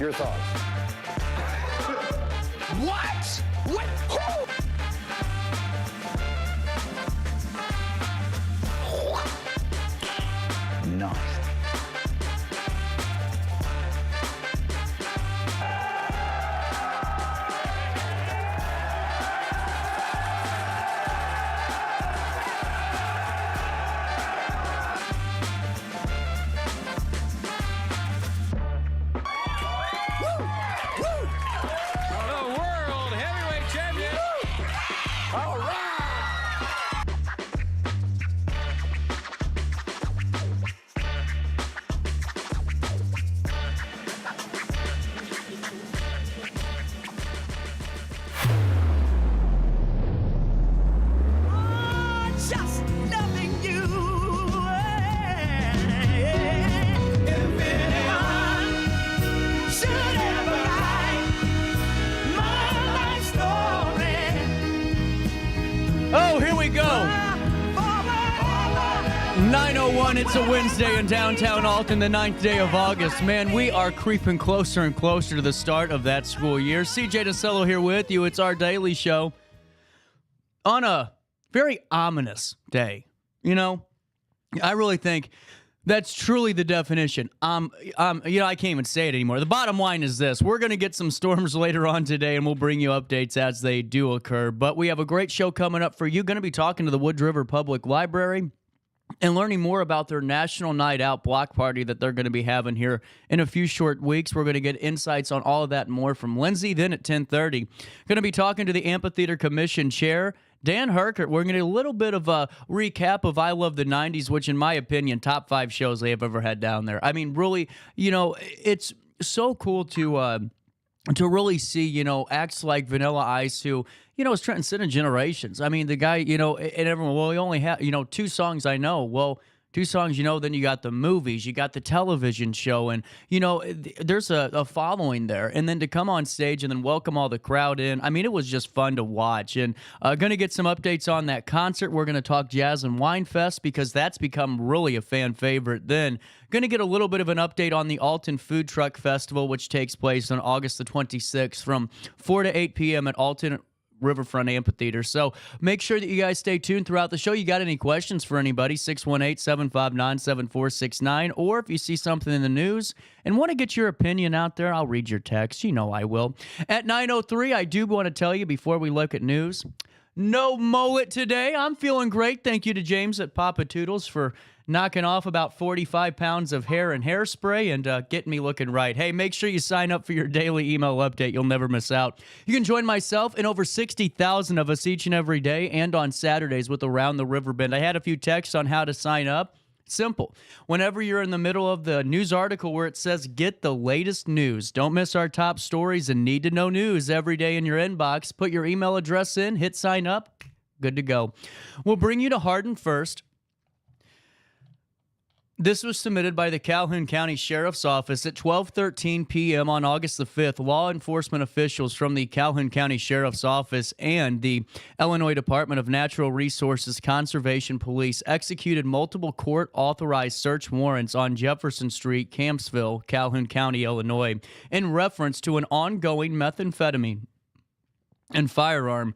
Your thoughts? What? What? Who? Nice. Just loving you. If anyone should ever write my life story. Oh, here we go. 9:01, it's a Wednesday in downtown Alton, the 9th day of August. Man, we are creeping closer and closer to the start of that school year. CJ DeCello here with you. It's our daily show on a very ominous day. You know, I really think that's truly the definition. I can't even say it anymore. The bottom line is this. We're going to get some storms later on today, and we'll bring you updates as they do occur. But we have a great show coming up for you. Going to be talking to the Woods River Public Library and learning more about their National Night Out block party that they're going to be having here in a few short weeks. We're going to get insights on all of that and more from Lindsay. Then at 10:30, going to be talking to the Amphitheater Commission Chair, Dan Herket. We're going to get a little bit of a recap of I Love the 90s, which in my opinion, top 5 shows they have ever had down there. I mean, really, it's so cool to really see, acts like Vanilla Ice, who, is transcending generations. I mean, the guy, and everyone, well, we only have, 2 songs I know. Well, 2 songs, then you got the movies, you got the television show, and, there's a following there. And then to come on stage and then welcome all the crowd in, I mean, it was just fun to watch. And going to get some updates on that concert. We're going to talk Jazz and Wine Fest because that's become really a fan favorite. Then going to get a little bit of an update on the Alton Food Truck Festival, which takes place on August the 26th from 4 to 8 p.m. at Alton Riverfront Amphitheater. So make sure that you guys stay tuned throughout the show. You got any questions for anybody, 618-759-7469, or if you see something in the news and want to get your opinion out there, I'll read your text. You know I will. At 9:03, I do want to tell you before we look at news, no mullet today. I'm feeling great. Thank you to James at Papa Toodles for knocking off about 45 pounds of hair and hairspray and getting me looking right. Hey, make sure you sign up for your daily email update. You'll never miss out. You can join myself and over 60,000 of us each and every day and on Saturdays with Around the Riverbend. I had a few texts on how to sign up. Simple. Whenever you're in the middle of the news article where it says, get the latest news, don't miss our top stories and need to know news every day in your inbox, put your email address in, hit sign up, good to go. We'll bring you to Hardin first. This was submitted by the Calhoun County Sheriff's Office at 12:13 p.m. on August the 5th. Law enforcement officials from the Calhoun County Sheriff's Office and the Illinois Department of Natural Resources Conservation Police executed multiple court-authorized search warrants on Jefferson Street, Campsville, Calhoun County, Illinois, in reference to an ongoing methamphetamine and firearm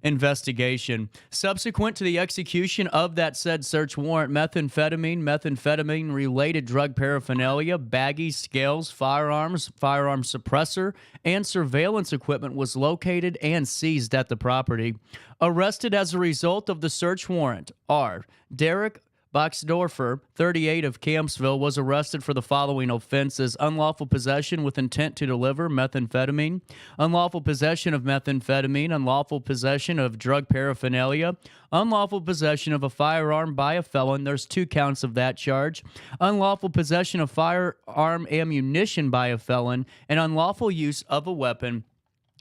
investigation. Subsequent to the execution of that said search warrant, methamphetamine-related drug paraphernalia, baggies, scales, firearms, firearm suppressor, and surveillance equipment was located and seized at the property. Arrested as a result of the search warrant are Derek Boxdorfer, 38 of Campsville, was arrested for the following offenses: unlawful possession with intent to deliver methamphetamine, unlawful possession of methamphetamine, unlawful possession of drug paraphernalia, unlawful possession of a firearm by a felon. There's 2 counts of that charge. Unlawful possession of firearm ammunition by a felon, and unlawful use of a weapon.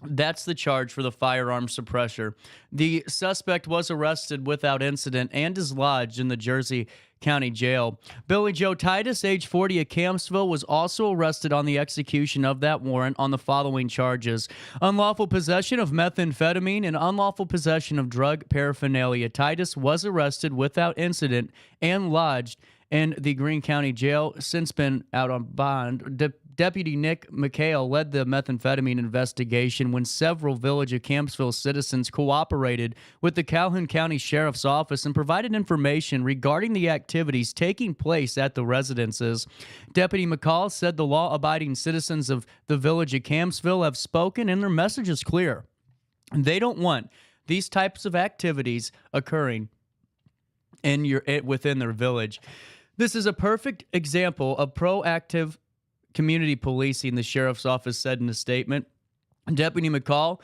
That's the charge for the firearm suppressor. The suspect was arrested without incident and is lodged in the Jersey County Jail. Billy Joe Titus, age 40 of Campsville, was also arrested on the execution of that warrant on the following charges: unlawful possession of methamphetamine and unlawful possession of drug paraphernalia. Titus was arrested without incident and lodged in the Greene County Jail, since been out on bond. Deputy Nick McHale led the methamphetamine investigation when several Village of Campsville citizens cooperated with the Calhoun County Sheriff's Office and provided information regarding the activities taking place at the residences. Deputy McCall said the law-abiding citizens of the Village of Campsville have spoken and their message is clear. They don't want these types of activities occurring within their village. This is a perfect example of proactive community policing, the sheriff's office said in a statement. Deputy McCall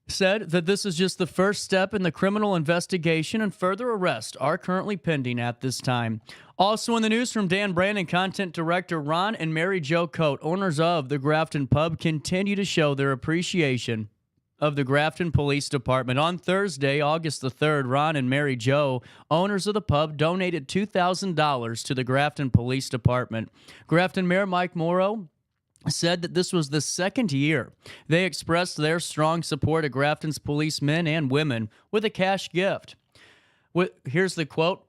said that this is just the first step in the criminal investigation and further arrests are currently pending at this time. Also in the news from Dan Brandon, content director Ron and Mary Jo Coate, owners of the Grafton Pub, continue to show their appreciation of the Grafton Police Department. On Thursday, August the 3rd, Ron and Mary Jo, owners of the pub, donated $2,000 to the Grafton Police Department. Grafton Mayor Mike Morrow said that this was the second year they expressed their strong support of Grafton's policemen and women with a cash gift. Here's the quote.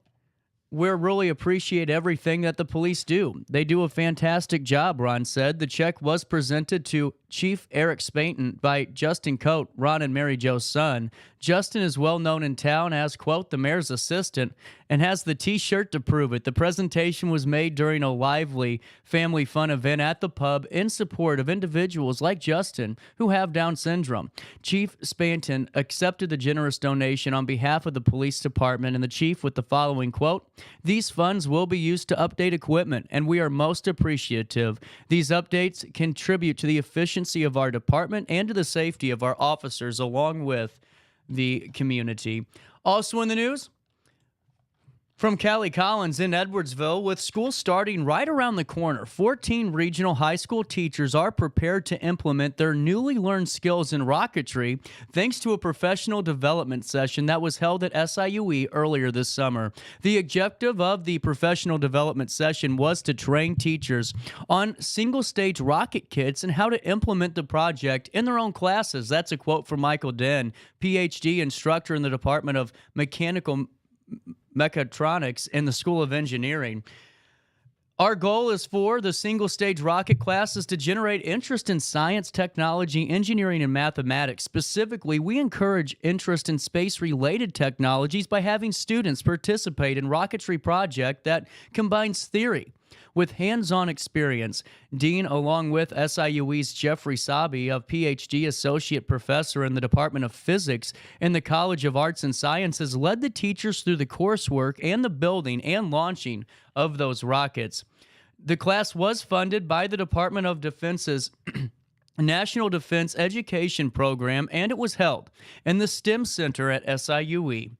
"We really appreciate everything that the police do. They do a fantastic job," Ron said. The check was presented to Chief Eric Spainton by Justin Coate, Ron and Mary Jo's son. Justin is well known in town as, quote, the mayor's assistant and has the T-shirt to prove it. The presentation was made during a lively family fun event at the pub in support of individuals like Justin who have Down syndrome. Chief Spainton accepted the generous donation on behalf of the police department, and the chief with the following quote, "These funds will be used to update equipment, and we are most appreciative. These updates contribute to the efficiency of our department and to the safety of our officers along with the community." Also in the news, from Callie Collins in Edwardsville, with school starting right around the corner, 14 regional high school teachers are prepared to implement their newly learned skills in rocketry thanks to a professional development session that was held at SIUE earlier this summer. The objective of the professional development session was to train teachers on single-stage rocket kits and how to implement the project in their own classes. That's a quote from Michael Den, PhD instructor in the Department of Mechanical Mechatronics in the School of Engineering. Our goal is for the single-stage rocket classes to generate interest in science, technology, engineering, and mathematics. Specifically, we encourage interest in space-related technologies by having students participate in rocketry project that combines theory with hands-on experience. Dean, along with SIUE's Jeffrey Sabi, a PhD associate professor in the Department of Physics in the College of Arts and Sciences, led the teachers through the coursework and the building and launching of those rockets. The class was funded by the Department of Defense's National Defense Education Program, and it was held in the STEM Center at SIUE.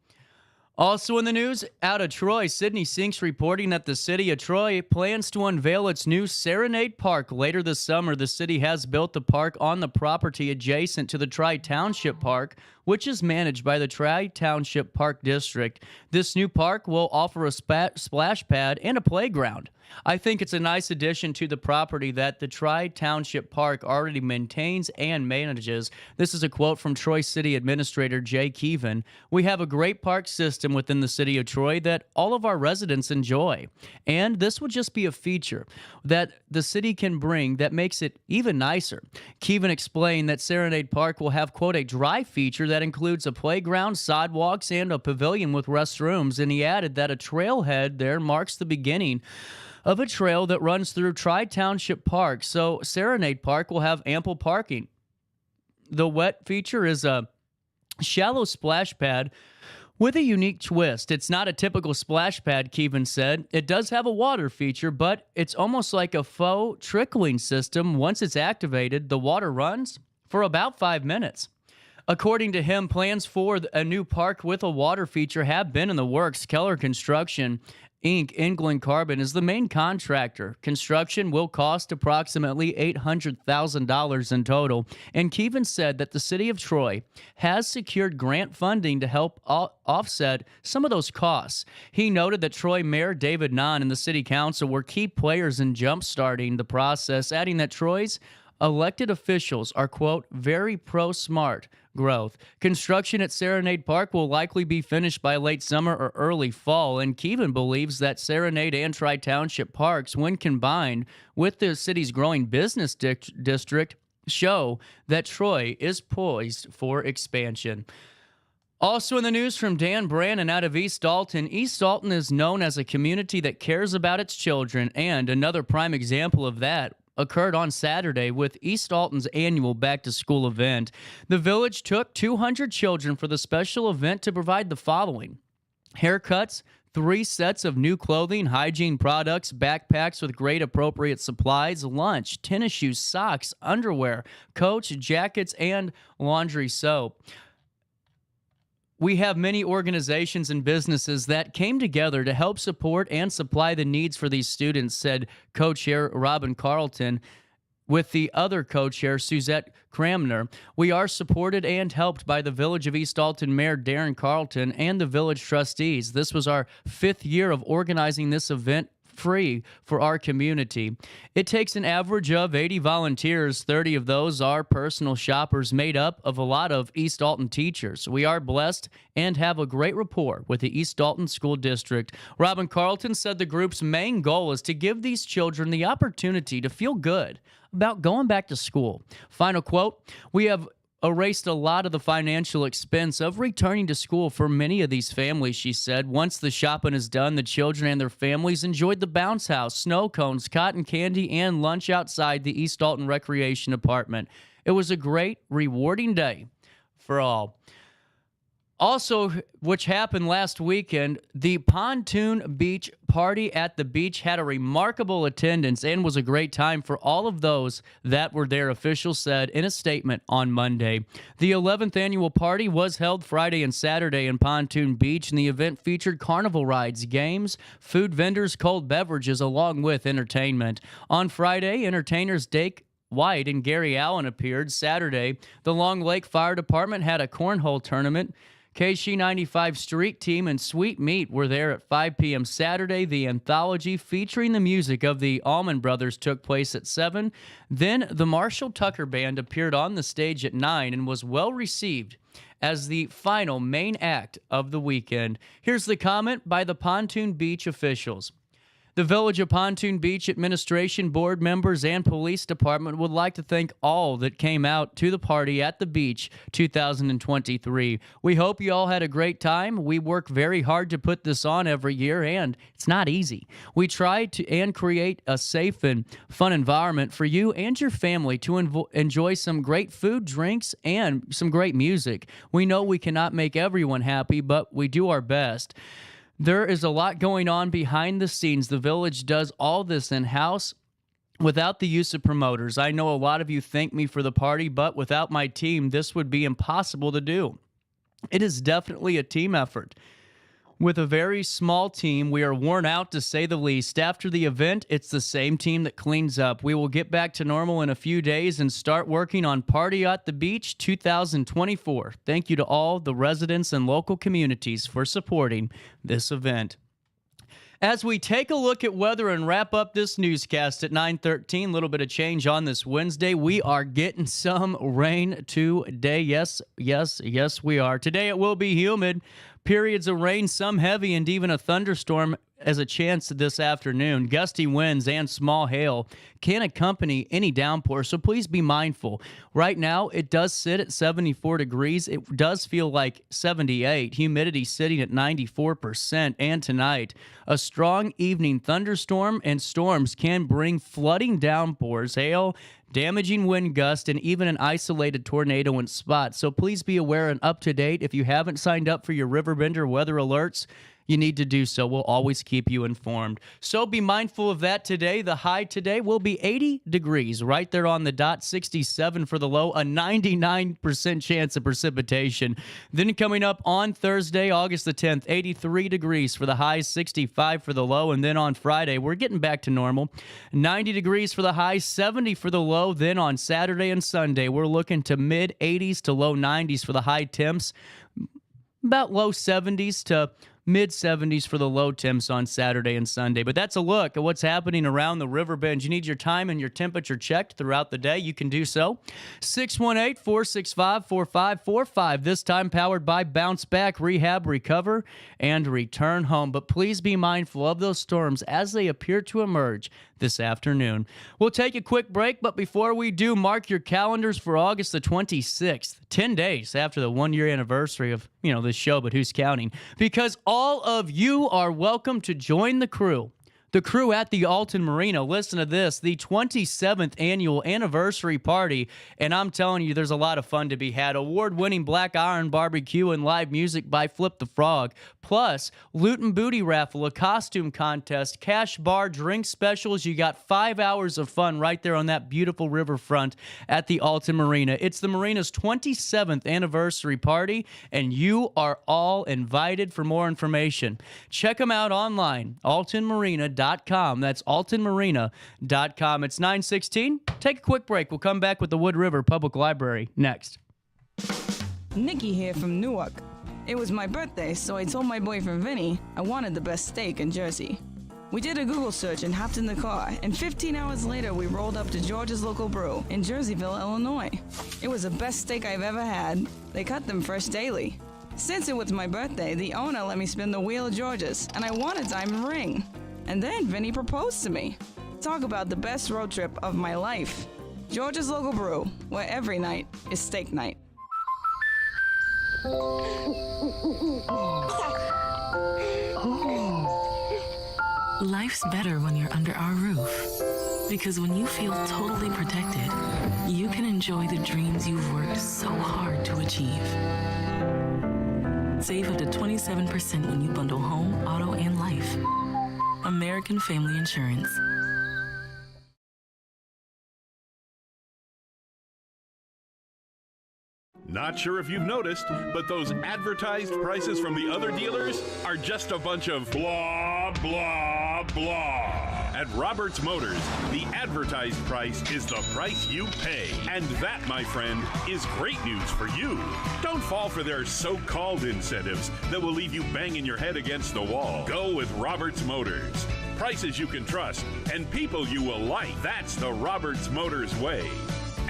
Also in the news, out of Troy, Sydney Sinks reporting that the city of Troy plans to unveil its new Serenade Park later this summer. The city has built the park on the property adjacent to the Tri-Township Park, which is managed by the Tri-Township Park District. This new park will offer a splash pad and a playground. I think it's a nice addition to the property that the Tri-Township Park already maintains and manages. This is a quote from Troy City Administrator Jay Keevan. "We have a great park system within the city of Troy that all of our residents enjoy. And this would just be a feature that the city can bring that makes it even nicer." Keevan explained that Serenade Park will have, quote, a drive feature that includes a playground, sidewalks, and a pavilion with restrooms. And he added that a trailhead there marks the beginning of a trail that runs through Tri-Township Park, so Serenade Park will have ample parking. The wet feature is a shallow splash pad with a unique twist. It's not a typical splash pad, Keevan said. It does have a water feature, but it's almost like a faux trickling system. Once it's activated, the water runs for about 5 minutes. According to him, plans for a new park with a water feature have been in the works. Keller Construction Inc., England Carbon, is the main contractor. Construction will cost approximately $800,000 in total, and Keevan said that the city of Troy has secured grant funding to help offset some of those costs. He noted that Troy Mayor David Nahn and the city council were key players in jump-starting the process, adding that Troy's elected officials are, quote, very pro-smart, growth. Construction at Serenade Park will likely be finished by late summer or early fall, and Keevan believes that Serenade and Tri-Township parks, when combined with the city's growing business district, show that Troy is poised for expansion. Also in the news from Dan Brannon out of East Alton, East Alton is known as a community that cares about its children, and another prime example of that occurred on Saturday with East Alton's annual back-to-school event. The village took 200 children for the special event to provide the following: haircuts, 3 sets of new clothing, hygiene products, backpacks with grade appropriate supplies, lunch, tennis shoes, socks, underwear, coats, jackets, and laundry soap. We have many organizations and businesses that came together to help support and supply the needs for these students, said co-chair Robin Carlton. With the other co-chair, Suzette Cramner, we are supported and helped by the Village of East Alton Mayor Darren Carlton and the village trustees. This was our 5th year of organizing this event free for our community. It takes an average of 80 volunteers. 30 of those are personal shoppers made up of a lot of East Alton teachers. We are blessed and have a great rapport with the East Alton School District. Robin Carlton said the group's main goal is to give these children the opportunity to feel good about going back to school. Final quote, "We have erased a lot of the financial expense of returning to school for many of these families," she said. Once the shopping is done, the children and their families enjoyed the bounce house, snow cones, cotton candy, and lunch outside the East Alton Recreation Department. It was a great, rewarding day for all. Also, which happened last weekend, the Pontoon Beach Party at the beach had a remarkable attendance and was a great time for all of those that were there, officials said in a statement on Monday. The 11th annual party was held Friday and Saturday in Pontoon Beach, and the event featured carnival rides, games, food vendors, cold beverages, along with entertainment. On Friday, entertainers Dake White and Gary Allen appeared. Saturday, the Long Lake Fire Department had a cornhole tournament. KC95 Street Team and Sweet Meat were there at 5 p.m. Saturday. The anthology featuring the music of the Allman Brothers took place at 7. Then the Marshall Tucker Band appeared on the stage at 9 and was well received as the final main act of the weekend. Here's the comment by the Pontoon Beach officials. The Village of Pontoon Beach Administration Board members and Police Department would like to thank all that came out to the party at the beach 2023. We hope you all had a great time. We work very hard to put this on every year, and it's not easy. We try to and create a safe and fun environment for you and your family to enjoy some great food, drinks, and some great music. We know we cannot make everyone happy, but we do our best. There is a lot going on behind the scenes. The village does all this in-house without the use of promoters. I know a lot of you thank me for the party, but without my team, this would be impossible to do. It is definitely a team effort. With a very small team, we are worn out to say the least. After the event, it's the same team that cleans up. We will get back to normal in a few days and start working on Party at the Beach 2024. Thank you to all the residents and local communities for supporting this event. As we take a look at weather and wrap up this newscast at 9:13, a little bit of change on this Wednesday. We are getting some rain today. Yes, we are. Today it will be humid. Periods of rain, some heavy, and even a thunderstorm as a chance this afternoon. Gusty winds and small hail can accompany any downpour, so please be mindful. Right now, it does sit at 74 degrees. It does feel like 78. Humidity sitting at 94%. And tonight, a strong evening thunderstorm and storms can bring flooding downpours, hail, damaging wind gust, and even an isolated tornado in spots. So please be aware and up to date. If you haven't signed up for your Riverbender weather alerts, you need to do so. We'll always keep you informed. So be mindful of that today. The high today will be 80 degrees, right there on the dot, 67 for the low, a 99% chance of precipitation. Then coming up on Thursday, August the 10th, 83 degrees for the high, 65 for the low. And then on Friday, we're getting back to normal. 90 degrees for the high, 70 for the low. Then on Saturday and Sunday, we're looking to mid 80s to low 90s for the high temps. About low 70s to mid-70s for the low temps on Saturday and Sunday. But that's a look at what's happening around the Riverbend. You need your time and your temperature checked throughout the day. You can do so. 618-465-4545. This time powered by Bounce Back, Rehab, Recover, and Return Home. But please be mindful of those storms as they appear to emerge this afternoon. We'll take a quick break, but before we do, mark your calendars for August the 26th, 10 days after the one-year anniversary of, this show, but who's counting? Because all of you are welcome to join the crew. The crew at the Alton Marina. Listen to this, the 27th annual anniversary party, and I'm telling you, there's a lot of fun to be had. Award-winning Black Iron Barbecue and live music by Flip the Frog, plus Loot and Booty Raffle, a costume contest, cash bar, drink specials. You got 5 hours of fun right there on that beautiful riverfront at the Alton Marina. It's the Marina's 27th anniversary party, and you are all invited. For more information, check them out online, altonmarina.com. That's altonmarina.com. It's 9:16. Take a quick break. We'll come back with the Wood River Public Library next. Nikki here from Newark. It was my birthday, so I told my boyfriend Vinny I wanted the best steak in Jersey. We did a Google search and hopped in the car, and 15 hours later we rolled up to George's Local Brew in Jerseyville, Illinois. It was the best steak I've ever had. They cut them fresh daily. Since it was my birthday, the owner let me spin the wheel of George's, and I won a diamond ring. And then Vinny proposed to me. Talk about the best road trip of my life. George's Local Brew, where every night is steak night. Life's better when you're under our roof. Because when you feel totally protected, you can enjoy the dreams you've worked so hard to achieve. Save up to 27% when you bundle home, auto, and life. American Family Insurance. Not sure if you've noticed, but those advertised prices from the other dealers are just a bunch of blah, blah, blah. At Roberts Motors, the advertised price is the price you pay. And that, my friend, is great news for you. Don't fall for their so-called incentives that will leave you banging your head against the wall. Go with Roberts Motors. Prices you can trust and people you will like. That's the Roberts Motors way.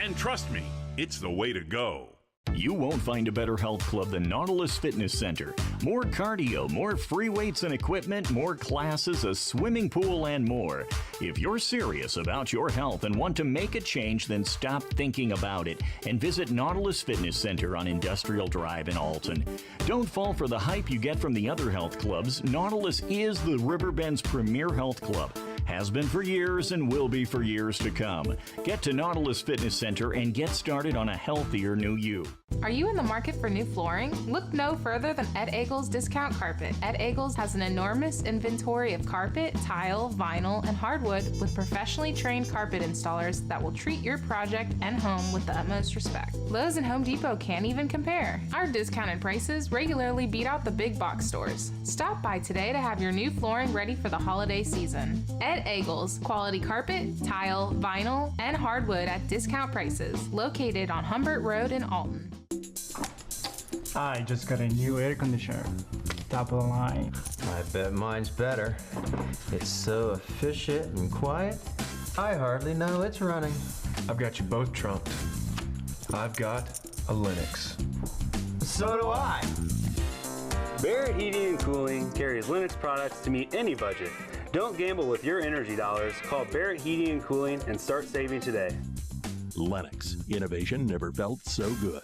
And trust me, it's the way to go. You won't find a better health club than Nautilus Fitness Center. More cardio, more free weights and equipment, more classes, a swimming pool, and more. If you're serious about your health and want to make a change, then stop thinking about it and visit Nautilus Fitness Center on Industrial Drive in Alton. Don't fall for the hype you get from the other health clubs. Nautilus is the Riverbend's premier health club. Has been for years and will be for years to come. Get to Nautilus Fitness Center and get started on a healthier new you. Are you in the market for new flooring? Look no further than Ed Eagles Discount Carpet. Ed Eagles has an enormous inventory of carpet, tile, vinyl, and hardwood with professionally trained carpet installers that will treat your project and home with the utmost respect. Lowe's and Home Depot can't even compare. Our discounted prices regularly beat out the big box stores. Stop by today to have your new flooring ready for the holiday season. Ed Eagles, quality carpet, tile, vinyl, and hardwood at discount prices, located on Humbert Road in Alton. I just got a new air conditioner. Top of the line. I bet mine's better. It's so efficient and quiet, I hardly know it's running. I've got you both trumped. I've got a Linux. So do I. Barrett Heating and Cooling carries Linux products to meet any budget. Don't gamble with your energy dollars. Call Barrett Heating and Cooling and start saving today. Lennox. Innovation never felt so good.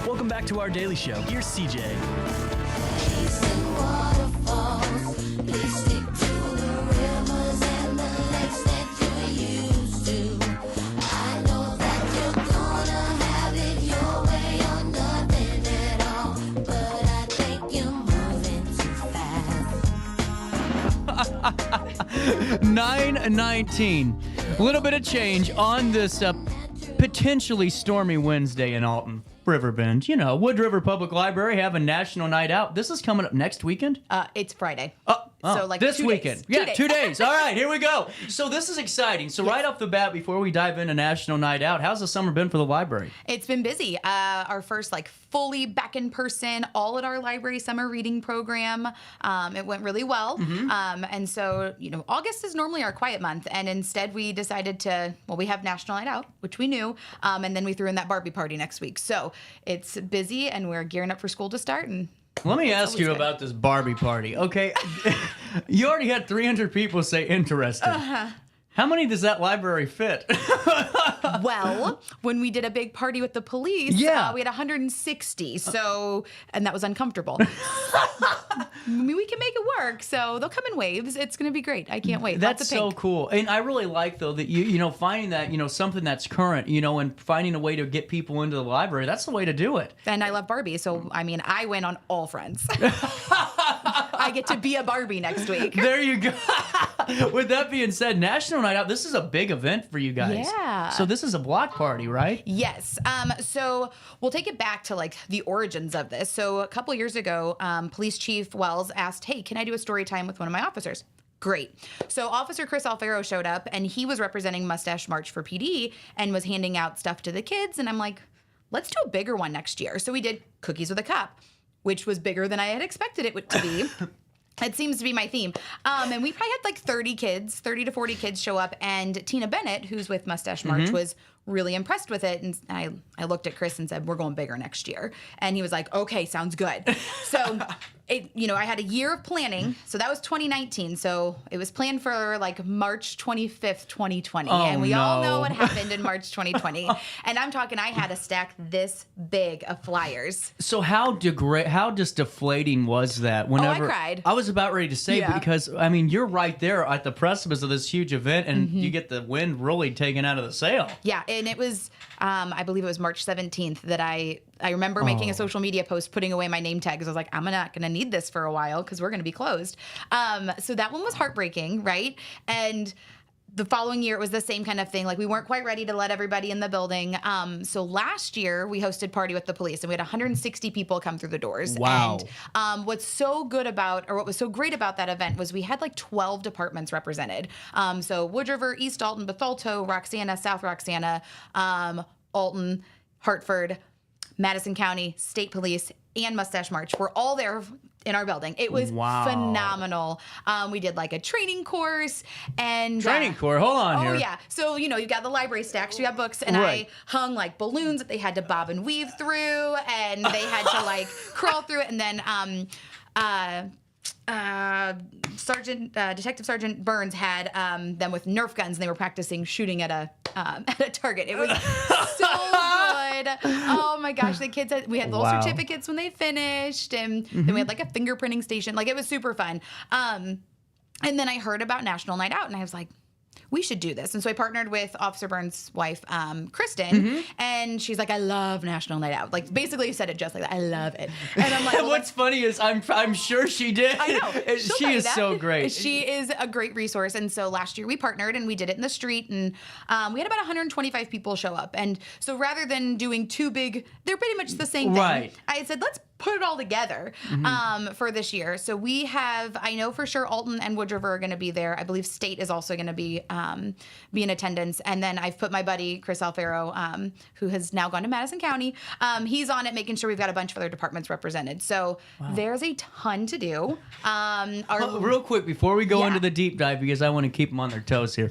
Welcome back to our daily show. Here's CJ. $9:19. A little bit of change on this potentially stormy Wednesday in Alton. Riverbend, Wood River Public Library have a National Night Out. This is coming up next weekend? It's Friday. So like this 2 weekend. days. Yeah, 2 days. All right, here we go. So this is exciting. So right off the bat, before we dive into National Night Out, how's the summer been for the library? It's been busy. Our first fully back in person, all at our library summer reading program. It went really well. And so, August is normally our quiet month. And instead we decided we have National Night Out, which we knew. And then we threw in that Barbie party next week. So it's busy and we're gearing up for school to start. And let me ask you about this Barbie party. Okay, you already had 300 people say interested. How many does that library fit? Well, when we did a big party with the police, we had 160. And that was uncomfortable. I mean, we can make it work. So they'll come in waves. It's going to be great. I can't wait. That's so cool. And I really like, though, that you finding that, something that's current, and finding a way to get people into the library. That's the way to do it. And I love Barbie. So, I mean, I win on all fronts. I get to be a Barbie next week. There you go. With that being said, National Night Out, this is a big event for you guys. Yeah. So this is a block party, right? Yes. So we'll take it back to the origins of this. So a couple years ago, Police Chief Wells asked, hey, can I do a story time with one of my officers? Great. So Officer Chris Alfaro showed up and he was representing Mustache March for PD and was handing out stuff to the kids. And I'm like, let's do a bigger one next year. So we did Cookies with a Cup, which was bigger than I had expected it to be. It seems to be my theme. And we probably had 30 to 40 kids show up. And Tina Bennett, who's with Mustache March, was really impressed with it. And I looked at Chris and said, we're going bigger next year. And he was like, okay, sounds good. So, I had a year of planning. So that was 2019. So it was planned for March 25th, 2020. And we all know what happened in March 2020. And I'm talking, I had a stack this big of flyers. So how just deflating was that? Whenever I cried. I was about ready to say, because, I mean, you're right there at the precipice of this huge event, and you get the wind really taken out of the sail. Yeah, and it was, I believe it was March 17th that I remember making a social media post, putting away my name tags. I was like, I'm not going to need this for a while because we're going to be closed. So that one was heartbreaking, right? And the following year, it was the same kind of thing. We weren't quite ready to let everybody in the building. So last year, we hosted Party with the Police, and we had 160 people come through the doors. Wow. And what was so great about that event was we had 12 departments represented. So Wood River, East Alton, Bethalto, Roxana, South Roxana, Alton, Hartford, Madison County, State Police, and Mustache March were all there in our building. It was phenomenal. We did a training course and training course. Hold on here. Oh yeah. So you've got the library stacks, you got books, and I hung balloons that they had to bob and weave through, and they had to crawl through it, and then Detective Sergeant Burns had them with Nerf guns, and they were practicing shooting at a target. It was so good. Oh my gosh, the kids we had little certificates when they finished, and then we had a fingerprinting station. It was super fun. And then I heard about National Night Out, and I was like, we should do this. And so I partnered with Officer Burns' wife, Kristen, and she's like, I love National Night Out. Basically, you said it just like that. I love it. And I'm like, what's funny is I'm sure she did. I know. She is so great. She is a great resource. And so last year we partnered and we did it in the street, and we had about 125 people show up. And so rather than doing two big, they're pretty much the same thing. Right. I said, let's put it all together for this year. So we have, I know for sure Alton and Wood River are going to be there. I believe State is also going to be in attendance. And then I've put my buddy Chris Alfaro, who has now gone to Madison County. He's on it, making sure we've got a bunch of other departments represented. So there's a ton to do. Real quick before we go into the deep dive, because I want to keep them on their toes here.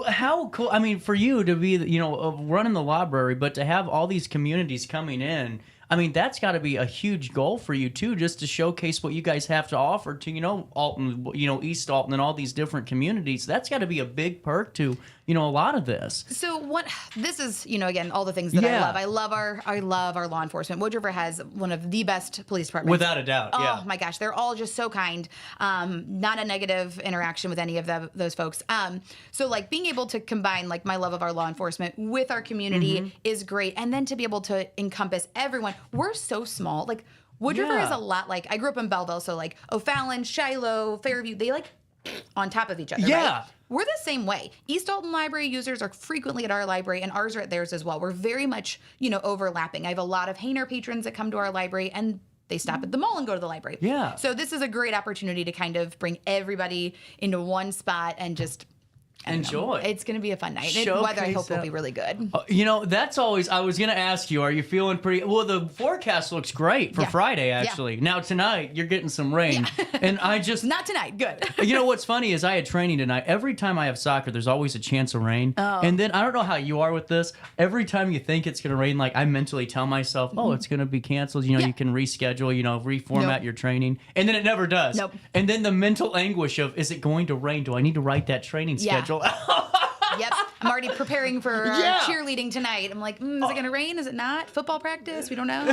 How cool? I mean, for you to be running the library, but to have all these communities coming in. I mean, that's got to be a huge goal for you, too, just to showcase what you guys have to offer to, Alton, East Alton and all these different communities. That's got to be a big perk to, a lot of this. So this is, again, all the things that I love. I love our law enforcement. Wood River has one of the best police departments. Without a doubt, Oh, my gosh. They're all just so kind. Not a negative interaction with any of those folks. So, being able to combine, my love of our law enforcement with our community is great. And then to be able to encompass everyone. We're so small. Wood River is a lot I grew up in Belleville, so O'Fallon, Shiloh, Fairview, they on top of each other. Yeah. Right? we're the same way. East Alton Library users are frequently at our library, and ours are at theirs as well. We're very much, overlapping. I have a lot of Hainer patrons that come to our library, and they stop at the mall and go to the library. Yeah. So this is a great opportunity to kind of bring everybody into one spot and just enjoy. It's going to be a fun night. And weather, I hope, will be really good. That's always, I was going to ask you, are you feeling pretty, well, the forecast looks great for Friday, actually. Now, tonight, you're getting some rain. And I just... Not tonight, good. What's funny is I had training tonight. Every time I have soccer, there's always a chance of rain. Oh. And then, I don't know how you are with this, every time you think it's going to rain, like, I mentally tell myself, it's going to be canceled. You can reschedule, reformat your training. And then it never does. Nope. And then the mental anguish of, is it going to rain? Do I need to write that training schedule? Yep. I'm already preparing for cheerleading tonight. I'm like, is it going to rain? Is it not? Football practice? We don't know.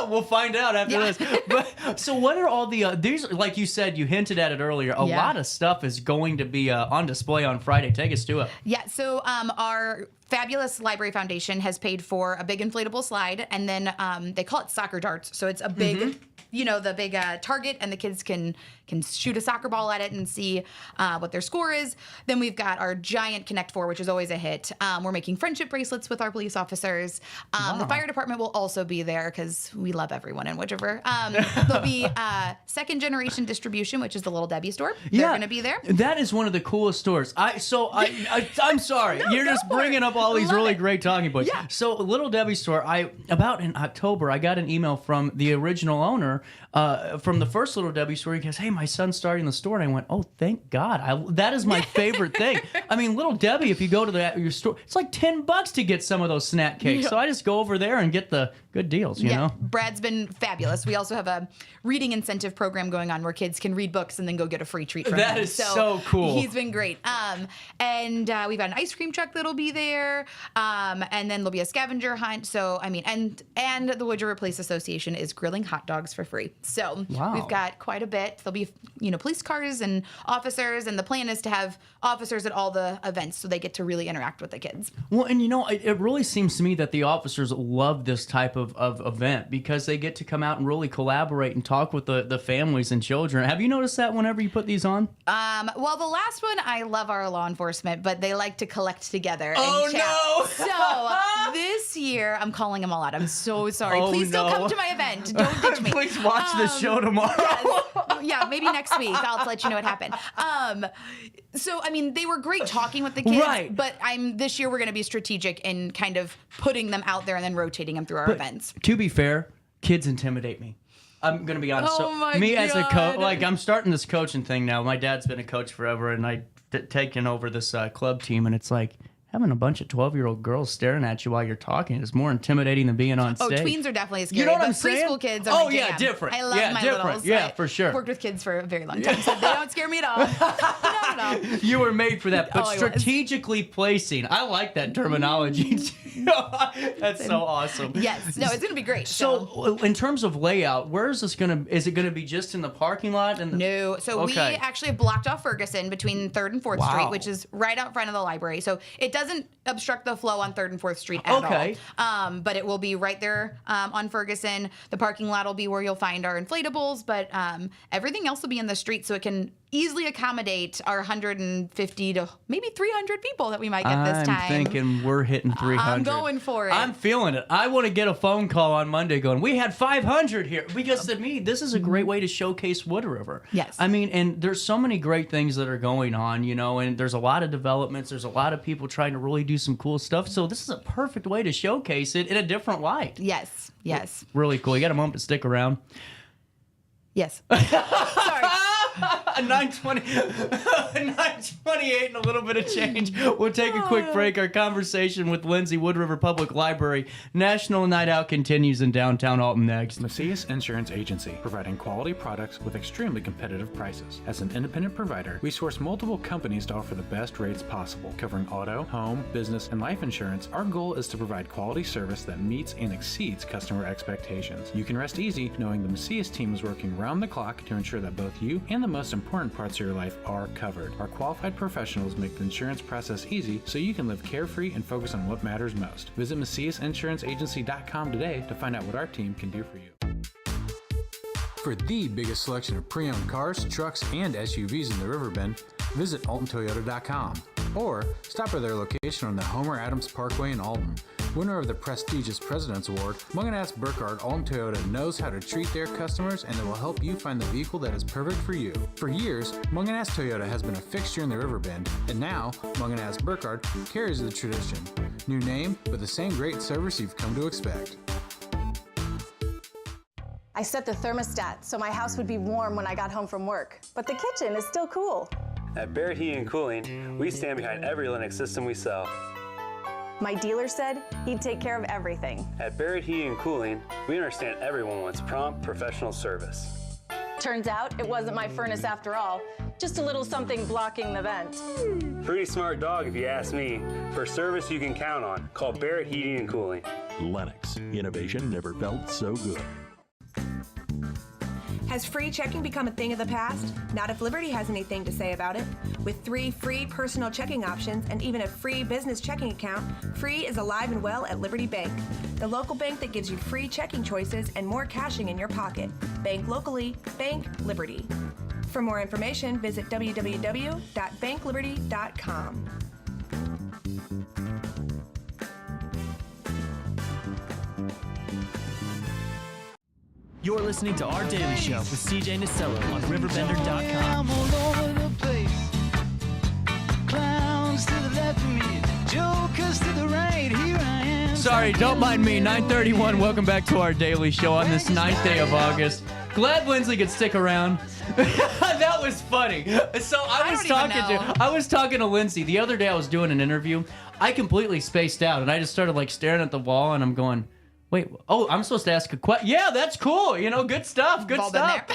We'll find out after this. But, so what are all the, these, like you said, you hinted at it earlier, a lot of stuff is going to be on display on Friday. Take us to it. Yeah. So our fabulous library foundation has paid for a big inflatable slide, and then they call it soccer darts. So it's a big, the big target, and the kids can shoot a soccer ball at it and see what their score is. Then we've got our giant Connect 4, which is always a hit. We're making friendship bracelets with our police officers. The fire department will also be there because we love everyone in Wood River. There'll be second generation distribution, which is the Little Debbie store. They're going to be there. That is one of the coolest stores. I'm sorry. No, you're just bringing up all these really great talking points. Yeah. So Little Debbie store, about in October, I got an email from the original owner from the first Little Debbie store. He goes, hey, my son's starting the store. And I went, oh, thank God. That is my favorite thing. I mean, Little Debbie, if you go to your store, it's like $10 to get some of those snack cakes. So I just go over there and get the good deals, you know? Brad's been fabulous. We also have a reading incentive program going on where kids can read books and then go get a free treat from him. That is so cool. He's been great. And we've got an ice cream truck that'll be there. And then there'll be a scavenger hunt. So, and the Wood River Police Association is grilling hot dogs for free. So we've got quite a bit. There'll be, police cars and officers. And the plan is to have officers at all the events so they get to really interact with the kids. Well, and it really seems to me that the officers love this type of event because they get to come out and really collaborate and talk with the families and children. Have you noticed that whenever you put these on? Well, the last one, I love our law enforcement, but they like to collect together and chat. No! So this year, I'm calling them all out. I'm so sorry. Please still come to my event. Don't ditch me. Please watch the show tomorrow. Yeah, maybe next week. I'll let you know what happened. So, they were great talking with the kids, right. But this year we're going to be strategic in kind of putting them out there and then rotating them through our events. To be fair, kids intimidate me. I'm going to be honest. Oh my me God. as a coach, I'm starting this coaching thing now. My dad's been a coach forever, and I've taken over this club team, and it's like, having a bunch of 12-year-old girls staring at you while you're talking is more intimidating than being on stage. Oh, tweens are definitely scary. You know what I'm saying? Preschool kids are my jam. Different. I love my littles. Yeah, for sure. I've worked with kids for a very long time, so they don't scare me at all. Not at all. You were made for that. But Oh, I was. strategically placing, I like that terminology. That's so awesome. Yes. No, it's going to be great. So, in terms of layout, where is this going to? Is it going to be just in the parking lot? No. So we actually have blocked off Ferguson between 3rd and 4th Street, which is right out front of the library. So it doesn't obstruct the flow on 3rd and 4th Street at all. But it will be right there on Ferguson. The parking lot will be where you'll find our inflatables, but everything else will be in the street, so it can easily accommodate our 150 to maybe 300 people that we might get this time. I'm thinking we're hitting 300. I'm going for it. I'm feeling it. I want to get a phone call on Monday going, we had 500 here. Because to me, this is a great way to showcase Wood River. Yes. And there's so many great things that are going on, and there's a lot of developments. There's a lot of people trying to really do some cool stuff. So this is a perfect way to showcase it in a different light. Yes. Yes. Really cool. You got a moment to stick around. Yes. Sorry. 9:28 and a little bit of change. We'll take a quick break. Our conversation with Lindsay, Wood River Public Library. National Night Out continues in downtown Alton next. Macias Insurance Agency, providing quality products with extremely competitive prices. As an independent provider, we source multiple companies to offer the best rates possible. Covering auto, home, business, and life insurance, our goal is to provide quality service that meets and exceeds customer expectations. You can rest easy knowing the Macias team is working round the clock to ensure that both you and the most important parts of your life are covered. Our qualified professionals make the insurance process easy so you can live carefree and focus on what matters most. Visit MaciasInsuranceAgency.com today to find out what our team can do for you. For the biggest selection of pre-owned cars, trucks, and SUVs in the Riverbend, visit AltonToyota.com or stop by their location on the Homer Adams Parkway in Alton. Winner of the prestigious President's Award, Munganast Burkhardt Alton Toyota knows how to treat their customers, and they will help you find the vehicle that is perfect for you. For years, Munganast Toyota has been a fixture in the Riverbend, and now Munganast Burkhardt carries the tradition. New name, but the same great service you've come to expect. I set the thermostat so my house would be warm when I got home from work, but the kitchen is still cool. At Barrett Heating and Cooling, we stand behind every Linux system we sell. My dealer said he'd take care of everything. At Barrett Heating and Cooling, we understand everyone wants prompt, professional service. Turns out it wasn't my furnace after all, just a little something blocking the vent. Pretty smart dog if you ask me. For service you can count on, call Barrett Heating and Cooling. Lennox, innovation never felt so good. Has free checking become a thing of the past? Not if Liberty has anything to say about it. With 3 free personal checking options and even a free business checking account, free is alive and well at Liberty Bank. The local bank that gives you free checking choices and more cashing in your pocket. Bank locally, bank Liberty. For more information, visit www.bankliberty.com. You're listening to Our Daily Show with CJ Nasello on RiverBender.com. I'm all over the place. Clowns to the left of me, jokers to the right. Here I am. Sorry, don't mind me. 9:31. Welcome back to Our Daily Show on this 9th day of August. Glad Lindsay could stick around. That was funny. So I was talking to Lindsay the other day. I was doing an interview. I completely spaced out, and I just started like staring at the wall, and I'm going, wait, I'm supposed to ask a question. Yeah, that's cool. Good stuff. Good stuff.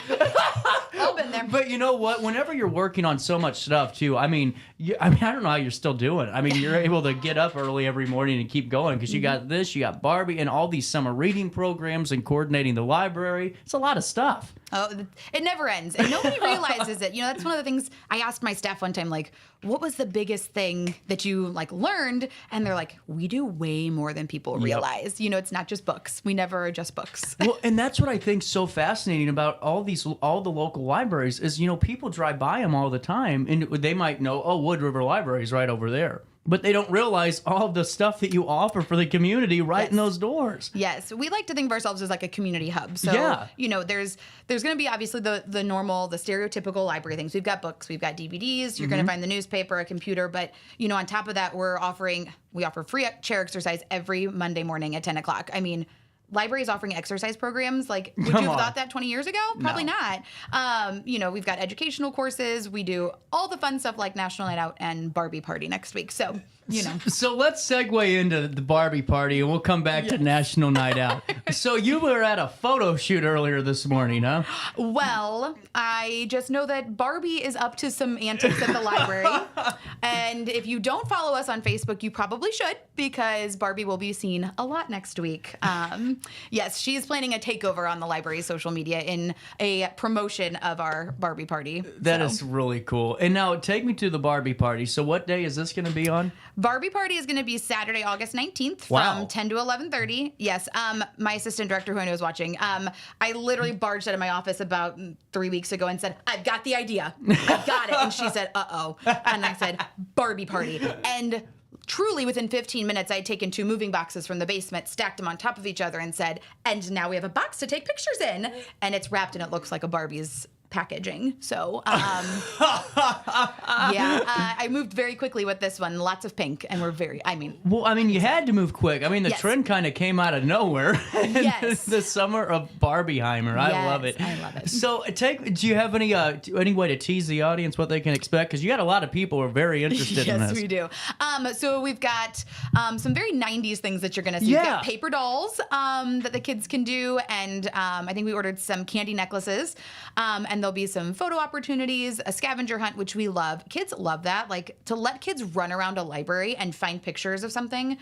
All been there. But you know what? Whenever you're working on so much stuff too, I don't know how you're still doing it. I mean, you're able to get up early every morning and keep going because you got this, you got Barbie, and all these summer reading programs and coordinating the library. It's a lot of stuff. Oh, it never ends. And nobody realizes it. That's one of the things I asked my staff one time, like, what was the biggest thing that you learned? And they're like, we do way more than people realize. It's not just books. We never are just books. Well, and that's what I think so fascinating about all the local libraries is, people drive by them all the time and they might know, Wood River Library is right over there. But they don't realize all the stuff that you offer for the community right in those doors. Yes. We like to think of ourselves as like a community hub. So, there's going to be obviously the normal, the stereotypical library things. We've got books, we've got DVDs, you're going to find the newspaper, a computer. But, on top of that, we offer free chair exercise every Monday morning at 10 o'clock. I mean, libraries offering exercise programs, would you have thought that 20 years ago? Probably not. We've got educational courses. We do all the fun stuff like National Night Out and Barbie Party next week. So, So let's segue into the Barbie Party and we'll come back to National Night Out. So you were at a photo shoot earlier this morning, huh? Well, I just know that Barbie is up to some antics at the library. And if you don't follow us on Facebook, you probably should because Barbie will be seen a lot next week. Yes, she is planning a takeover on the library's social media in a promotion of our Barbie Party. That is really cool. And now take me to the Barbie Party. So what day is this going to be on? Barbie Party is going to be Saturday, August 19th from 10 to 11:30. Yes, my assistant director, who I know is watching, I literally barged out of my office about 3 weeks ago and said, I've got the idea. I've got it. And she said, uh-oh. And I said, Barbie Party. And truly, within 15 minutes, I had taken 2 moving boxes from the basement, stacked them on top of each other, and said, and now we have a box to take pictures in. And it's wrapped and it looks like a Barbie's packaging. So, I moved very quickly with this one. Lots of pink, and we're you had to move quick. I mean, the trend kind of came out of nowhere. Yes. The summer of Barbieheimer. I love it. I love it. So, do you have any way to tease the audience what they can expect? Because you got a lot of people who are very interested in this. Yes, we do. So we've got some very 90s things that you're going to see. Yeah. We've got paper dolls that the kids can do, and I think we ordered some candy necklaces, and there'll be some photo opportunities, a scavenger hunt, which we love. Kids love that. Like, to let kids run around a library and find pictures of something.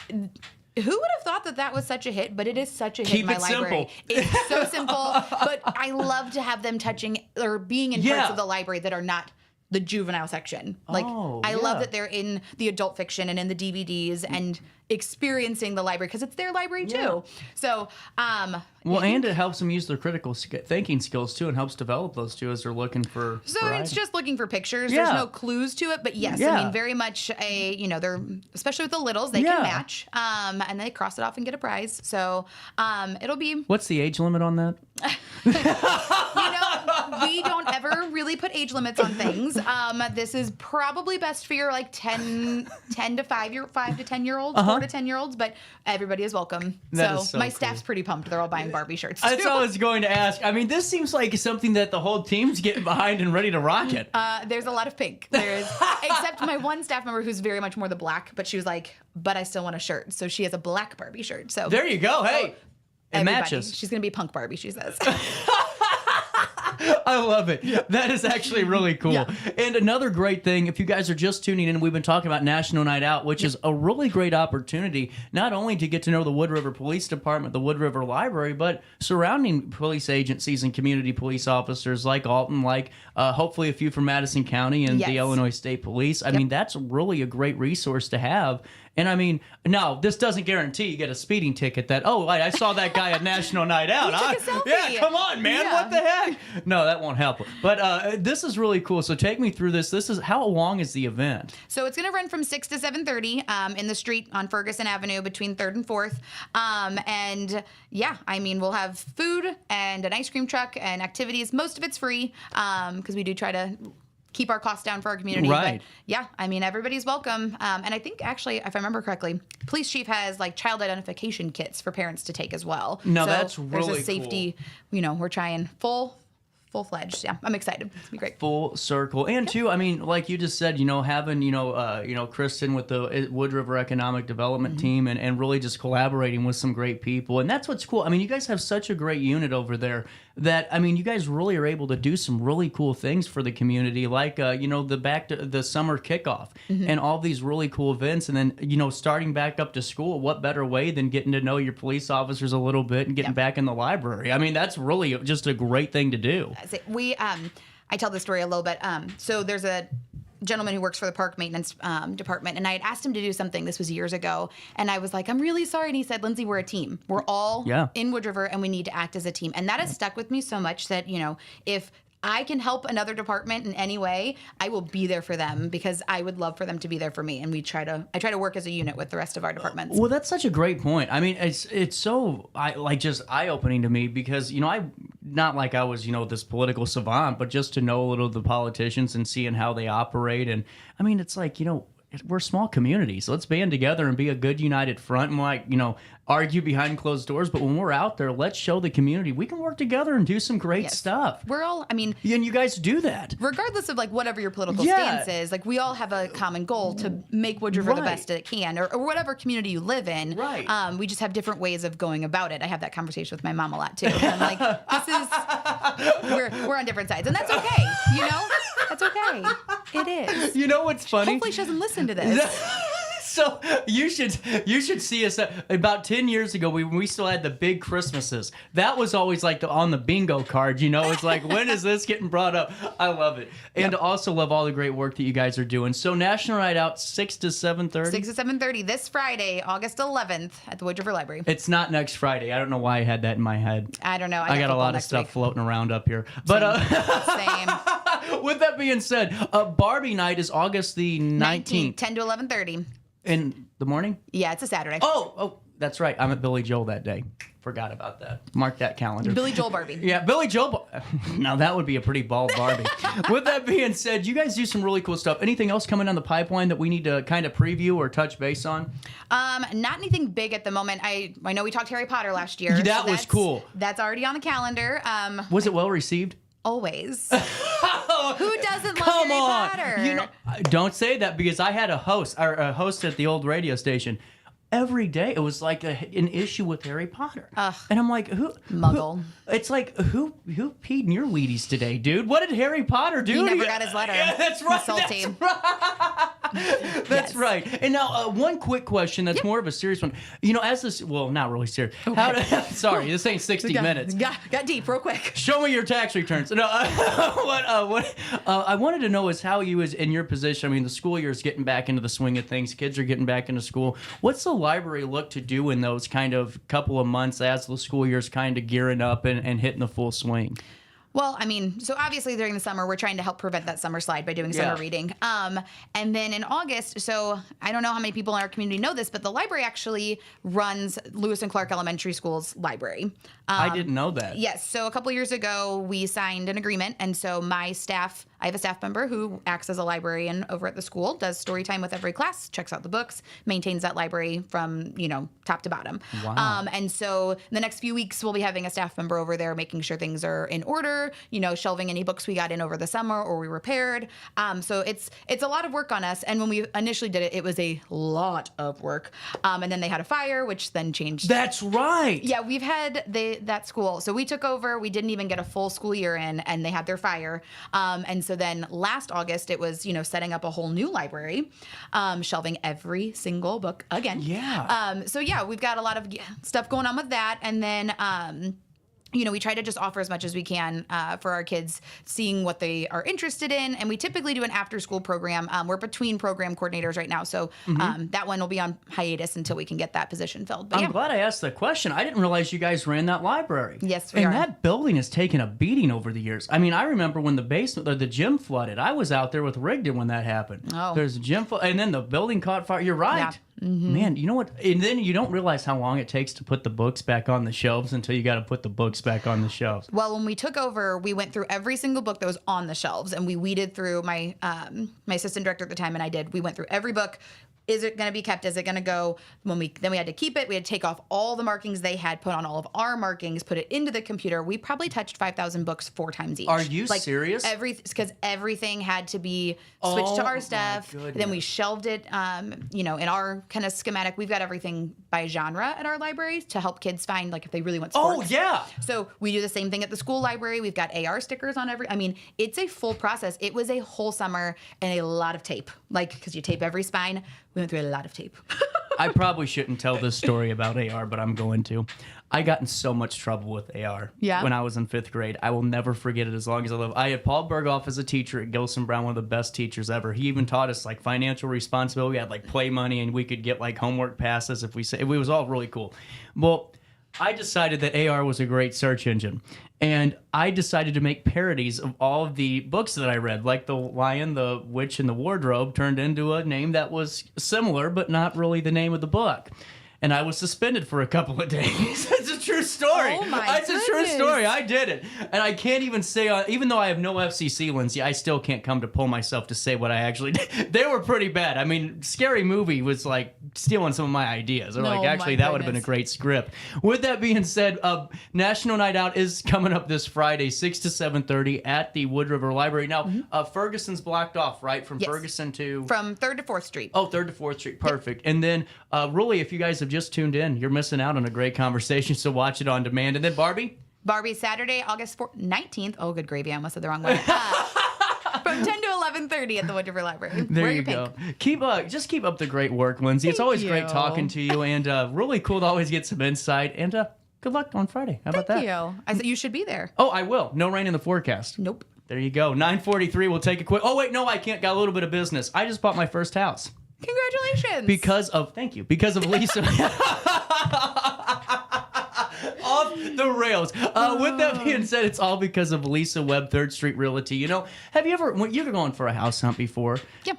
Who would have thought that was such a hit? But it is such a hit in my library. It's so simple. But I love to have them touching or being in parts of the library that are not the juvenile section. Like, I love that they're in the adult fiction and in the DVDs, and experiencing the library because it's their library too. So, well, and it helps them use their critical thinking skills too, and helps develop those too as they're looking for. So variety. it's just looking for pictures. Yeah. There's no clues to it, but yes, I mean, very much they're, especially with the littles, they can match, and they cross it off and get a prize. So it'll be. What's the age limit on that? We don't ever really put age limits on things. This is probably best for your like 5 to 10 year olds, 4 to 10 year olds, but everybody is welcome. So my staff's pretty pumped. They're all buying Barbie shirts too. That's all I was going to ask. I mean, this seems like something that the whole team's getting behind and ready to rock it. There's a lot of pink. There's except my one staff member who's very much more the black, but she was like, but I still want a shirt. So she has a black Barbie shirt. So there you go. Hey, it matches. She's gonna be punk Barbie, she says. I love it. Yeah. That is actually really cool. Yeah. And another great thing, if you guys are just tuning in, we've been talking about National Night Out, which is a really great opportunity, not only to get to know the Wood River Police Department, the Wood River Library, but surrounding police agencies and community police officers like Alton, like hopefully a few from Madison County and the Illinois State Police. I mean, that's really a great resource to have. And I mean, no, this doesn't guarantee you get a speeding ticket that, oh, I saw that guy at National Night Out. Yeah, come on, man. What the heck? No, that won't help. But this is really cool. So take me through this. How long is the event? So it's going to run from 6 to 7:30 in the street on Ferguson Avenue between 3rd and 4th. And yeah, I mean, we'll have food and an ice cream truck and activities. Most of it's free because we do try to keep our costs down for our community. Right. But yeah, I mean, everybody's welcome. And I think actually, if I remember correctly, police chief has like child identification kits for parents to take as well. No, so that's really there's a safety, cool. We're trying full-fledged. Yeah, I'm excited. It's gonna be great. Full circle. And too, I mean, like you just said, having, Kristen with the Wood River Economic Development team and really just collaborating with some great people. And that's what's cool. I mean, you guys have such a great unit over there that, I mean, you guys really are able to do some really cool things for the community, like, the summer kickoff and all these really cool events. And then, starting back up to school, what better way than getting to know your police officers a little bit and getting back in the library? I mean, that's really just a great thing to do. I tell this story a little bit. So there's a gentleman who works for the park maintenance department, and I had asked him to do something. This was years ago, and I was like, I'm really sorry. And he said, Lindsay, we're a team. We're all in Wood River, and we need to act as a team. And that has stuck with me so much that, if I can help another department in any way, I will be there for them because I would love for them to be there for me. And I try to work as a unit with the rest of our departments. Well, that's such a great point. I mean, it's so just eye-opening to me because, I not like I was, this political savant, but just to know a little of the politicians and seeing how they operate. And I mean, it's like, we're small communities. Let's band together and be a good united front and argue behind closed doors. But when we're out there, let's show the community we can work together and do some great stuff. We're all, and you guys do that. Regardless of whatever your political stance is, we all have a common goal to make Wood River the best it can, or whatever community you live in. Right. We just have different ways of going about it. I have that conversation with my mom a lot too. I'm like, we're on different sides, and that's okay. That's okay. It is. You know what's funny? Hopefully she doesn't listen to this. So you should see us about 10 years ago when we still had the big Christmases. That was always on the bingo card, It's like, when is this getting brought up? I love it. And also love all the great work that you guys are doing. So National Night Out, 6 to 7:30? 6 to 7:30 this Friday, August 11th at the Wood River Library. It's not next Friday. I don't know why I had that in my head. I don't know. I got a lot of stuff floating around up here. But Same. With that being said, Barbie Night is August the 19th. 10 to 11:30. In the morning? Yeah, it's a Saturday. Oh, that's right. I'm at Billy Joel that day. Forgot about that. Mark that calendar. Billy Joel Barbie. Yeah, Billy Joel. Now that would be a pretty bald Barbie. With that being said, you guys do some really cool stuff. Anything else coming down the pipeline that we need to kind of preview or touch base on? Not anything big at the moment. I know we talked Harry Potter last year. That was cool. That's already on the calendar. Was it well received? Always. Who doesn't love Harry Potter? Don't say that because I had a host at the old radio station. Every day it was like an issue with Harry Potter. And I'm like, who? Muggle. It's like, who peed in your Wheaties today, dude? What did Harry Potter do? He never got his letter. Yeah, that's right. Salty. That's right. That's right. And now, one quick question that's more of a serious one. You know, as this, well, not really serious. Okay. Sorry, this ain't 60 minutes. Got deep real quick. Show me your tax returns. No, what I wanted to know is how you, is in your position. I mean, the school year is getting back into the swing of things. Kids are getting back into school. What's the library look to do in those kind of couple of months as the school year is kind of gearing up and hitting the full swing? Well, I mean, so obviously during the summer, we're trying to help prevent that summer slide by doing summer reading. And then in August, so I don't know how many people in our community know this, but the library actually runs Lewis and Clark Elementary School's library. I didn't know that. Yes. So a couple years ago, we signed an agreement. And so my staff, I have a staff member who acts as a librarian over at the school, does story time with every class, checks out the books, maintains that library from, top to bottom. Wow. And so in the next few weeks, we'll be having a staff member over there making sure things are in order, shelving any books we got in over the summer or we repaired. So it's a lot of work on us. And when we initially did it, it was a lot of work. And then they had a fire, which then changed. That's right. Yeah, we've had that school. So we took over. We didn't even get a full school year in, and they had their fire. And so then last August, it was, setting up a whole new library, shelving every single book again. Yeah. So yeah, we've got a lot of stuff going on with that. And then, we try to just offer as much as we can for our kids, seeing what they are interested in. And we typically do an after-school program. We're between program coordinators right now, so that one will be on hiatus until we can get that position filled. But I'm glad I asked that question. I didn't realize you guys ran that library. Yes, we are. And that building has taken a beating over the years. I mean, I remember when the basement, or the gym flooded. I was out there with Rigdon when that happened. Oh. There's a gym, and then the building caught fire. You're right. Yeah. Mm-hmm. Man, you know what? And then you don't realize how long it takes to put the books back on the shelves until you got to put the books back on the shelves. Well, when we took over, we went through every single book that was on the shelves, and we weeded through. My assistant director at the time and I did. We went through every book. Is it going to be kept? Is it going to go? Then we had to keep it. We had to take off all the markings they had, put on all of our markings, put it into the computer. We probably touched 5,000 books 4 times each. Are you serious? Because everything had to be switched to our stuff. Then we shelved it, in our kind of schematic. We've got everything by genre at our library to help kids find, like, if they really want sports. Oh, yeah. So we do the same thing at the school library. We've got AR stickers on it's a full process. It was a whole summer and a lot of tape, because you tape every spine. We went through a lot of tape. I probably shouldn't tell this story about AR, but I'm going to. I got in so much trouble with AR when I was in 5th grade. I will never forget it as long as I live. I had Paul Berghoff as a teacher at Gilson Brown, one of the best teachers ever. He even taught us financial responsibility. We had play money, and we could get homework passes if we say. It was all really cool. Well, I decided that AR was a great search engine. And I decided to make parodies of all of the books that I read, like The Lion, the Witch, and the Wardrobe turned into a name that was similar, but not really the name of the book. And I was suspended for a couple of days. It's a true story. Oh my It's a true story. I did it. And I can't even say, even though I have no FCC, Lindsay, I still can't come to pull myself to say what I actually did. They were pretty bad. I mean, Scary Movie was stealing some of my ideas. They're actually, that would have been a great script. With that being said, National Night Out is coming up this Friday, 6 to 7:30 at the Wood River Library. Now, Ferguson's blocked off, right? From Ferguson to... From 3rd to 4th Street. Oh, 3rd to 4th Street. Perfect. And then, really, if you guys have just tuned in, you're missing out on a great conversation, so watch it on demand. And then Barbie? Barbie, Saturday, August 19th. Oh, good gravy. I almost said the wrong one. From 10 to 11:30 at the Wood River Library. There Wear you your go. pink. Just keep up the great work, Lindsay. It's always great talking to you, and really cool to always get some insight. And good luck on Friday. How about that? Thank you. I said you should be there. Oh, I will. No rain in the forecast. Nope. There you go. 9:43. We'll take a quick... Oh, wait, no, I can't. Got a little bit of business. I just bought my first house. Congratulations. Thank you. Because of Lisa. Off the rails. With that being said, it's all because of Lisa Webb, 3rd Street Realty. Have you ever, when you're going for a house hunt before? Yep.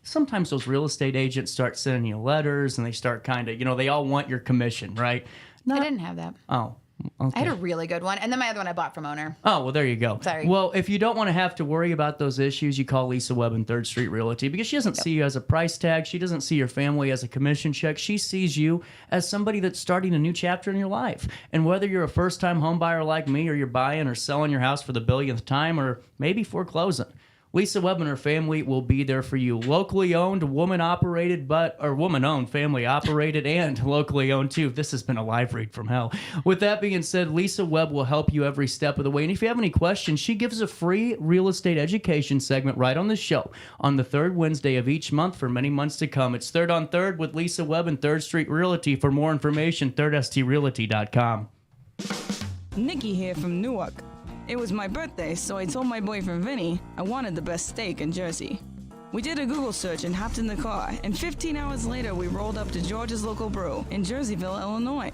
Sometimes those real estate agents start sending you letters, and they start kind of, they all want your commission, right? I didn't have that. Oh. Okay. I had a really good one. And then my other one I bought from owner. Oh, well, there you go. Sorry. Well, if you don't want to have to worry about those issues, you call Lisa Webb and 3rd Street Realty, because she doesn't see you as a price tag. She doesn't see your family as a commission check. She sees you as somebody that's starting a new chapter in your life. And whether you're a first-time home buyer like me, or you're buying or selling your house for the billionth time, or maybe foreclosing, Lisa Webb and her family will be there for you. Locally owned, woman-operated, woman-owned, family-operated, and locally owned, too. This has been a live read from hell. With that being said, Lisa Webb will help you every step of the way. And if you have any questions, she gives a free real estate education segment right on the show on the third Wednesday of each month for many months to come. It's Third on Third with Lisa Webb and Third Street Realty. For more information, thirdstreetrealty.com. Nikki here from Newark. It was my birthday, so I told my boyfriend Vinny I wanted the best steak in Jersey. We did a Google search and hopped in the car, and 15 hours later we rolled up to George's Local Brew in Jerseyville, Illinois.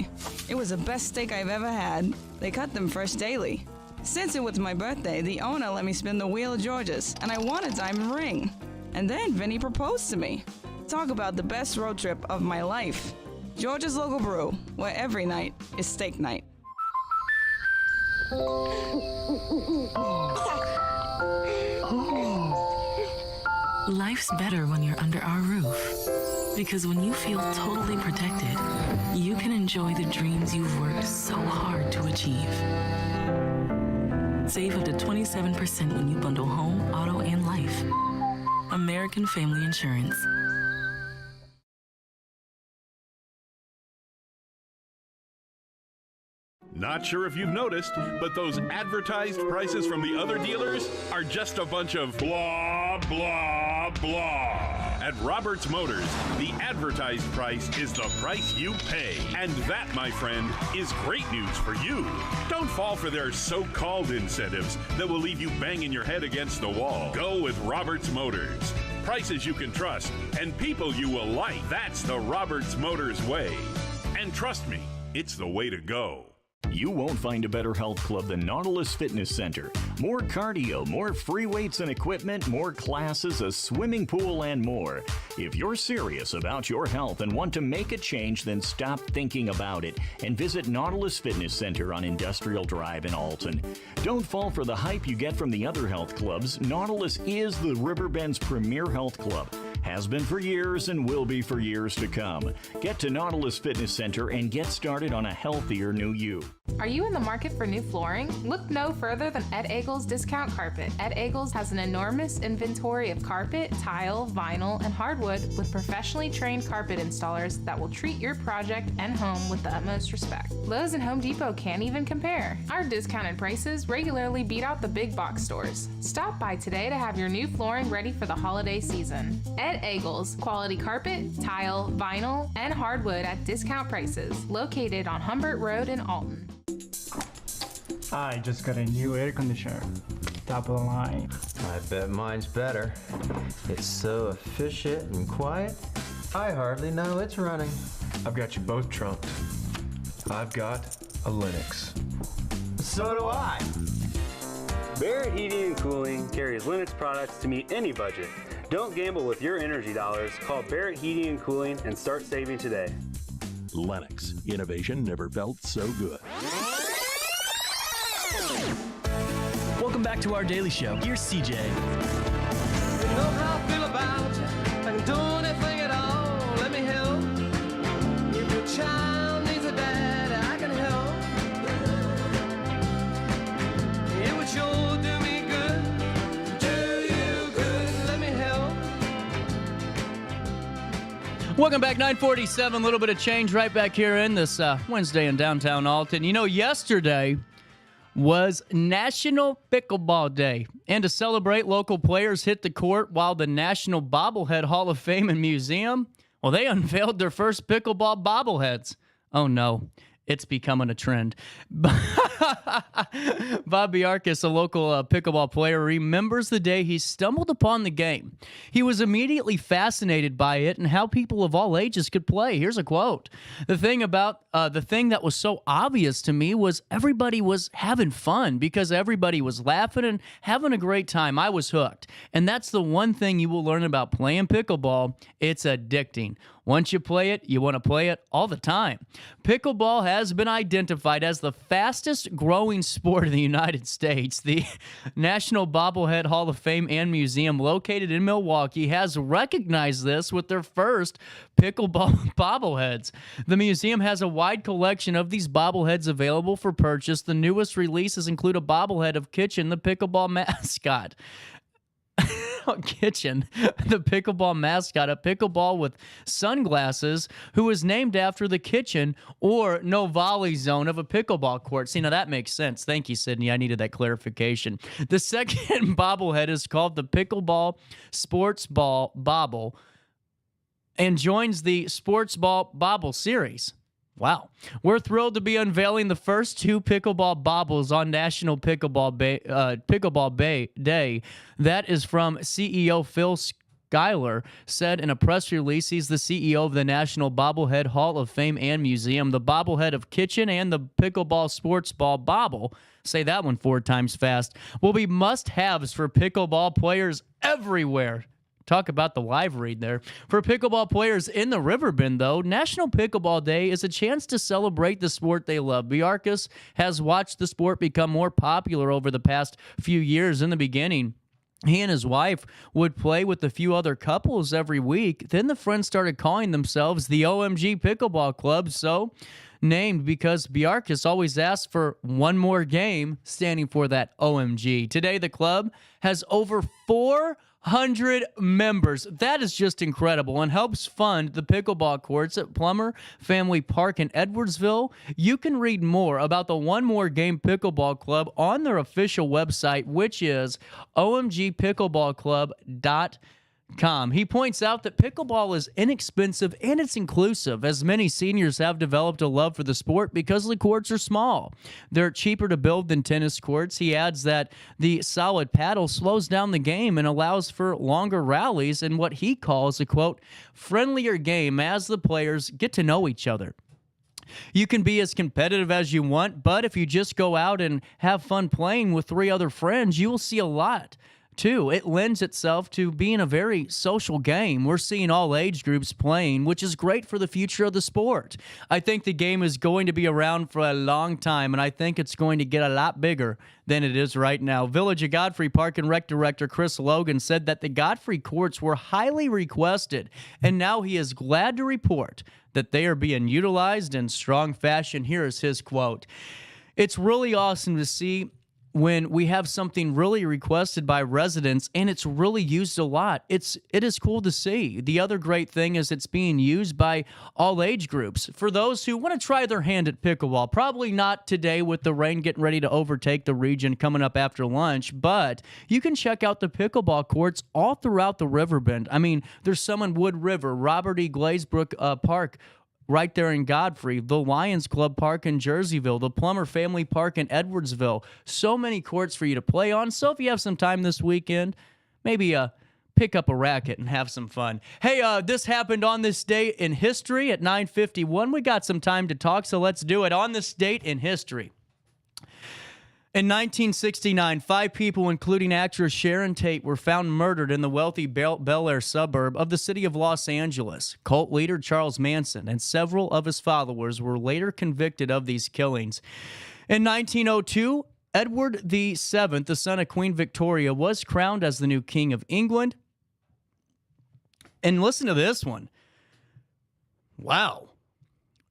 It was the best steak I've ever had. They cut them fresh daily. Since it was my birthday, the owner let me spin the wheel of George's, and I won a diamond ring. And then Vinny proposed to me. Talk about the best road trip of my life. George's Local Brew, where every night is steak night. Life's better when you're under our roof. Because when you feel totally protected, you can enjoy the dreams you've worked so hard to achieve. Save up to 27% when you bundle home, auto, and life. American Family Insurance. Not sure if you've noticed, but those advertised prices from the other dealers are just a bunch of blah, blah, blah. At Roberts Motors, the advertised price is the price you pay. And that, my friend, is great news for you. Don't fall for their so-called incentives that will leave you banging your head against the wall. Go with Roberts Motors. Prices you can trust and people you will like. That's the Roberts Motors way. And trust me, it's the way to go. You won't find a better health club than Nautilus Fitness Center. More cardio, more free weights and equipment, more classes, a swimming pool, and more. If you're serious about your health and want to make a change, then stop thinking about it and visit Nautilus Fitness Center on Industrial Drive in Alton. Don't fall for the hype you get from the other health clubs. Nautilus is the Riverbend's premier health club. Has been for years and will be for years to come. Get to Nautilus Fitness Center and get started on a healthier new you. Are you in the market for new flooring? Look no further than Ed Eagles Discount Carpet. Ed Eagles has an enormous inventory of carpet, tile, vinyl, and hardwood with professionally trained carpet installers that will treat your project and home with the utmost respect. Lowe's and Home Depot can't even compare. Our discounted prices regularly beat out the big box stores. Stop by today to have your new flooring ready for the holiday season. Ed Eagles, quality carpet, tile, vinyl, and hardwood at discount prices, located on Humbert Road in Alton. I just got a new air conditioner. Top of the line. I bet mine's better. It's so efficient and quiet, I hardly know it's running. I've got you both trunked. I've got a Linux. So do I. Barrett Heating and Cooling carries Linux products to meet any budget. Don't gamble with your energy dollars. Call Barrett Heating and Cooling and start saving today. Lennox. Innovation never felt so good. Welcome back to our daily show. Here's CJ. You know how I feel about you. I can do anything at all. Let me help. If your child needs a dad, I can help. It would sure do me good. Do you good. Let me help. Welcome back, 947. A little bit of change right back here in this Wednesday in downtown Alton. You know, yesterday was National Pickleball Day. And to celebrate, local players hit the court while the National Bobblehead Hall of Fame and Museum, well, they unveiled their first pickleball bobbleheads. Oh, no. It's becoming a trend. Bob Biarkis, a local pickleball player, remembers the day he stumbled upon the game. He was immediately fascinated by it and how people of all ages could play. Here's a quote. The thing that was so obvious to me was everybody was having fun because everybody was laughing and having a great time. I was hooked. And that's the one thing you will learn about playing pickleball. It's addicting. Once you play it, you want to play it all the time. Pickleball has been identified as the fastest growing sport in the United States. The National Bobblehead Hall of Fame and Museum, located in Milwaukee, has recognized this with their first pickleball bobbleheads. The museum has a wide collection of these bobbleheads available for purchase. The newest releases include a bobblehead of Kitchen, the pickleball mascot. about Kitchen, the pickleball mascot, a pickleball with sunglasses, who was named after the kitchen or no volley zone of a pickleball court. See, now that makes sense. Thank you, Sydney. I needed that clarification. The second bobblehead is called the Pickleball Sports Ball Bobble and joins the Sports Ball Bobble series. Wow. We're thrilled to be unveiling the first 2 pickleball bobbles on National Pickleball Day. That is from CEO Phil Schuyler, said in a press release. He's the CEO of the National Bobblehead Hall of Fame and Museum. The bobblehead of Kitchen and the Pickleball Sports Ball Bobble, say that one 4 times fast, will be must-haves for pickleball players everywhere. Talk about the live read there. For pickleball players in the Riverbend, though, National Pickleball Day is a chance to celebrate the sport they love. Biarcas has watched the sport become more popular over the past few years. In the beginning, he and his wife would play with a few other couples every week. Then the friends started calling themselves the OMG Pickleball Club, so named because Biarcas always asked for one more game, standing for that OMG. Today, the club has over 400 members. That is just incredible and helps fund the pickleball courts at Plummer Family Park in Edwardsville. You can read more about the One More Game Pickleball Club on their official website, which is omgpickleballclub.com. He points out that pickleball is inexpensive and it's inclusive, as many seniors have developed a love for the sport because the courts are small. They're cheaper to build than tennis courts. He adds that the solid paddle slows down the game and allows for longer rallies and what he calls a, quote, friendlier game as the players get to know each other. You can be as competitive as you want, but if you just go out and have fun playing with 3 other friends, you will see a lot. Too, it lends itself to being a very social game. We're seeing all age groups playing, which is great for the future of the sport. I think the game is going to be around for a long time, and I think it's going to get a lot bigger than it is right now. Village of Godfrey Park and Rec Director Chris Logan said that the Godfrey courts were highly requested, and now he is glad to report that they are being utilized in strong fashion. Here is his quote. It's really awesome to see when we have something really requested by residents and it's really used a lot. It is cool to see. The other great thing is it's being used by all age groups. For those who want to try their hand at pickleball, probably not today with the rain getting ready to overtake the region coming up after lunch, but you can check out the pickleball courts all throughout the Riverbend. I mean, there's some in Wood River, Robert E. Glazebrook Park, right there in Godfrey, the Lions Club Park in Jerseyville, the Plummer Family Park in Edwardsville. So many courts for you to play on. So if you have some time this weekend, maybe pick up a racket and have some fun. Hey, this happened on this date in history at 9:51. We got some time to talk, so let's do it. On this date in history. In 1969, 5 people, including actress Sharon Tate, were found murdered in the wealthy Bel Air suburb of the city of Los Angeles. Cult leader Charles Manson and several of his followers were later convicted of these killings. In 1902, Edward VII, the son of Queen Victoria, was crowned as the new King of England. And listen to this one. Wow.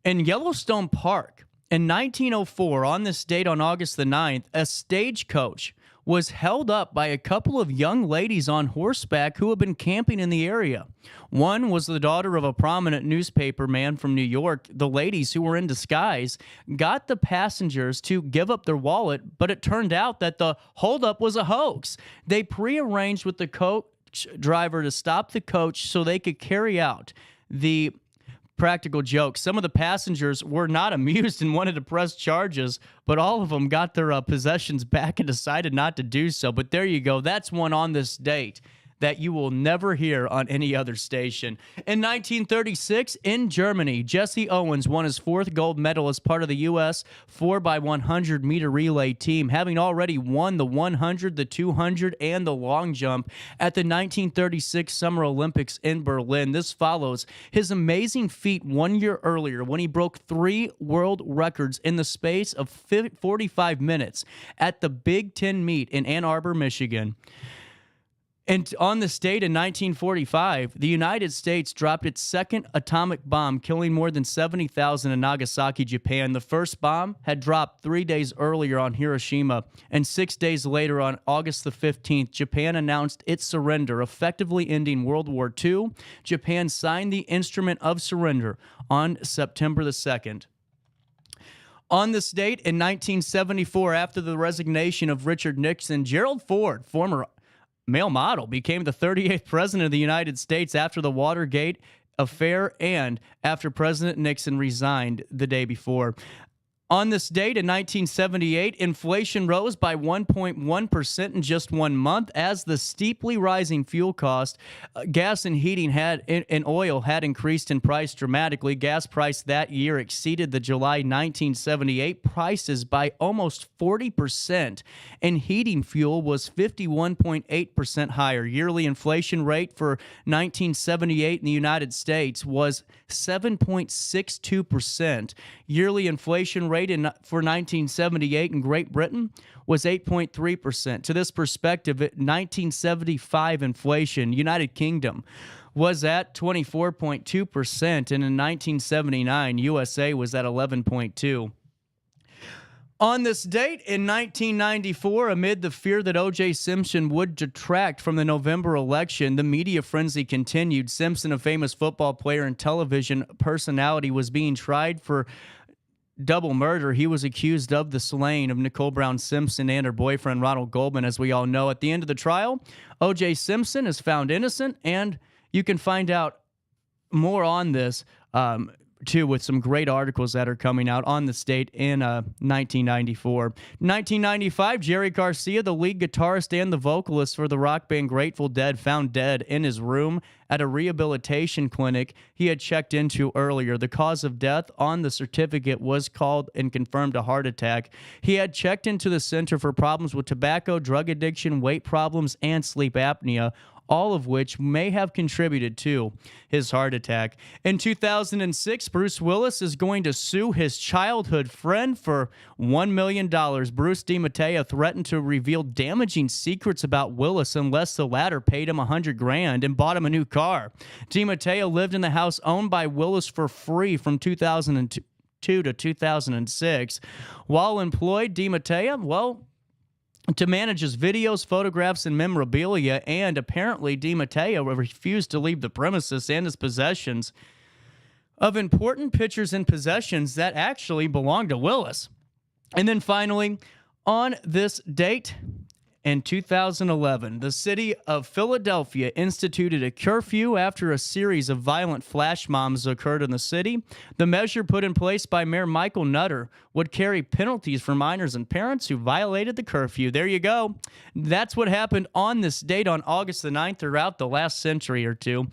In Yellowstone Park, in 1904, on this date on August the 9th, a stagecoach was held up by a couple of young ladies on horseback who had been camping in the area. One was the daughter of a prominent newspaper man from New York. The ladies, who were in disguise, got the passengers to give up their wallet, but it turned out that the holdup was a hoax. They prearranged with the coach driver to stop the coach so they could carry out the practical joke. Some of the passengers were not amused and wanted to press charges, but all of them got their possessions back and decided not to do so. But there you go. That's one on this date that you will never hear on any other station. In 1936, in Germany, Jesse Owens won his 4th gold medal as part of the U.S. 4x100 meter relay team, having already won the 100, the 200, and the long jump at the 1936 Summer Olympics in Berlin. This follows his amazing feat 1 year earlier when he broke 3 world records in the space of 45 minutes at the Big Ten meet in Ann Arbor, Michigan. And on this date in 1945, the United States dropped its second atomic bomb, killing more than 70,000 in Nagasaki, Japan. The first bomb had dropped 3 days earlier on Hiroshima, and 6 days later on August the 15th, Japan announced its surrender, effectively ending World War II. Japan signed the Instrument of Surrender on September the 2nd. On this date in 1974, after the resignation of Richard Nixon, Gerald Ford, former male model, became the 38th president of the United States after the Watergate affair and after President Nixon resigned the day before. On this date in 1978, inflation rose by 1.1% in just 1 month as the steeply rising fuel cost, gas and heating and oil had increased in price dramatically. Gas price that year exceeded the July 1978 prices by almost 40%, and heating fuel was 51.8% higher. Yearly inflation rate for 1978 in the United States was 7.62%. Yearly inflation rate for 1978 in Great Britain was 8.3%. To this perspective, 1975 inflation, United Kingdom, was at 24.2%, and in 1979, USA was at 11.2%. On this date in 1994, amid the fear that O.J. Simpson would detract from the November election, the media frenzy continued. Simpson, a famous football player and television personality, was being tried for double murder. He was accused of the slaying of Nicole Brown Simpson and her boyfriend, Ronald Goldman, as we all know. At the end of the trial, O.J. Simpson is found innocent, and you can find out more on this too, with some great articles that are coming out on the state in 1994. 1995, Jerry Garcia, the lead guitarist and the vocalist for the rock band Grateful Dead, found dead in his room at a rehabilitation clinic he had checked into earlier. The cause of death on the certificate was called and confirmed a heart attack. He had checked into the Center for Problems with Tobacco, Drug Addiction, Weight Problems, and Sleep Apnea, all of which may have contributed to his heart attack. In 2006, Bruce Willis is going to sue his childhood friend for $1 million. Bruce DiMatteo threatened to reveal damaging secrets about Willis unless the latter paid him $100,000 and bought him a new car. DiMatteo lived in the house owned by Willis for free from 2002 to 2006. While employed, DiMatteo, to manage his videos, photographs, and memorabilia, and apparently DiMatteo refused to leave the premises and his possessions of important pictures and possessions that actually belonged to Willis. And then finally, on this date in 2011, the city of Philadelphia instituted a curfew after a series of violent flash mobs occurred in the city. The measure put in place by Mayor Michael Nutter would carry penalties for minors and parents who violated the curfew. There you go. That's what happened on this date on August the 9th throughout the last century or two.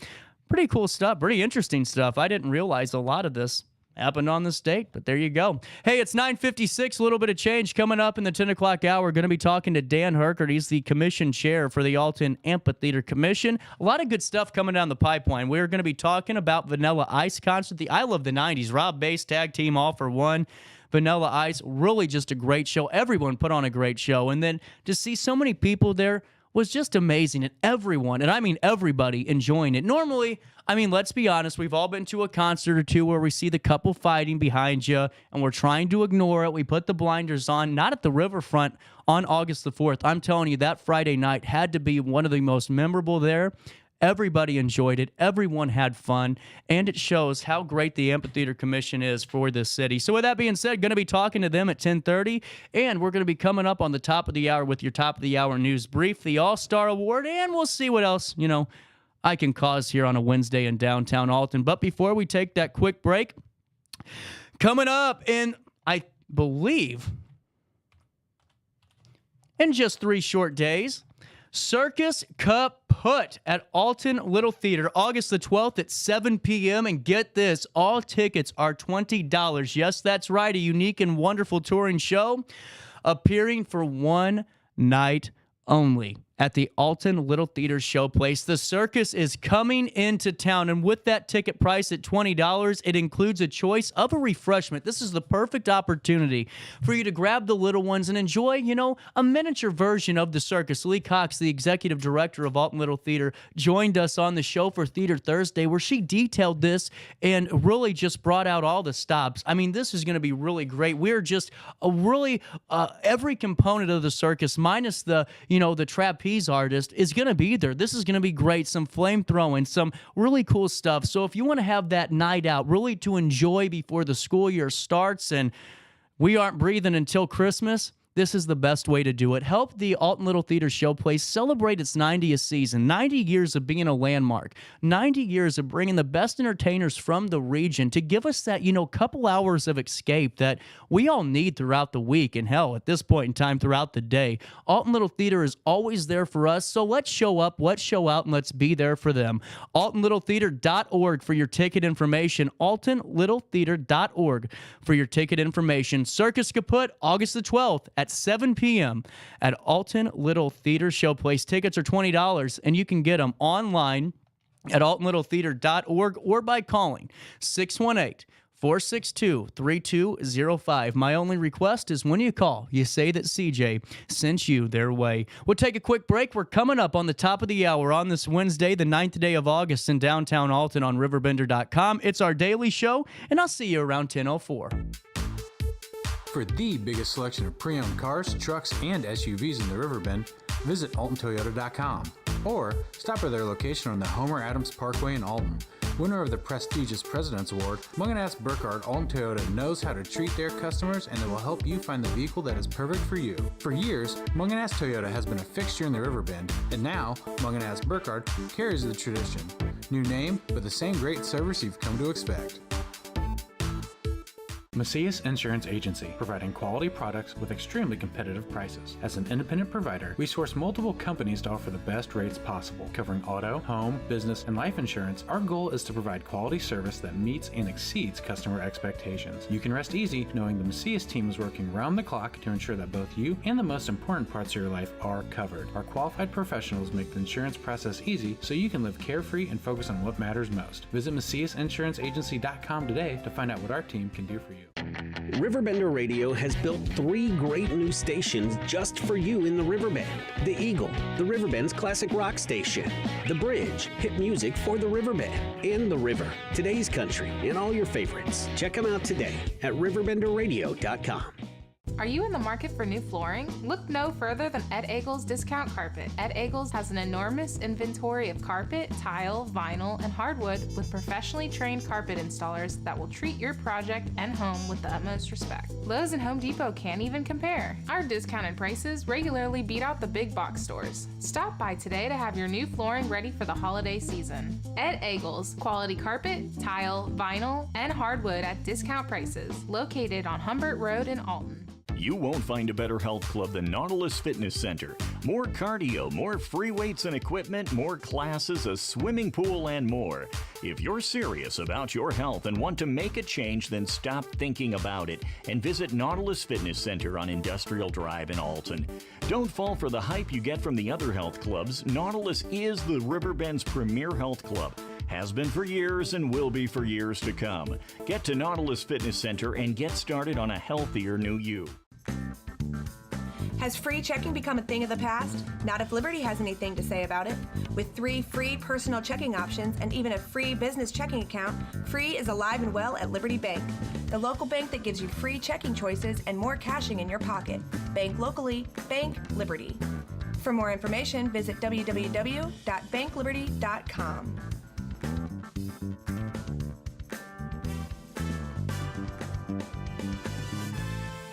Pretty cool stuff, pretty interesting stuff. I didn't realize a lot of this happened on this date, but there you go. Hey, it's 9:56, a little bit of change coming up in the 10 o'clock hour. We're going to be talking to Dan Herket. He's the commission chair for the Alton Amphitheater Commission. A lot of good stuff coming down the pipeline. We're going to be talking about Vanilla Ice concert, the I Love the 90s, Rob Bass tag team all for one. Vanilla Ice, really just a great show. Everyone put on a great show. And then to see so many people there was just amazing, and everyone, and I mean everybody, enjoying it. Normally, I mean, let's be honest, we've all been to a concert or two where we see the couple fighting behind you, and we're trying to ignore it. We put the blinders on, not at the Riverfront on August the 4th. I'm telling you, that Friday night had to be one of the most memorable there. Everybody enjoyed it. Everyone had fun, and it shows how great the Amphitheater Commission is for this city. So with that being said, going to be talking to them at 10:30, and we're going to be coming up on the top of the hour with your top of the hour news brief, the All-Star Award, and we'll see what else, I can cause here on a Wednesday in downtown Alton. But before we take that quick break, coming up in, I believe, in just 3 short days, Circus Kaput at Alton Little Theater, August the 12th at 7 p.m. And get this, all tickets are $20. Yes, that's right, a unique and wonderful touring show appearing for one night only. at the Alton Little Theater Showplace. The circus is coming into town, and with that ticket price at $20, it includes a choice of a refreshment. This is the perfect opportunity for you to grab the little ones and enjoy, a miniature version of the circus. Lee Cox, the executive director of Alton Little Theater, joined us on the show for Theater Thursday, where she detailed this and really just brought out all the stops. I mean, this is going to be really great. We're just every component of the circus, minus the trapeze artist, is going to be there. This is going to be great. Some flame throwing, some really cool stuff. So if you want to have that night out really to enjoy before the school year starts and we aren't breathing until Christmas, this is the best way to do it. Help the Alton Little Theater Showplace celebrate its 90th season. 90 years of being a landmark. 90 years of bringing the best entertainers from the region to give us that, couple hours of escape that we all need throughout the week. And hell, at this point in time, throughout the day. Alton Little Theater is always there for us. So let's show up, let's show out, and let's be there for them. AltonLittleTheater.org for your ticket information. AltonLittleTheater.org for your ticket information. Circus Kaput, August the 12th at 7 p.m. at Alton Little Theater Showplace. Tickets are $20, and you can get them online at altonlittletheater.org or by calling 618-462-3205. My only request is when you call, you say that CJ sent you their way. We'll take a quick break. We're coming up on the top of the hour on this Wednesday, the 9th day of August in downtown Alton on RiverBender.com. It's our daily show, and I'll see you around 10:04. For the biggest selection of pre-owned cars, trucks, and SUVs in the Riverbend, visit AltonToyota.com or stop by their location on the Homer Adams Parkway in Alton. Winner of the prestigious President's Award, Mungan Burkhardt Alton Toyota knows how to treat their customers, and they will help you find the vehicle that is perfect for you. For years, Mungan Toyota has been a fixture in the Riverbend, and now Mungan Burkhardt carries the tradition. New name, but the same great service you've come to expect. Macias Insurance Agency, providing quality products with extremely competitive prices. As an independent provider, we source multiple companies to offer the best rates possible. Covering auto, home, business, and life insurance, our goal is to provide quality service that meets and exceeds customer expectations. You can rest easy knowing the Macias team is working round the clock to ensure that both you and the most important parts of your life are covered. Our qualified professionals make the insurance process easy so you can live carefree and focus on what matters most. Visit MaciasInsuranceAgency.com today to find out what our team can do for you. RiverBender Radio has built 3 great new stations just for you in the Riverbend. The Eagle, the Riverbend's classic rock station. The Bridge, hit music for the Riverbend. And The River, today's country, and all your favorites. Check them out today at RiverBenderRadio.com. Are you in the market for new flooring? Look no further than Ed Eagles Discount Carpet. Ed Eagles has an enormous inventory of carpet, tile, vinyl, and hardwood with professionally trained carpet installers that will treat your project and home with the utmost respect. Lowe's and Home Depot can't even compare. Our discounted prices regularly beat out the big box stores. Stop by today to have your new flooring ready for the holiday season. Ed Eagles, quality carpet, tile, vinyl, and hardwood at discount prices, located on Humbert Road in Alton. You won't find a better health club than Nautilus Fitness Center. More cardio, more free weights and equipment, more classes, a swimming pool, and more. If you're serious about your health and want to make a change, then stop thinking about it and visit Nautilus Fitness Center on Industrial Drive in Alton. Don't fall for the hype you get from the other health clubs. Nautilus is the Riverbend's premier health club. Has been for years and will be for years to come. Get to Nautilus Fitness Center and get started on a healthier new you. Has free checking become a thing of the past? Not if Liberty has anything to say about it. With 3 free personal checking options and even a free business checking account, free is alive and well at Liberty Bank. The local bank that gives you free checking choices and more cashing in your pocket. Bank locally, bank Liberty. For more information, visit www.bankliberty.com.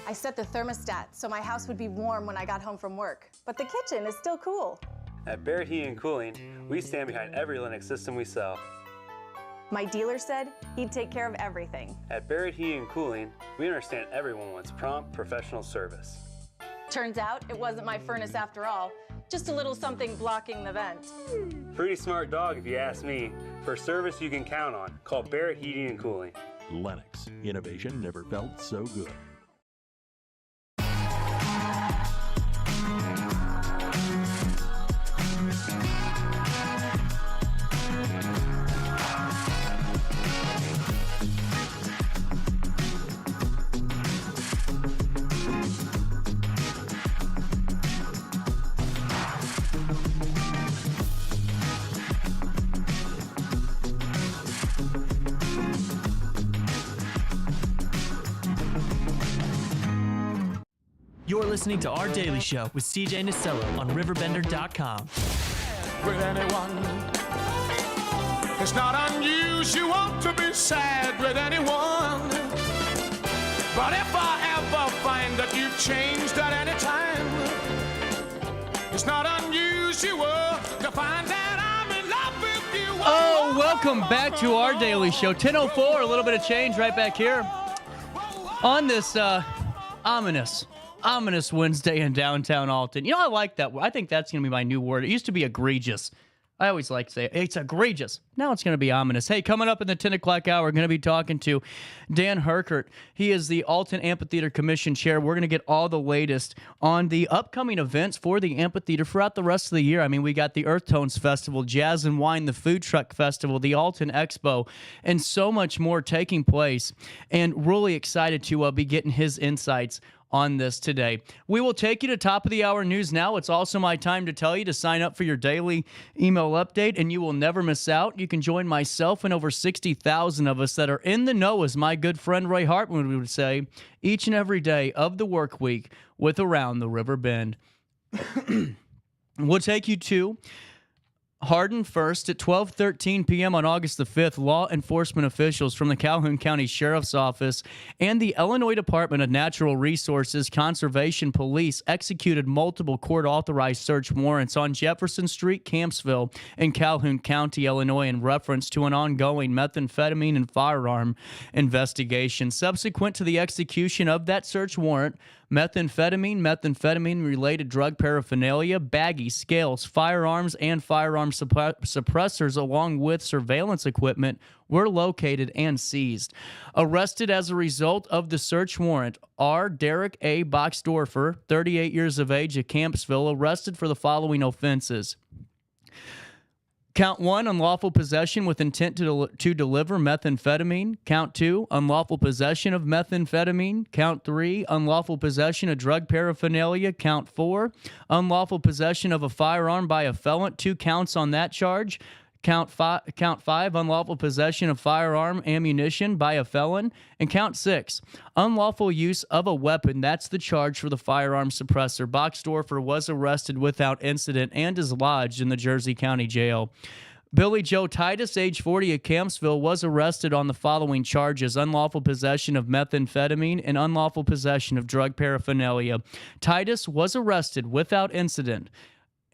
I set the thermostat so my house would be warm when I got home from work, but the kitchen is still cool. At Barrett Heating and Cooling, we stand behind every Linux system we sell. My dealer said he'd take care of everything. At Barrett Heating and Cooling, we understand everyone wants prompt, professional service. Turns out it wasn't my furnace after all, just a little something blocking the vent. Pretty smart dog if you ask me. For service you can count on, call Barrett Heating and Cooling. Lennox, innovation never felt so good. You're listening to Our Daily Show with CJ Nasello on RiverBender.com. With anyone, it's not unusual to be sad with anyone. But if I ever find that you've changed at any time, it's not unusual to find that I'm in love with you. Oh, welcome back to Our Daily Show. 10:04, a little bit of change right back here on this ominous Wednesday in downtown Alton. You know, I like that. I think that's going to be my new word. It used to be egregious. I always like to say it's egregious. Now it's going to be ominous. Hey, coming up in the 10 o'clock hour, we're going to be talking to Dan Herket. He is the Alton Amphitheater Commission Chair. We're going to get all the latest on the upcoming events for the amphitheater throughout the rest of the year. I mean, we got the Earth Tones Festival, Jazz and Wine, the Food Truck Festival, the Alton Expo, and so much more taking place. And really excited to be getting his insights on this today. We will take you to top of the hour news now. It's also my time to tell you to sign up for your daily email update, and you will never miss out. You can join myself and over 60,000 of us that are in the know, as my good friend Ray Hartman would say, each and every day of the work week with Around the River Bend. We'll take you to Hardin first at 12:13 p.m. on August the 5th. Law enforcement officials from the Calhoun County Sheriff's Office and the Illinois Department of Natural Resources Conservation Police executed multiple court-authorized search warrants on Jefferson Street, Campsville, in Calhoun County, Illinois, in reference to an ongoing methamphetamine and firearm investigation. Subsequent to the execution of that search warrant, methamphetamine-related drug paraphernalia, baggies, scales, firearms, and firearm suppressors, along with surveillance equipment, were located and seized. Arrested as a result of the search warrant are Derek A. Boxdorfer, 38 years of age, of Campsville, arrested for the following offenses. Count 1, unlawful possession with intent to deliver methamphetamine. Count 2, unlawful possession of methamphetamine. Count 3, unlawful possession of drug paraphernalia. Count 4, unlawful possession of a firearm by a felon. 2 counts on that charge. Count 5, unlawful possession of firearm ammunition by a felon. And count 6, unlawful use of a weapon. That's the charge for the firearm suppressor. Boxdorfer was arrested without incident and is lodged in the Jersey County Jail. Billy Joe Titus, age 40, of Campsville, was arrested on the following charges: unlawful possession of methamphetamine and unlawful possession of drug paraphernalia. Titus was arrested without incident,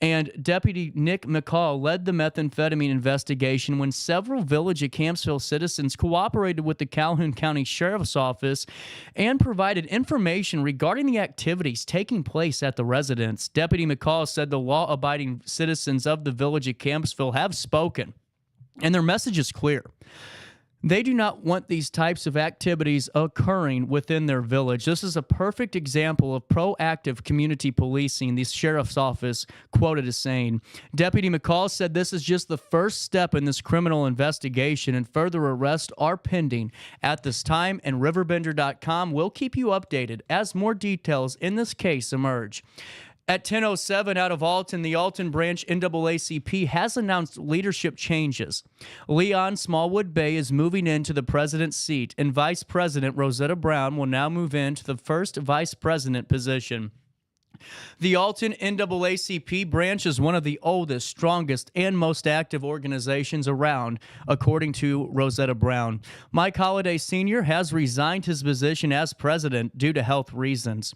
and Deputy Nick McCall led the methamphetamine investigation when several Village of Campsville citizens cooperated with the Calhoun County Sheriff's Office and provided information regarding the activities taking place at the residence. Deputy McCall said the law-abiding citizens of the Village of Campsville have spoken, and their message is clear. They do not want these types of activities occurring within their village. This is a perfect example of proactive community policing, the sheriff's office quoted as saying. Deputy McCall said this is just the first step in this criminal investigation, and further arrests are pending at this time, and RiverBender.com will keep you updated as more details in this case emerge. At 10:07 out of Alton, the Alton branch NAACP has announced leadership changes. Leon Smallwood Bay is moving into the president's seat, and Vice President Rosetta Brown will now move into the first vice president position. The Alton NAACP branch is one of the oldest, strongest, and most active organizations around, according to Rosetta Brown. Mike Holliday Sr. has resigned his position as president due to health reasons.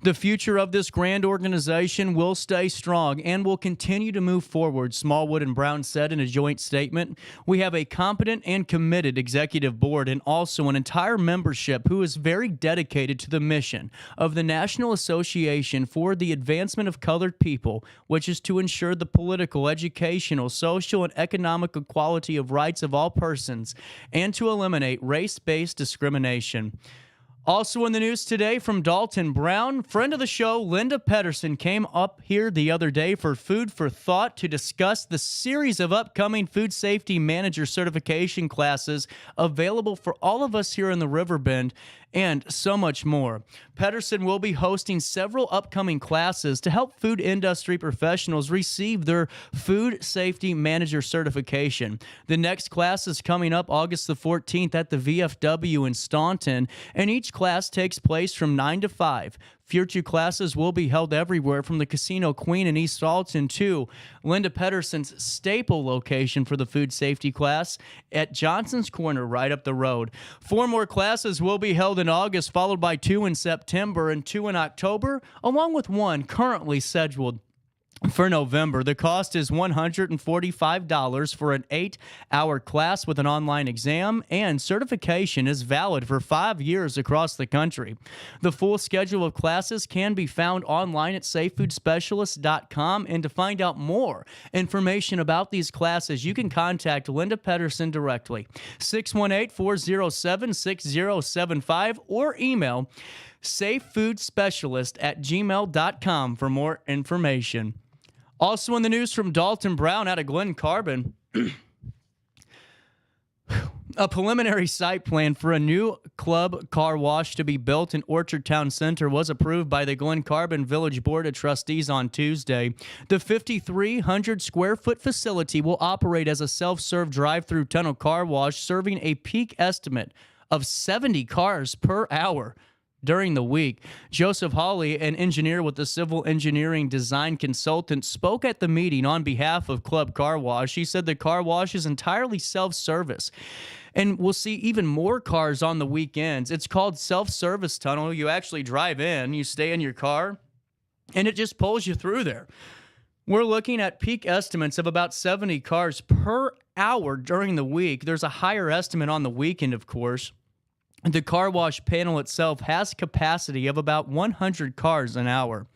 The future of this grand organization will stay strong and will continue to move forward, Smallwood and Brown said in a joint statement. We have a competent and committed executive board and also an entire membership who is very dedicated to the mission of the National Association for the Advancement of Colored People, which is to ensure the political, educational, social, and economic equality of rights of all persons and to eliminate race-based discrimination. Also in the news today from Dalton Brown, friend of the show, Linda Pedersen, came up here the other day for Food for Thought to discuss the series of upcoming food safety manager certification classes available for all of us here in the Riverbend, and so much more. Pedersen will be hosting several upcoming classes to help food industry professionals receive their food safety manager certification. The next class is coming up August the 14th at the VFW in Staunton, and each class takes place from 9 to 5. Future classes will be held everywhere from the Casino Queen in East Alton to Linda Pedersen's staple location for the food safety class at Johnson's Corner right up the road. 4 more classes will be held in August, followed by 2 in September and 2 in October, along with 1 currently scheduled for November. The cost is $145 for an 8-hour class with an online exam, and certification is valid for 5 years across the country. The full schedule of classes can be found online at safefoodspecialist.com, and to find out more information about these classes, you can contact Linda Pedersen directly, 618-407-6075, or email safefoodspecialist@gmail.com for more information. Also in the news from Dalton Brown out of Glen Carbon, a preliminary site plan for a new club car wash to be built in Orchard Town Center was approved by the Glen Carbon Village Board of Trustees on Tuesday. The 5,300 square foot facility will operate as a self-serve drive-through tunnel car wash, serving a peak estimate of 70 cars per hour during the week. Joseph Hawley, an engineer with the Civil Engineering Design Consultant, spoke at the meeting on behalf of Club Car Wash. He said the car wash is entirely self-service, and we'll see even more cars on the weekends. It's called self-service tunnel. You actually drive in, you stay in your car, and it just pulls you through there. We're looking at peak estimates of about 70 cars per hour during the week. There's a higher estimate on the weekend, of course. The car wash panel itself has capacity of about 100 cars an hour.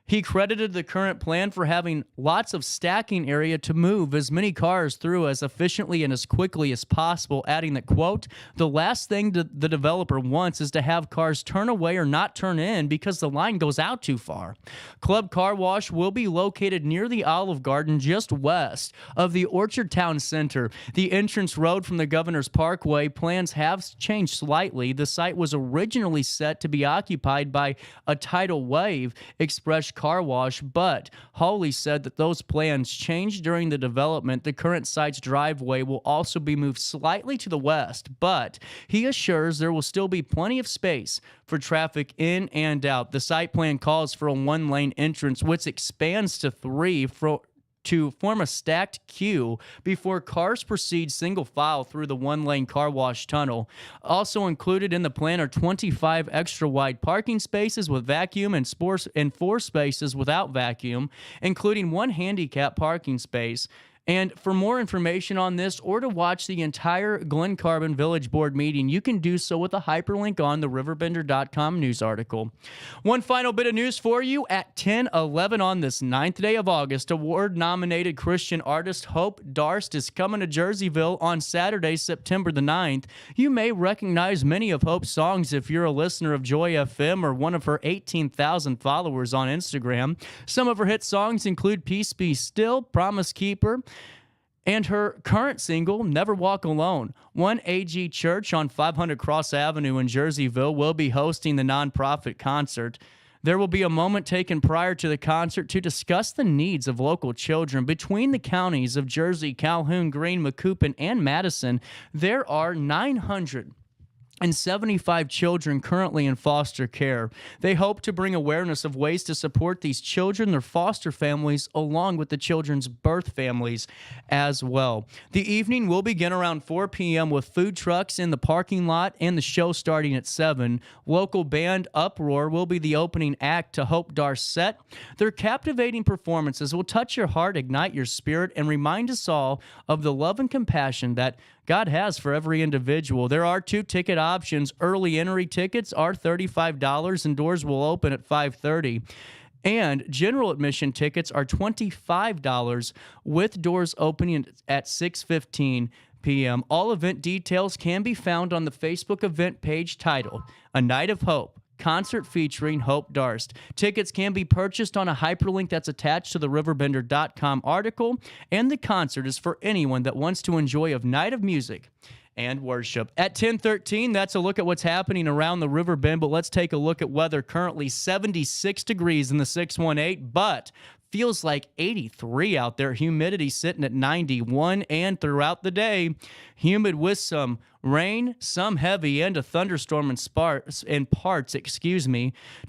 He credited the current plan for having lots of stacking area to move as many cars through as efficiently and as quickly as possible, adding that, quote, the last thing the developer wants is to have cars turn away or not turn in because the line goes out too far. Club Car Wash will be located near the Olive Garden just west of the Orchard Town Center. The entrance road from the Governor's Parkway plans have changed slightly. The site was originally set to be occupied by a tidal wave express car wash, but Hawley said that those plans changed during the development. The current site's driveway will also be moved slightly to the west, but he assures there will still be plenty of space for traffic in and out. The site plan calls for a 1-lane entrance, which expands to 3 to form a stacked queue before cars proceed single file through the 1-lane car wash tunnel. Also included in the plan are 25 extra wide parking spaces with vacuum and 4 spaces without vacuum, including 1 handicap parking space. And for more information on this or to watch the entire Glen Carbon Village Board meeting, you can do so with a hyperlink on the RiverBender.com news article. One final bit of news for you. At 10:11 on this 9th day of August, award-nominated Christian artist Hope Darst is coming to Jerseyville on Saturday, September the 9th. You may recognize many of Hope's songs if you're a listener of Joy FM or one of her 18,000 followers on Instagram. Some of her hit songs include Peace Be Still, Promise Keeper, and her current single, Never Walk Alone. One AG Church on 500 Cross Avenue in Jerseyville will be hosting the nonprofit concert. There will be a moment taken prior to the concert to discuss the needs of local children. Between the counties of Jersey, Calhoun, Greene, Macoupin, and Madison, there are 975 children currently in foster care. They hope to bring awareness of ways to support these children, their foster families, along with the children's birth families as well. The evening will begin around 4 p.m. with food trucks in the parking lot and the show starting at 7. Local band Uproar will be the opening act to Hope Darst's set. Their captivating performances will touch your heart, ignite your spirit, and remind us all of the love and compassion that God has for every individual. There are 2 ticket options. Early entry tickets are $35 and doors will open at 5:30. And general admission tickets are $25 with doors opening at 6:15 p.m. All event details can be found on the Facebook event page titled A Night of Hope, concert featuring Hope Darst. Tickets can be purchased on a hyperlink that's attached to the RiverBender.com article, and the concert is for anyone that wants to enjoy a night of music and worship. At 10:13, that's a look at what's happening around the River Bend, but let's take a look at weather. Currently 76 degrees in the 618, but feels like 83 out there. Humidity sitting at 91, and throughout the day, humid with some Rain, some heavy, and a thunderstorm in parts,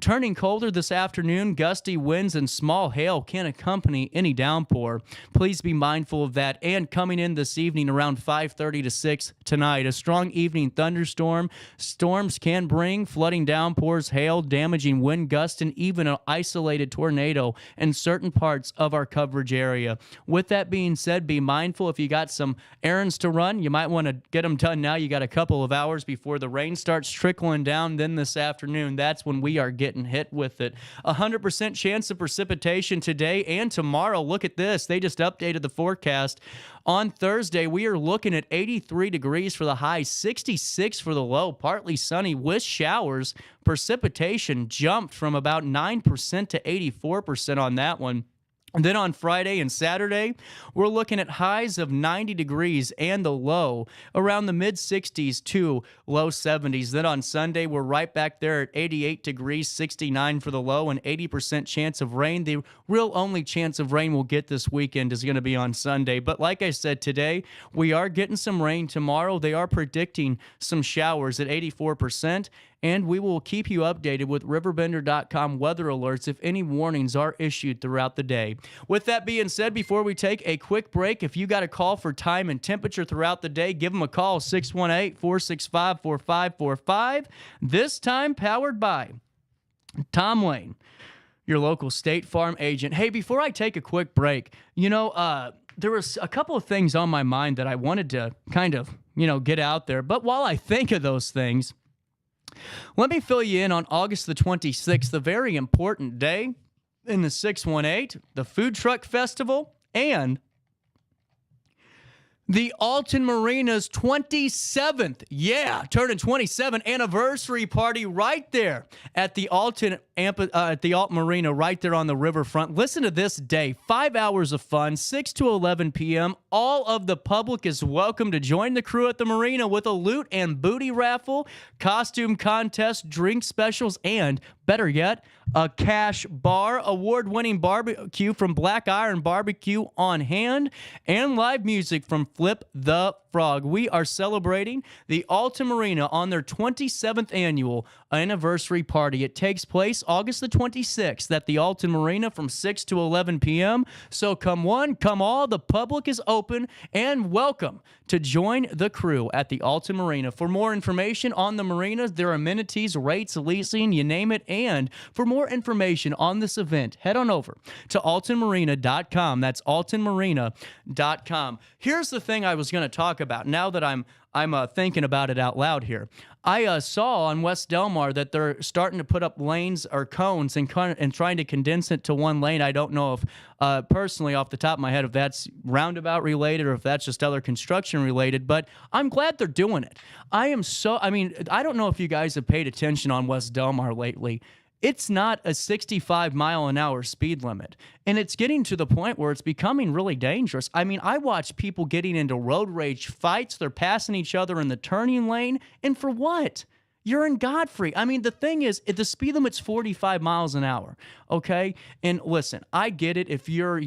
Turning colder this afternoon, gusty winds and small hail can accompany any downpour. Please be mindful of that. And coming in this evening around 5:30 to 6 tonight, a strong evening thunderstorm. Storms can bring flooding downpours, hail, damaging wind gusts, and even an isolated tornado in certain parts of our coverage area. With that being said, be mindful if you got some errands to run. You might want to get them done now. You got a couple of hours before the rain starts trickling down. Then this afternoon, that's when we are getting hit with it. 100% chance of precipitation today and tomorrow. Look at this. They just updated the forecast. On Thursday, we are looking at 83 degrees for the high, 66 for the low, partly sunny with showers. Precipitation jumped from about 9% to 84% on that one. And then on Friday and Saturday, we're looking at highs of 90 degrees and the low around the mid-60s to low 70s. Then on Sunday, we're right back there at 88 degrees, 69 for the low, and 80% chance of rain. The real only chance of rain we'll get this weekend is going to be on Sunday. But like I said, today, we are getting some rain. Tomorrow, they are predicting some showers at 84%. And we will keep you updated with RiverBender.com weather alerts if any warnings are issued throughout the day. With that being said, before we take a quick break, if you got a call for time and temperature throughout the day, give them a call, 618-465-4545. This time powered by Tom Lane, your local State Farm agent. Hey, before I take a quick break, there was a couple of things on my mind that I wanted to kind of, get out there. But while I think of those things, let me fill you in on August the 26th, the very important day in the 618, the Food Truck Festival, and the Alton Marina's 27th, turning 27 anniversary party right there at the Alton Marina, right there on the riverfront. Listen to this day, 5 hours of fun, 6 to 11 p.m. All of the public is welcome to join the crew at the marina with a loot and booty raffle, costume contest, drink specials, and better yet, a cash bar, award-winning barbecue from Black Iron Barbecue on hand, and live music from Flip the Frog. We are celebrating the Alton Marina on their 27th annual anniversary party. It takes place August the 26th at the Alton Marina from 6 to 11 p.m. So come one, come all. The public is open and welcome to join the crew at the Alton Marina. For more information on the marinas, their amenities, rates, leasing, you name it, and for more information on this event, head on over to altonmarina.com. That's altonmarina.com. Here's the thing I was going to talk about now that I'm thinking about it out loud here. I saw on West Delmar that they're starting to put up lanes or cones and trying to condense it to one lane. I don't know if, personally, off the top of my head, if that's roundabout related or if that's just other construction related, but I'm glad they're doing it. I don't know if you guys have paid attention on West Delmar lately. It's not a 65-mile-an-hour speed limit, and it's getting to the point where it's becoming really dangerous. I mean, I watch people getting into road rage fights. They're passing each other in the turning lane, and for what? You're in Godfrey. I mean, the thing is, the speed limit's 45 miles an hour, okay? And listen, I get it if you're,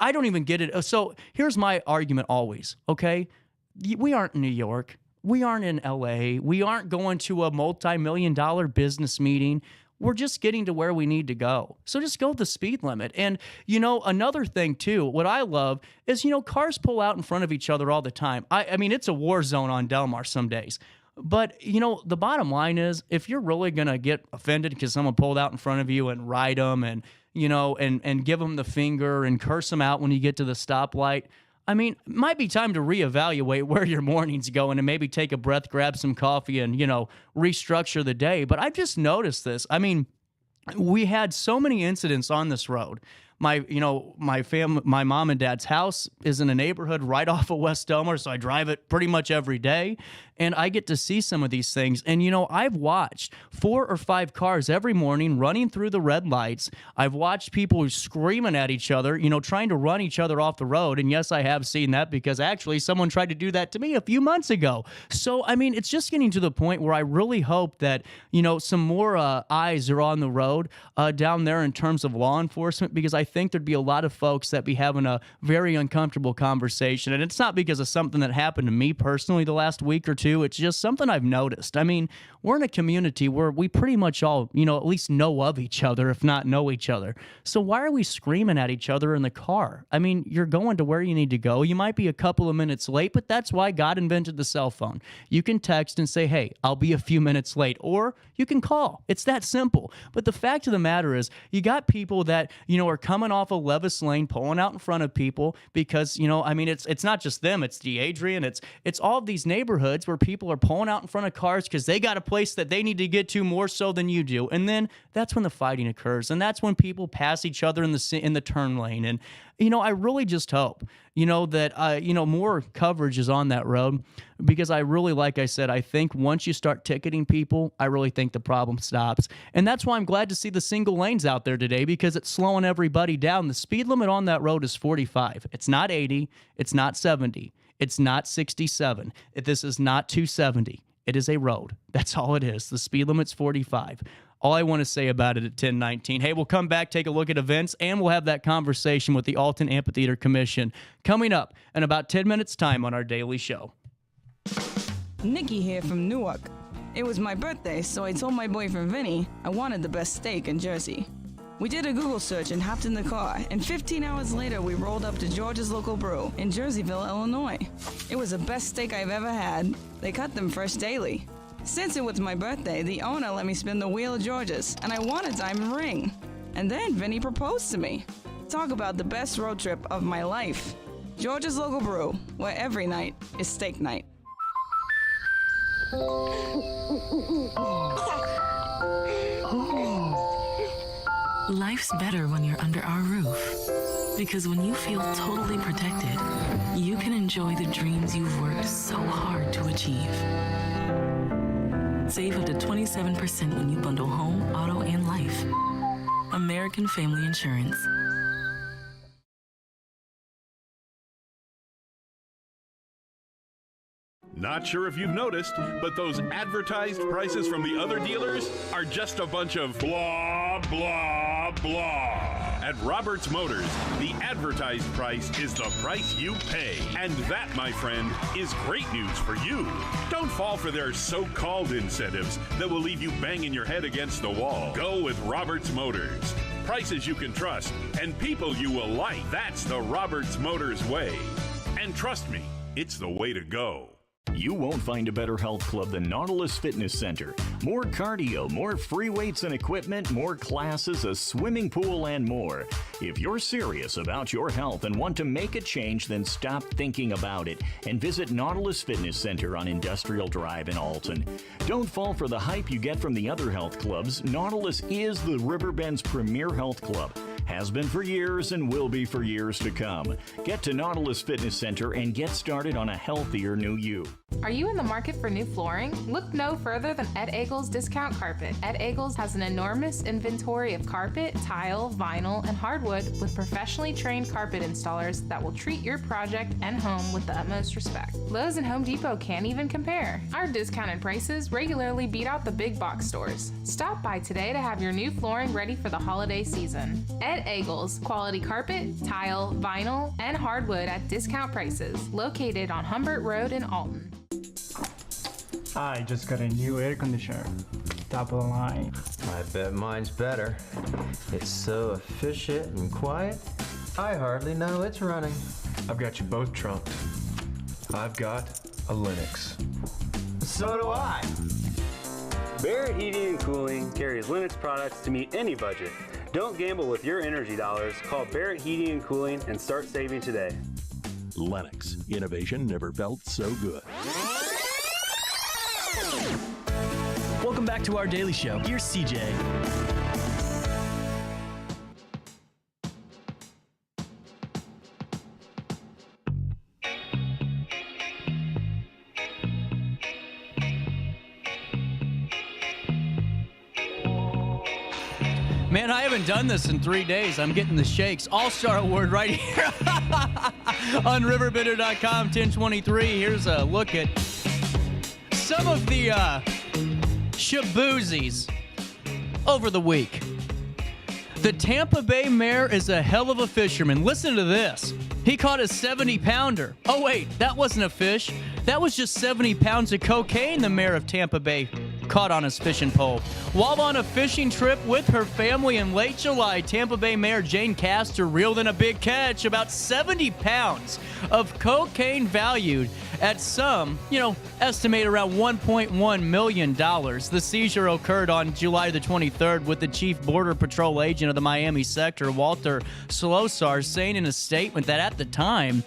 I don't even get it. So here's my argument always, okay? We aren't in New York. We aren't in LA. We aren't going to a multi-million-dollar business meeting. We're just getting to where we need to go. So just go the speed limit. And, another thing, too, what I love is, cars pull out in front of each other all the time. I mean, it's a war zone on Delmar some days. But, the bottom line is, if you're really going to get offended because someone pulled out in front of you and ride them and, and give them the finger and curse them out when you get to the stoplight, I mean, it might be time to reevaluate where your morning's going and maybe take a breath, grab some coffee, and, restructure the day. But I've just noticed this. I mean, we had so many incidents on this road. My mom and dad's house is in a neighborhood right off of West Delmar, so I drive it pretty much every day, and I get to see some of these things. And, I've watched 4 or 5 cars every morning running through the red lights. I've watched people screaming at each other, trying to run each other off the road. And yes, I have seen that because actually someone tried to do that to me a few months ago. So, I mean, it's just getting to the point where I really hope that, some more eyes are on the road down there in terms of law enforcement, because I think there'd be a lot of folks that be having a very uncomfortable conversation. And it's not because of something that happened to me personally the last week or two. It's just something I've noticed. I mean, we're in a community where we pretty much all, at least know of each other, if not know each other. So why are we screaming at each other in the car? I mean, you're going to where you need to go. You might be a couple of minutes late, but that's why God invented the cell phone. You can text and say, hey, I'll be a few minutes late, or you can call. It's that simple. But the fact of the matter is, you got people that, are coming off of Levis Lane, pulling out in front of people because, it's not just them, it's the Adrian, it's all of these neighborhoods where people are pulling out in front of cars because they got a place that they need to get to more so than you do. And then that's when the fighting occurs. And that's when people pass each other in the turn lane. And, I really just hope, that, more coverage is on that road because I really, like I said, I think once you start ticketing people, I really think the problem stops. And that's why I'm glad to see the single lanes out there today because it's slowing everybody down. The speed limit on that road is 45. It's not 80. It's not 70. It's not 67. This is not 270. It is a road. That's all it is. The speed limit's 45. All I want to say about it at 10:19. Hey, we'll come back, take a look at events, and we'll have that conversation with the Alton Amphitheater Commission coming up in about 10 minutes' time on our daily show. Nikki here from Newark. It was my birthday, so I told my boyfriend Vinny I wanted the best steak in Jersey. We did a Google search and hopped in the car, and 15 hours later we rolled up to George's Local Brew in Jerseyville, Illinois. It was the best steak I've ever had. They cut them fresh daily. Since it was my birthday, the owner let me spin the wheel of George's, and I won a diamond ring. And then Vinny proposed to me. Talk about the best road trip of my life. George's Local Brew, where every night is steak night. Life's better when you're under our roof. Because when you feel totally protected, you can enjoy the dreams you've worked so hard to achieve. Save up to 27% when you bundle home, auto, and life. American Family Insurance. Not sure if you've noticed, but those advertised prices from the other dealers are just a bunch of blah, blah, blah. At Roberts Motors, the advertised price is the price you pay. And that, my friend, is great news for you. Don't fall for their so-called incentives that will leave you banging your head against the wall. Go with Roberts Motors. Prices you can trust and people you will like. That's the Roberts Motors way. And trust me, it's the way to go. You won't find a better health club than Nautilus Fitness Center. More cardio, more free weights and equipment, more classes, a swimming pool, and more. If you're serious about your health and want to make a change, then stop thinking about it and visit Nautilus Fitness Center on Industrial Drive in Alton. Don't fall for the hype you get from the other health clubs. Nautilus is the Riverbend's premier health club. Has been for years and will be for years to come. Get to Nautilus Fitness Center and get started on a healthier new you. Are you in the market for new flooring? Look no further than Ed Eagles Discount Carpet. Ed Eagles has an enormous inventory of carpet, tile, vinyl, and hardwood with professionally trained carpet installers that will treat your project and home with the utmost respect. Lowe's and Home Depot can't even compare. Our discounted prices regularly beat out the big box stores. Stop by today to have your new flooring ready for the holiday season. Ed Eagles, quality carpet, tile, vinyl, and hardwood at discount prices, located on Humbert Road in Alton. I just got a new air conditioner. Top of the line. I bet mine's better. It's so efficient and quiet, I hardly know it's running. I've got you both trumped. I've got a Linux. So do I. Barrett Heating and Cooling carries Linux products to meet any budget. Don't gamble with your energy dollars. Call Barrett Heating and Cooling and start saving today. Lennox. Innovation never felt so good. Welcome back to our daily show. Here's CJ. Man, I haven't done this in 3 days. I'm getting the shakes. All-Star Award right here on RiverBender.com, 1023. Here's a look at some of the shaboozies over the week. The Tampa Bay mayor is a hell of a fisherman. Listen to this. He caught a 70-pounder. Oh, wait, that wasn't a fish. That was just 70 pounds of cocaine the mayor of Tampa Bay caught on his fishing pole. While on a fishing trip with her family in late July, Tampa Bay Mayor Jane Castor reeled in a big catch, about 70 pounds of cocaine valued at some, estimate around $1.1 million. The seizure occurred on July the 23rd with the chief border patrol agent of the Miami sector, Walter Slosar, saying in a statement that at the time,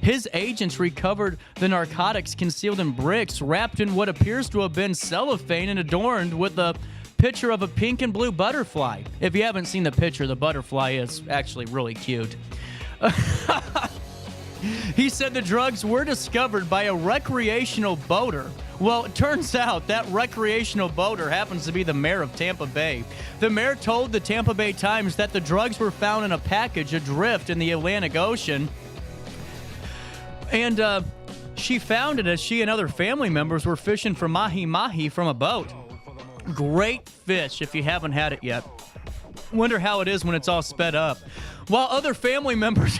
his agents recovered the narcotics concealed in bricks wrapped in what appears to have been cellophane and adorned with a picture of a pink and blue butterfly. If you haven't seen the picture, the butterfly is actually really cute. He said the drugs were discovered by a recreational boater. Well, it turns out that recreational boater happens to be the mayor of Tampa Bay. The mayor told the Tampa Bay Times that the drugs were found in a package adrift in the Atlantic Ocean. And she found it as she and other family members were fishing for mahi-mahi from a boat. Great fish if you haven't had it yet. Wonder how it is when it's all sped up. While other family members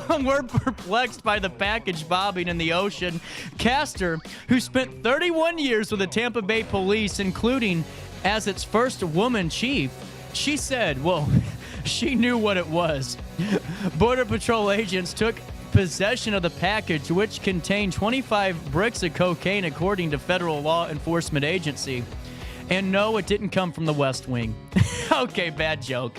were perplexed by the package bobbing in the ocean, Castor, who spent 31 years with the Tampa Bay Police, including as its first woman chief, she said, she knew what it was. Border Patrol agents took possession of the package, which contained 25 bricks of cocaine, according to federal law enforcement agency. And no, it didn't come from the West Wing. Okay, bad joke.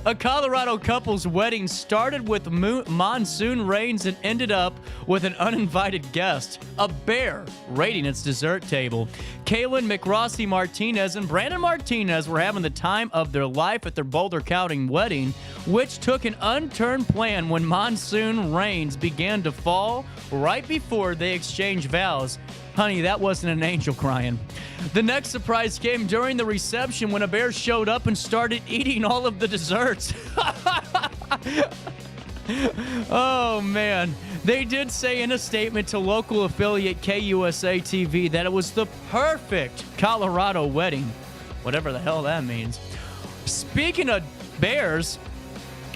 A Colorado couple's wedding started with monsoon rains and ended up with an uninvited guest, a bear, raiding its dessert table. Kaylin McRossi Martinez and Brandon Martinez were having the time of their life at their Boulder County wedding, which took an unturned plan when monsoon rains began to fall right before they exchanged vows. Honey, that wasn't an angel crying. The next surprise came during the reception when a bear showed up and started eating all of the desserts. Oh, man. They did say in a statement to local affiliate KUSA TV that it was the perfect Colorado wedding. Whatever the hell that means. Speaking of bears,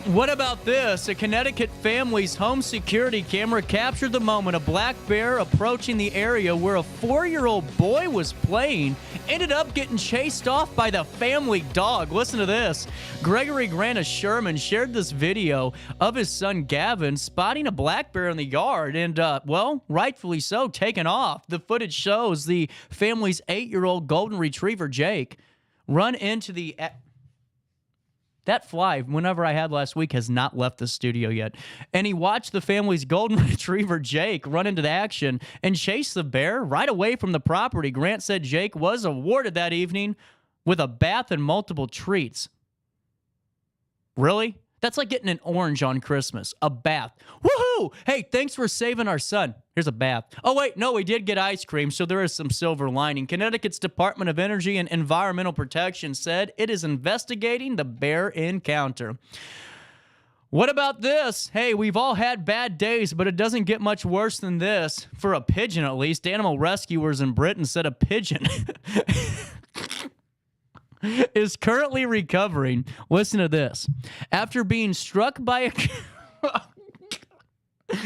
what about this? A Connecticut family's home security camera captured the moment a black bear approaching the area where a 4-year-old boy was playing ended up getting chased off by the family dog. Listen to this. Gregory Grant Sherman shared this video of his son Gavin spotting a black bear in the yard and, rightfully so, taken off. The footage shows the family's 8-year-old golden retriever, Jake, run into the... That fly, whenever I had last week, has not left the studio yet. And he watched the family's golden retriever, Jake, run into the action and chase the bear right away from the property. Grant said Jake was awarded that evening with a bath and multiple treats. Really? That's like getting an orange on Christmas. A bath. Woohoo! Hey, thanks for saving our son. Here's a bath. Oh, wait, no, we did get ice cream, so there is some silver lining. Connecticut's Department of Energy and Environmental Protection said it is investigating the bear encounter. What about this? Hey, we've all had bad days, but it doesn't get much worse than this. For a pigeon, at least. Animal rescuers in Britain said a pigeon is currently recovering. Listen to this. After being struck by a...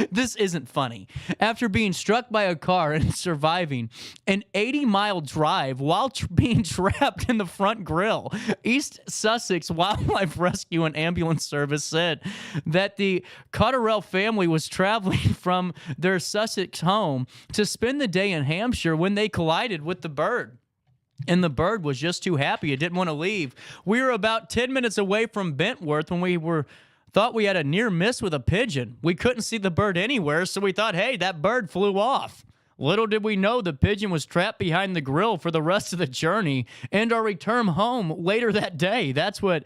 This isn't funny. After being struck by a car and surviving an 80-mile drive while being trapped in the front grille, East Sussex Wildlife Rescue and Ambulance Service said that the Cotterell family was traveling from their Sussex home to spend the day in Hampshire when they collided with the bird. And the bird was just too happy. It didn't want to leave. We were about 10 minutes away from Bentworth when we thought we had a near miss with a pigeon. We couldn't see the bird anywhere, so we thought, hey, that bird flew off. Little did we know the pigeon was trapped behind the grill for the rest of the journey and our return home later that day. That's what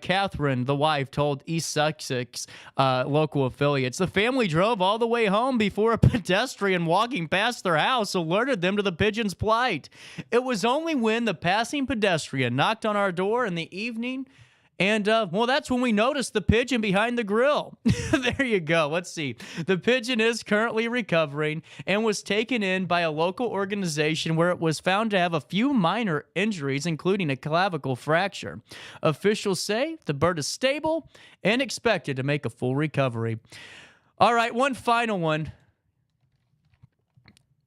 Catherine, the wife, told East Sussex local affiliates. The family drove all the way home before a pedestrian walking past their house alerted them to the pigeon's plight. It was only when the passing pedestrian knocked on our door in the evening And, well, that's when we noticed the pigeon behind the grill. There you go. Let's see. The pigeon is currently recovering and was taken in by a local organization where it was found to have a few minor injuries, including a clavicle fracture. Officials say the bird is stable and expected to make a full recovery. All right, one final one.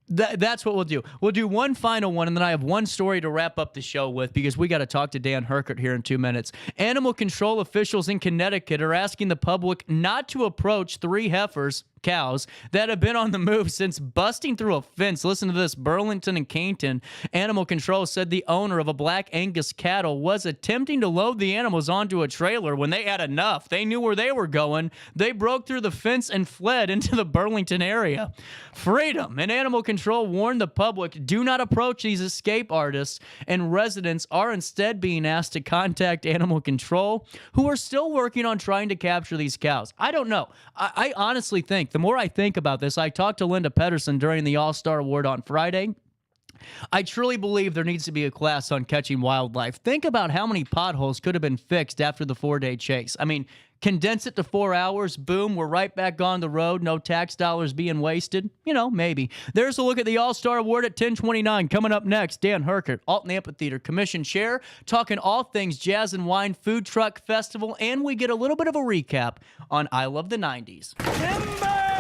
That's what we'll do. We'll do one final one, and then I have one story to wrap up the show with because we got to talk to Dan Herket here in 2 minutes. Animal control officials in Connecticut are asking the public not to approach 3 cows that have been on the move since busting through a fence. Listen to this. Burlington and Cainton Animal Control said the owner of a black Angus cattle was attempting to load the animals onto a trailer when they had enough. They knew where they were going. They broke through the fence and fled into the Burlington area. Freedom and Animal Control warned the public, do not approach these escape artists, and residents are instead being asked to contact Animal Control, who are still working on trying to capture these cows. I don't know. I honestly think, the more I think about this, I talked to Linda Pedersen during the All-Star Award on Friday. I truly believe there needs to be a class on catching wildlife. Think about how many potholes could have been fixed after the 4-day chase. I mean, condense it to 4 hours, boom, we're right back on the road, no tax dollars being wasted. You know, maybe. There's a look at the All-Star Award at 10:29. Coming up next, Dan Herket, Alton Amphitheater Commission Chair, talking all things jazz and wine, food truck festival, and we get a little bit of a recap on I Love the 90s.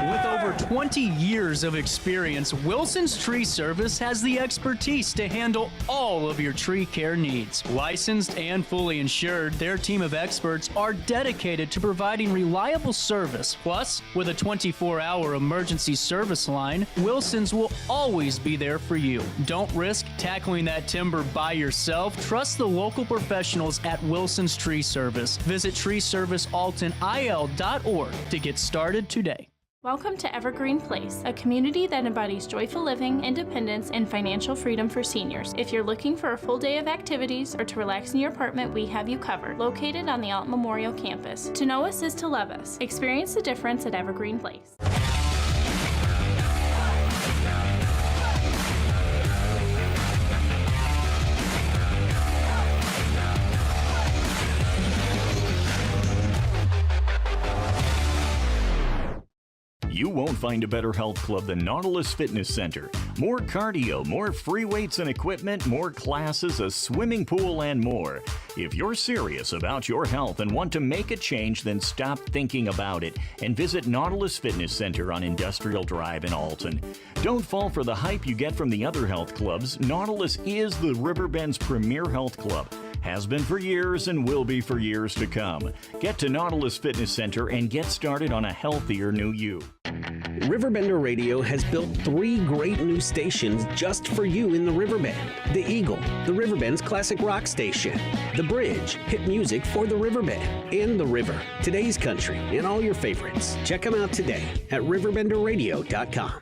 With over 20 years of experience, Wilson's Tree Service has the expertise to handle all of your tree care needs. Licensed and fully insured, their team of experts are dedicated to providing reliable service. Plus, with a 24-hour emergency service line, Wilson's will always be there for you. Don't risk tackling that timber by yourself. Trust the local professionals at Wilson's Tree Service. Visit treeservicealtonil.org to get started today. Welcome to Evergreen Place, a community that embodies joyful living, independence, and financial freedom for seniors. If you're looking for a full day of activities or to relax in your apartment, we have you covered. Located on the Alton Memorial Campus. To know us is to love us. Experience the difference at Evergreen Place. You won't find a better health club than Nautilus Fitness Center. More cardio, more free weights and equipment, more classes, a swimming pool, and more. If you're serious about your health and want to make a change, then stop thinking about it and visit Nautilus Fitness Center on Industrial Drive in Alton. Don't fall for the hype you get from the other health clubs. Nautilus is the Riverbend's premier health club. Has been for years and will be for years to come. Get to Nautilus Fitness Center and get started on a healthier new you. Riverbender Radio has built 3 great new stations just for you in the Riverbend. The Eagle, the Riverbend's classic rock station. The Bridge, hit music for the Riverbend. And The River, today's country, and all your favorites. Check them out today at RiverBender.com.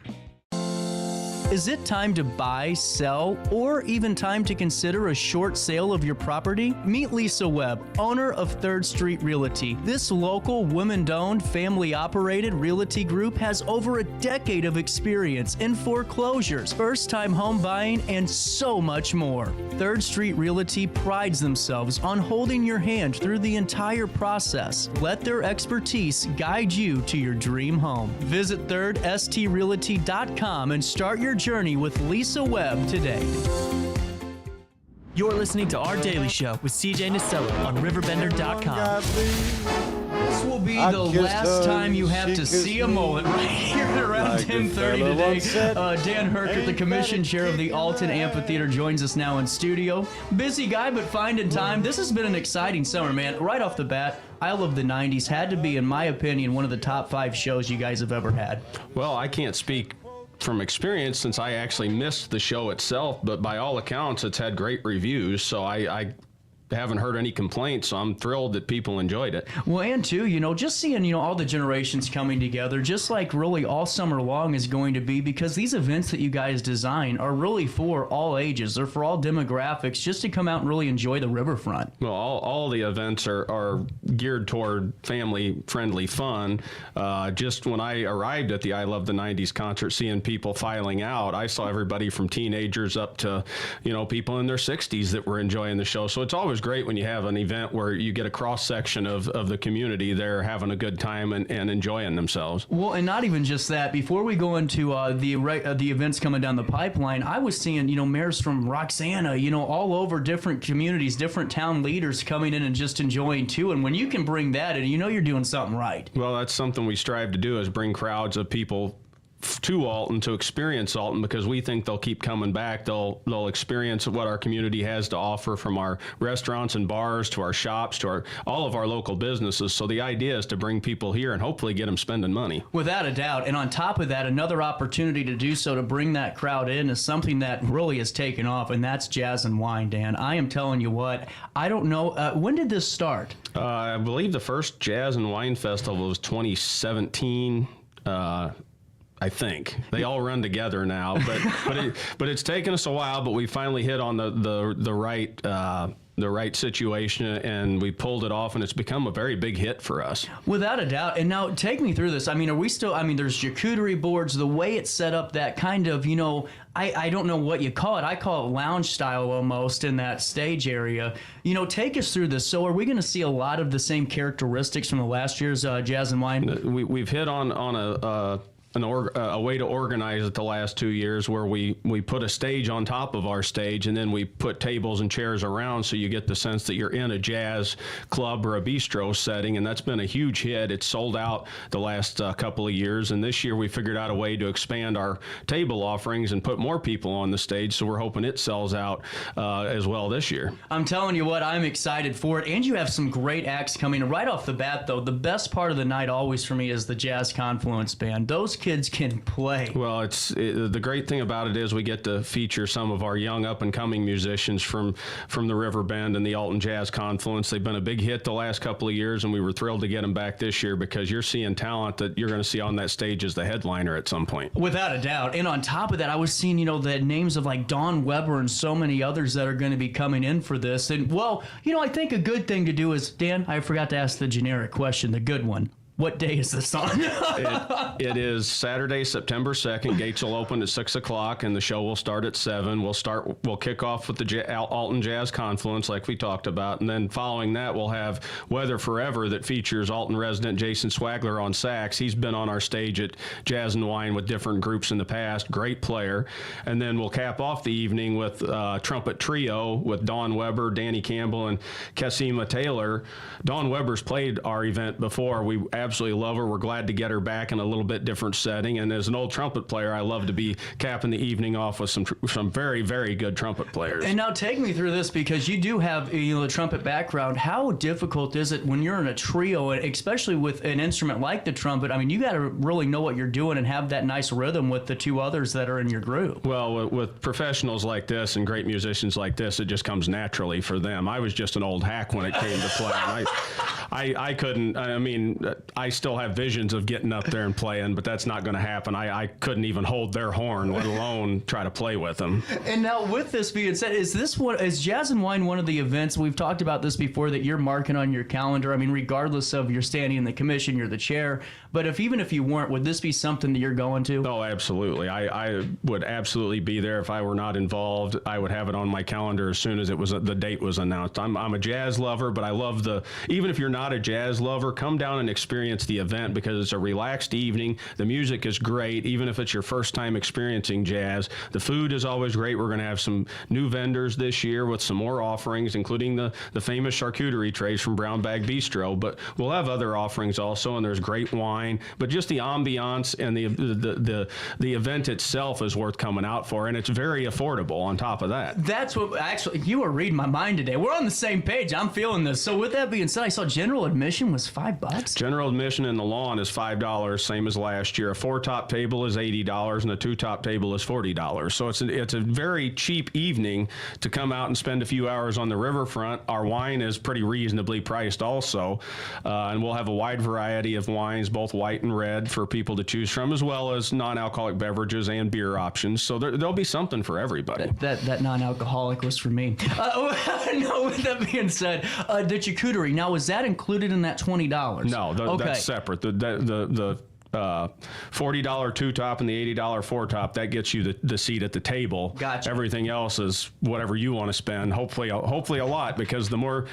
Is it time to buy, sell, or even time to consider a short sale of your property? Meet Lisa Webb, owner of 3rd Street Realty. This local, women-owned, family-operated realty group has over a decade of experience in foreclosures, first-time home buying, and so much more. 3rd Street Realty prides themselves on holding your hand through the entire process. Let their expertise guide you to your dream home. Visit 3rdstrealty.com and start your journey with Lisa Webb today. You're listening to Our Daily Show with CJ Nasello on RiverBender.com. This will be the last time you have to see a mullet right here at around 10:30 today. Dan Herket, the commission chair of the Alton Amphitheater, joins us now in studio. Busy guy, but finding time. This has been an exciting summer, man. Right off the bat, I Love the 90s had to be, in my opinion, one of the top 5 shows you guys have ever had. Well, I can't speak from experience since I actually missed the show itself, but by all accounts, it's had great reviews, so I haven't heard any complaints, so I'm thrilled that people enjoyed it. Well, and too, just seeing, all the generations coming together, just like really all summer long is going to be, because these events that you guys design are really for all ages. They're for all demographics, just to come out and really enjoy the riverfront. Well, all the events are geared toward family-friendly fun. Just when I arrived at the I Love the 90s concert, seeing people filing out, I saw everybody from teenagers up to, people in their 60s that were enjoying the show. So it's always always great when you have an event where you get a cross-section of the community there having a good time and enjoying themselves. Well, and not even just that. Before we go into the events coming down the pipeline, I was seeing, mayors from Roxana, all over different communities, different town leaders coming in and just enjoying too. And when you can bring that in, you're doing something right. Well, that's something we strive to do, is bring crowds of people to Alton to experience Alton, because we think they'll keep coming back. They'll experience what our community has to offer, from our restaurants and bars to our shops to all of our local businesses. So the idea is to bring people here and hopefully get them spending money. Without a doubt. And on top of that, another opportunity to do so, to bring that crowd in, is something that really has taken off, and that's Jazz and Wine, Dan. I am telling you what, I don't know, when did this start? I believe the first Jazz and Wine Festival was 2017. I think they all run together now, but it's taken us a while. But we finally hit on the right situation, and we pulled it off, and it's become a very big hit for us. Without a doubt. And now take me through this. I mean, are we still? I mean, there's charcuterie boards. The way it's set up, that kind of, I don't know what you call it. I call it lounge style almost in that stage area. Take us through this. So are we going to see a lot of the same characteristics from the last year's Jazz and Wine? We've hit on a way to organize it the last 2 years, where we put a stage on top of our stage, and then we put tables and chairs around, so you get the sense that you're in a jazz club or a bistro setting, and that's been a huge hit. It's sold out the last couple of years, and this year we figured out a way to expand our table offerings and put more people on the stage, so we're hoping it sells out as well this year. I'm telling you what, I'm excited for it, and you have some great acts coming. Right off the bat, though, the best part of the night always for me is the Jazz Confluence Band. Those kids can play. Well, the great thing about it is we get to feature some of our young up-and-coming musicians from the Riverbend and the Alton Jazz Confluence. They've been a big hit the last couple of years, and we were thrilled to get them back this year, because you're seeing talent that you're going to see on that stage as the headliner at some point. Without a doubt. And on top of that, I was seeing, the names of like Don Weber and so many others that are going to be coming in for this. And, well, I think a good thing to do is, Dan, I forgot to ask the generic question, the good one. What day is this on? It is Saturday, September 2nd. Gates will open at 6 o'clock, and the show will start at 7. We'll kick off with the Alton Jazz Confluence, like we talked about, and then following that, we'll have Weather Forever, that features Alton resident Jason Swagler on sax. He's been on our stage at Jazz and Wine with different groups in the past. Great player. And then we'll cap off the evening with trumpet trio with Don Weber, Danny Campbell, and Cassima Taylor. Don Weber's played our event before. We absolutely love her. We're glad to get her back in a little bit different setting. And as an old trumpet player, I love to be capping the evening off with some very, very good trumpet players. And now take me through this, because you do have a trumpet background. How difficult is it when you're in a trio, especially with an instrument like the trumpet? I mean, you got to really know what you're doing and have that nice rhythm with the two others that are in your group. Well, with professionals like this and great musicians like this, it just comes naturally for them. I was just an old hack when it came to play. I couldn't. I mean, I still have visions of getting up there and playing, but that's not going to happen. I couldn't even hold their horn, let alone try to play with them. And now, with this being said, is Jazz and Wine one of the events, we've talked about this before, that you're marking on your calendar? I mean, regardless of your standing in the commission, you're the chair, but even if you weren't, would this be something that you're going to? Oh, absolutely. I would absolutely be there. If I were not involved, I would have it on my calendar as soon as the date was announced. I'm a jazz lover, but I love even if you're not a jazz lover, come down and experience the event, because it's a relaxed evening. The music is great, even if it's your first time experiencing jazz. The food is always great. We're going to have some new vendors this year with some more offerings, including the famous charcuterie trays from Brown Bag Bistro, but we'll have other offerings also, and there's great wine. But just the ambiance and the event itself is worth coming out for, and it's very affordable on top of that. That's what, actually, you were reading my mind today. We're on the same page. I'm feeling this. So with that being said, I saw general admission was $5. General admission in the lawn is $5, same as last year. A 4-top table is $80, and a 2-top table is $40. So it's a very cheap evening to come out and spend a few hours on the riverfront. Our wine is pretty reasonably priced also, and we'll have a wide variety of wines, both white and red, for people to choose from, as well as non-alcoholic beverages and beer options. So there'll be something for everybody. That non-alcoholic was for me. No, with that being said, the charcuterie, now, is that included in that $20? No, that's separate. The $40 two-top and the $80 four-top, that gets you the seat at the table. Gotcha. Everything else is whatever you want to spend. Hopefully a lot, because the more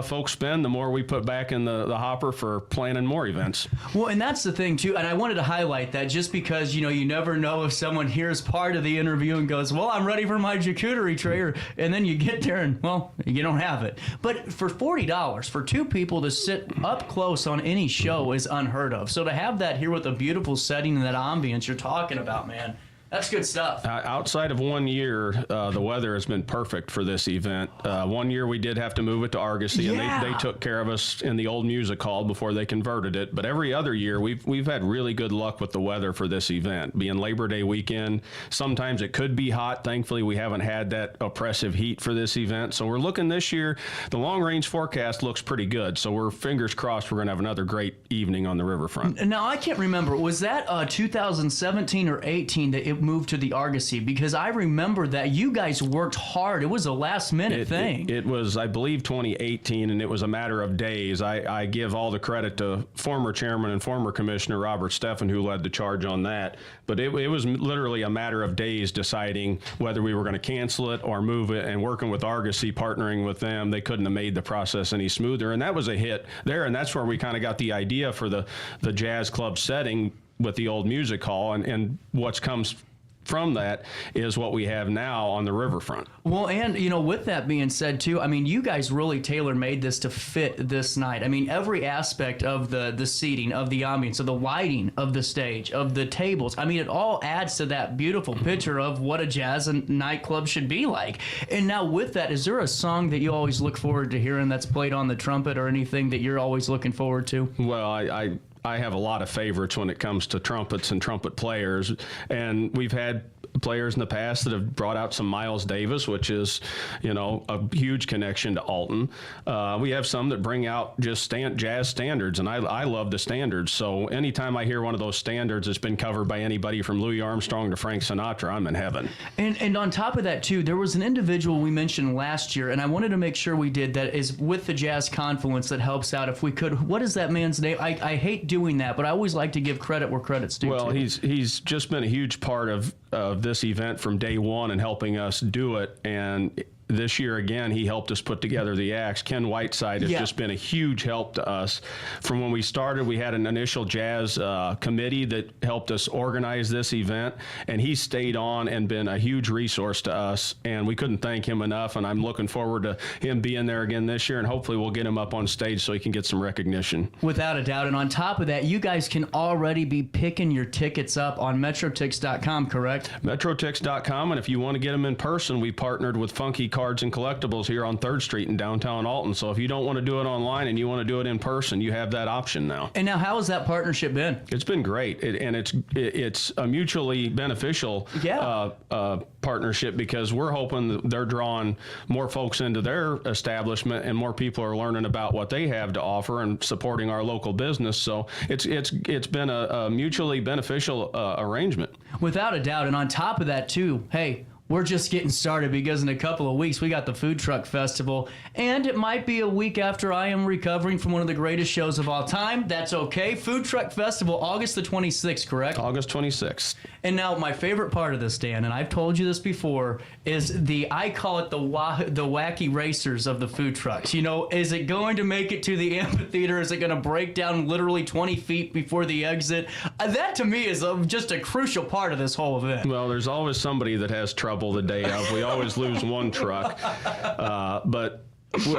folks spend, the more we put back in the hopper for planning more events. Well, and that's the thing too, and I wanted to highlight that just because you never know if someone hears part of the interview and goes, well, I'm ready for my charcuterie tray, and then you get there and, well, you don't have it. But for $40 for two people to sit up close on any show is unheard of. So to have that here with a beautiful setting and that ambience you're talking about, man, that's good stuff. Outside of 1 year, the weather has been perfect for this event. 1 year we did have to move it to Argosy, and they took care of us in the old music hall before they converted it. But every other year we've had really good luck with the weather for this event. Being Labor Day weekend, sometimes it could be hot. Thankfully, we haven't had that oppressive heat for this event. So we're looking this year, the long-range forecast looks pretty good. So we're fingers crossed we're going to have another great evening on the riverfront. Now, I can't remember, was that 2017 or 18 that it moved to the Argosy? Because I remember that you guys worked hard. It was a last-minute thing. It was, I believe, 2018, and it was a matter of days. I give all the credit to former chairman and former commissioner Robert Steffen, who led the charge on that. But it was literally a matter of days deciding whether we were going to cancel it or move it, and working with Argosy, partnering with them, they couldn't have made the process any smoother. And that was a hit there, and that's where we kind of got the idea for the jazz club setting with the old music hall, and what's comes from that is what we have now on the riverfront. Well, and with that being said too, I mean, you guys really tailor-made this to fit this night. I mean, every aspect of the seating, of the ambience, of the lighting, of the stage, of the tables, I mean, it all adds to that beautiful picture of what a jazz and nightclub should be like. And now with that, is there a song that you always look forward to hearing that's played on the trumpet, or anything that you're always looking forward to? Well, I have a lot of favorites when it comes to trumpets and trumpet players, and we've had players in the past that have brought out some Miles Davis, which is, a huge connection to Alton. We have some that bring out just jazz standards, and I love the standards. So anytime I hear one of those standards that's been covered by anybody from Louis Armstrong to Frank Sinatra, I'm in heaven. And on top of that too, there was an individual we mentioned last year, and I wanted to make sure we did, that is with the Jazz Confluence, that helps out if we could. What is that man's name? I hate doing that, but I always like to give credit where credit's due. Well, he's just been a huge part of this event from day one and helping us do it. And this year, again, he helped us put together the acts. Ken Whiteside has just been a huge help to us. From when we started, we had an initial jazz committee that helped us organize this event, and he stayed on and been a huge resource to us, and we couldn't thank him enough, and I'm looking forward to him being there again this year, and hopefully we'll get him up on stage so he can get some recognition. Without a doubt. And on top of that, you guys can already be picking your tickets up on MetroTix.com, correct? MetroTix.com, and if you want to get them in person, we partnered with Funky Cards and Collectibles here on 3rd Street in downtown Alton. So if you don't want to do it online and you want to do it in person, you have that option now. And now, how has that partnership been? It's been great, and it's a mutually beneficial partnership, because we're hoping that they're drawing more folks into their establishment, and more people are learning about what they have to offer and supporting our local business. So it's been a mutually beneficial arrangement. Without a doubt. And on top of that too, hey, we're just getting started, because in a couple of weeks we got the Food Truck Festival, and it might be a week after I am recovering from one of the greatest shows of all time. That's okay. Food Truck Festival, August the 26th, correct? August 26th. And now my favorite part of this, Dan, and I've told you this before, is I call it the wacky racers of the food trucks. Is it going to make it to the amphitheater? Is it going to break down literally 20 feet before the exit? That to me is just a crucial part of this whole event. Well, there's always somebody that has trouble the day of. We always lose one truck, but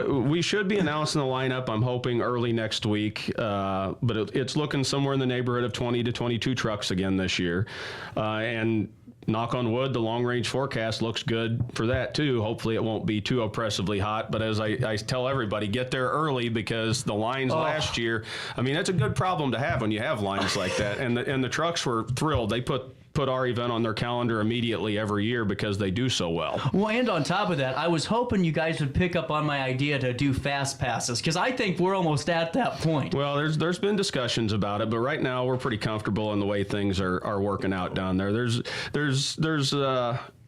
we should be announcing the lineup, I'm hoping, early next week, but it's looking somewhere in the neighborhood of 20 to 22 trucks again this year, and knock on wood, the long-range forecast looks good for that too. Hopefully it won't be too oppressively hot, but as I tell everybody, get there early, because the lines last year, I mean, that's a good problem to have when you have lines like that, and the trucks were thrilled. They put our event on their calendar immediately every year because they do so well. Well, and on top of that, I was hoping you guys would pick up on my idea to do fast passes, because I think we're almost at that point. Well, there's been discussions about it, but right now we're pretty comfortable in the way things are working out down there. There's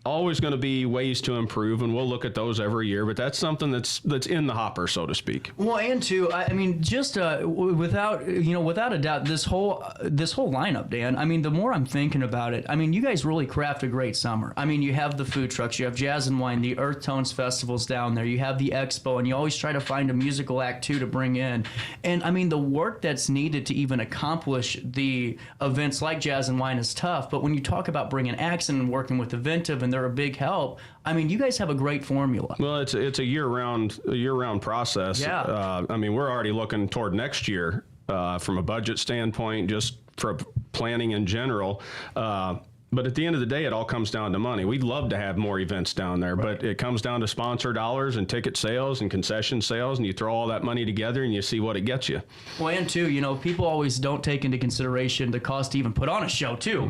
always going to be ways to improve, and we'll look at those every year. But that's something that's in the hopper, so to speak. Well, and too, I mean, just without a doubt, this whole lineup, Dan. I mean, the more I'm thinking about it, I mean, you guys really craft a great summer. I mean, you have the food trucks, you have Jazz and Wine, the Earth Tones festivals down there, you have the expo, and you always try to find a musical act too to bring in. And I mean, the work that's needed to even accomplish the events like Jazz and Wine is tough. But when you talk about bringing acts and working with Eventive, and they're a big help. I mean, you guys have a great formula. Well, it's a year-round process. Yeah. I mean, we're already looking toward next year from a budget standpoint, just for planning in general. But at the end of the day, it all comes down to money. We'd love to have more events down there, but it comes down to sponsor dollars and ticket sales and concession sales, and you throw all that money together and you see what it gets you. Well, and too, people always don't take into consideration the cost to even put on a show too.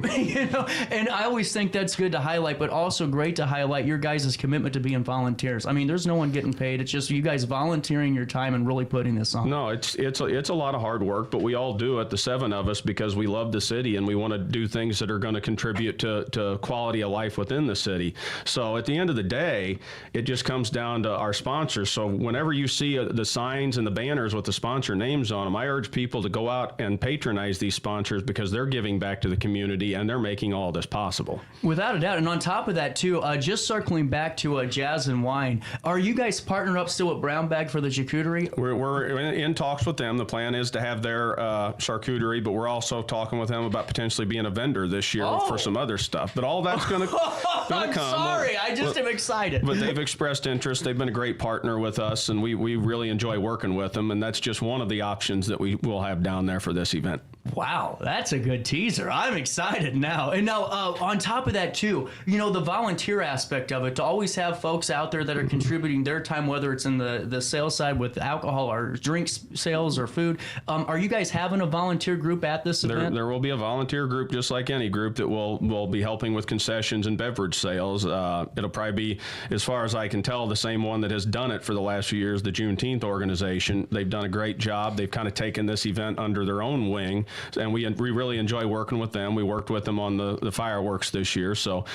And I always think that's good to highlight, but also great to highlight your guys' commitment to being volunteers. I mean, there's no one getting paid. It's just you guys volunteering your time and really putting this on. No, it's a lot of hard work, but we all do it, the 7 of us, because we love the city and we want to do things that are going to contribute to quality of life within the city. So at the end of the day, it just comes down to our sponsors. So whenever you see the signs and the banners with the sponsor names on them, I urge people to go out and patronize these sponsors because they're giving back to the community and they're making all this possible. Without a doubt. And on top of that too, just circling back to Jazz and Wine, are you guys partnered up still with Brown Bag for the charcuterie? We're in talks with them. The plan is to have their charcuterie, but we're also talking with them about potentially being a vendor this year for some other stuff. But all that's going to come. I'm sorry. I just am excited. But they've expressed interest. They've been a great partner with us, and we really enjoy working with them. And that's just one of the options that we will have down there for this event. Wow, that's a good teaser. I'm excited now. And now, on top of that, too, the volunteer aspect of it, to always have folks out there that are contributing their time, whether it's in the sales side with alcohol or drinks sales or food. Are you guys having a volunteer group at this event? There will be a volunteer group, just like any group, that will be helping with concessions and beverage sales. It'll probably be, as far as I can tell, the same one that has done it for the last few years, the Juneteenth organization. They've done a great job. They've kind of taken this event under their own wing. And we really enjoy working with them. We worked with them on the fireworks this year. So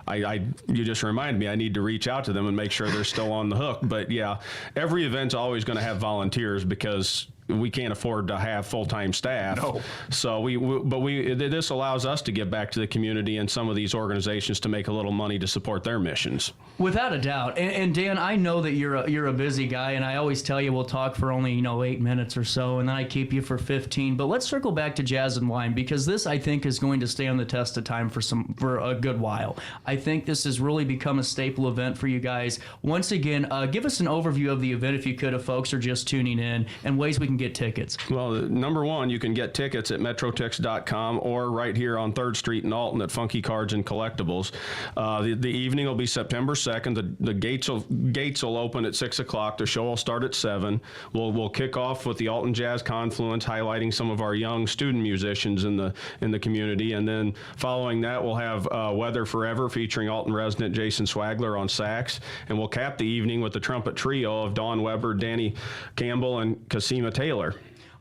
you just reminded me I need to reach out to them and make sure they're still on the hook. But yeah, every event's always going to have volunteers because we can't afford to have full-time staff. No. So this allows us to give back to the community and some of these organizations to make a little money to support their missions. Without a doubt. And Dan, I know that you're a busy guy, and I always tell you we'll talk for only 8 minutes or so, and then I keep you for 15. But let's circle back to Jazz and Wine, because this, I think, is going to stay on the test of time for a good while. I think this has really become a staple event for you guys. Once again, give us an overview of the event, if you could, if folks are just tuning in, and ways we can get tickets. Well, number one, you can get tickets at metrotix.com or right here on 3rd Street in Alton at Funky Cards and Collectibles. The evening will be September 2nd. The gates will open at 6 o'clock. The show will start at 7. We'll kick off with the Alton Jazz Confluence, highlighting some of our young student musicians in the community. And then following that, we'll have Weather Forever featuring Alton resident Jason Swagler on sax. And we'll cap the evening with the trumpet trio of Dawn Weber, Danny Campbell, and Casima Taylor.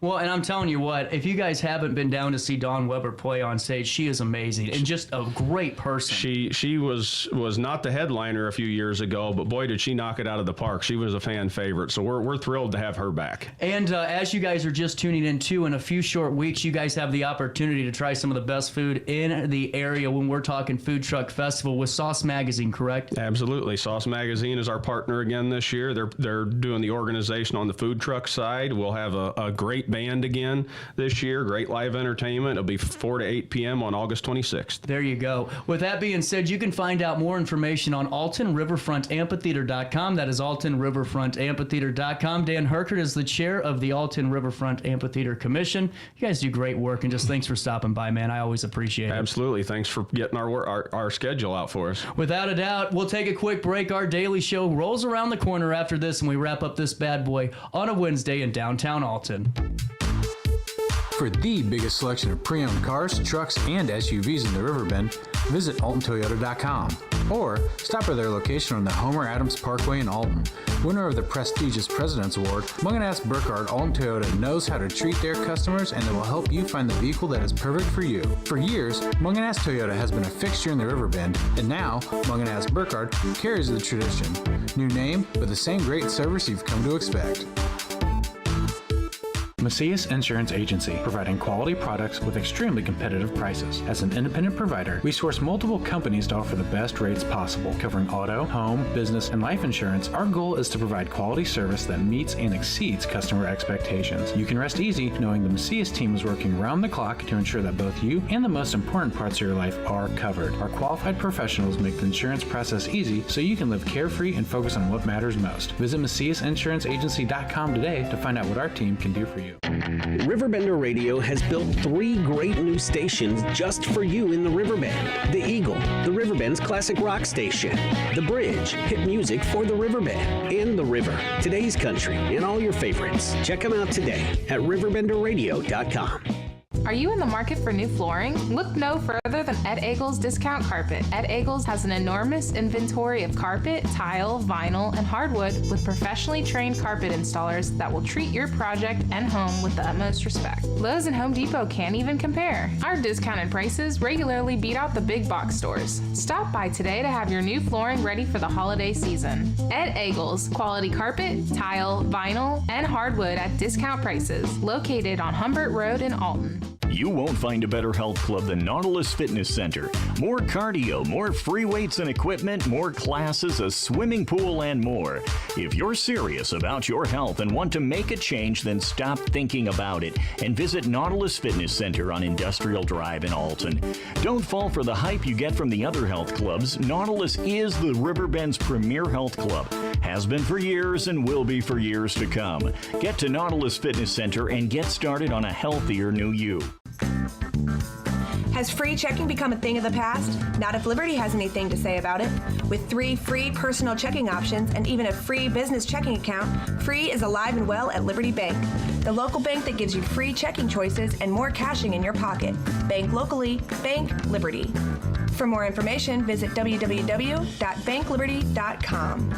Well, and I'm telling you what, if you guys haven't been down to see Dawn Weber play on stage, she is amazing and just a great person. She was not the headliner a few years ago, but boy, did she knock it out of the park. She was a fan favorite, so we're thrilled to have her back. And as you guys are just tuning in too, in a few short weeks, you guys have the opportunity to try some of the best food in the area when we're talking Food Truck Festival with Sauce Magazine, correct? Absolutely. Sauce Magazine is our partner again this year. They're doing the organization on the food truck side. We'll have a great band again this year. Great live entertainment. It'll be 4 to 8 p.m. on August 26th. There you go. With that being said, you can find out more information on AltonRiverfrontAmphitheater.com. That is AltonRiverfrontAmphitheater.com. Dan Herket is the chair of the Alton Riverfront Amphitheater Commission. You guys do great work, and just thanks for stopping by, man. I always appreciate it. Absolutely. Thanks for getting our schedule out for us. Without a doubt, we'll take a quick break. Our daily show rolls around the corner after this, and we wrap up this bad boy on a Wednesday in downtown Alton. For the biggest selection of pre-owned cars, trucks, and SUVs in the Riverbend, visit AltonToyota.com. Or stop by their location on the Homer Adams Parkway in Alton. Winner of the prestigious President's Award, Munganass Burkhardt Alton Toyota knows how to treat their customers, and they will help you find the vehicle that is perfect for you. For years, Munganass Toyota has been a fixture in the Riverbend, and now Munganass Burkhardt carries the tradition. New name, but the same great service you've come to expect. Macias Insurance Agency, providing quality products with extremely competitive prices. As an independent provider, we source multiple companies to offer the best rates possible. Covering auto, home, business, and life insurance, our goal is to provide quality service that meets and exceeds customer expectations. You can rest easy knowing the Macias team is working round the clock to ensure that both you and the most important parts of your life are covered. Our qualified professionals make the insurance process easy so you can live carefree and focus on what matters most. Visit MaciasInsuranceAgency.com today to find out what our team can do for you. RiverBender Radio has built 3 great new stations just for you in the Riverbend. The Eagle, the Riverbend's classic rock station. The Bridge, hit music for the Riverbend. And The River, today's country, and all your favorites. Check them out today at RiverBenderRadio.com. Are you in the market for new flooring? Look no further than Ed Eagles Discount Carpet. Ed Eagles has an enormous inventory of carpet, tile, vinyl, and hardwood with professionally trained carpet installers that will treat your project and home with the utmost respect. Lowe's and Home Depot can't even compare. Our discounted prices regularly beat out the big box stores. Stop by today to have your new flooring ready for the holiday season. Ed Eagles, quality carpet, tile, vinyl, and hardwood at discount prices. Located on Humbert Road in Alton. You won't find a better health club than Nautilus Fitness Center. More cardio, more free weights and equipment, more classes, a swimming pool, and more. If you're serious about your health and want to make a change, then stop thinking about it and visit Nautilus Fitness Center on Industrial Drive in Alton. Don't fall for the hype you get from the other health clubs. Nautilus is the Riverbend's premier health club. Has been for years and will be for years to come. Get to Nautilus Fitness Center and get started on a healthier new you. Has free checking become a thing of the past? Not if Liberty has anything to say about it. With 3 free personal checking options and even a free business checking account, free is alive and well at Liberty Bank. The local bank that gives you free checking choices and more cashing in your pocket. Bank locally, bank Liberty. For more information, visit www.bankliberty.com.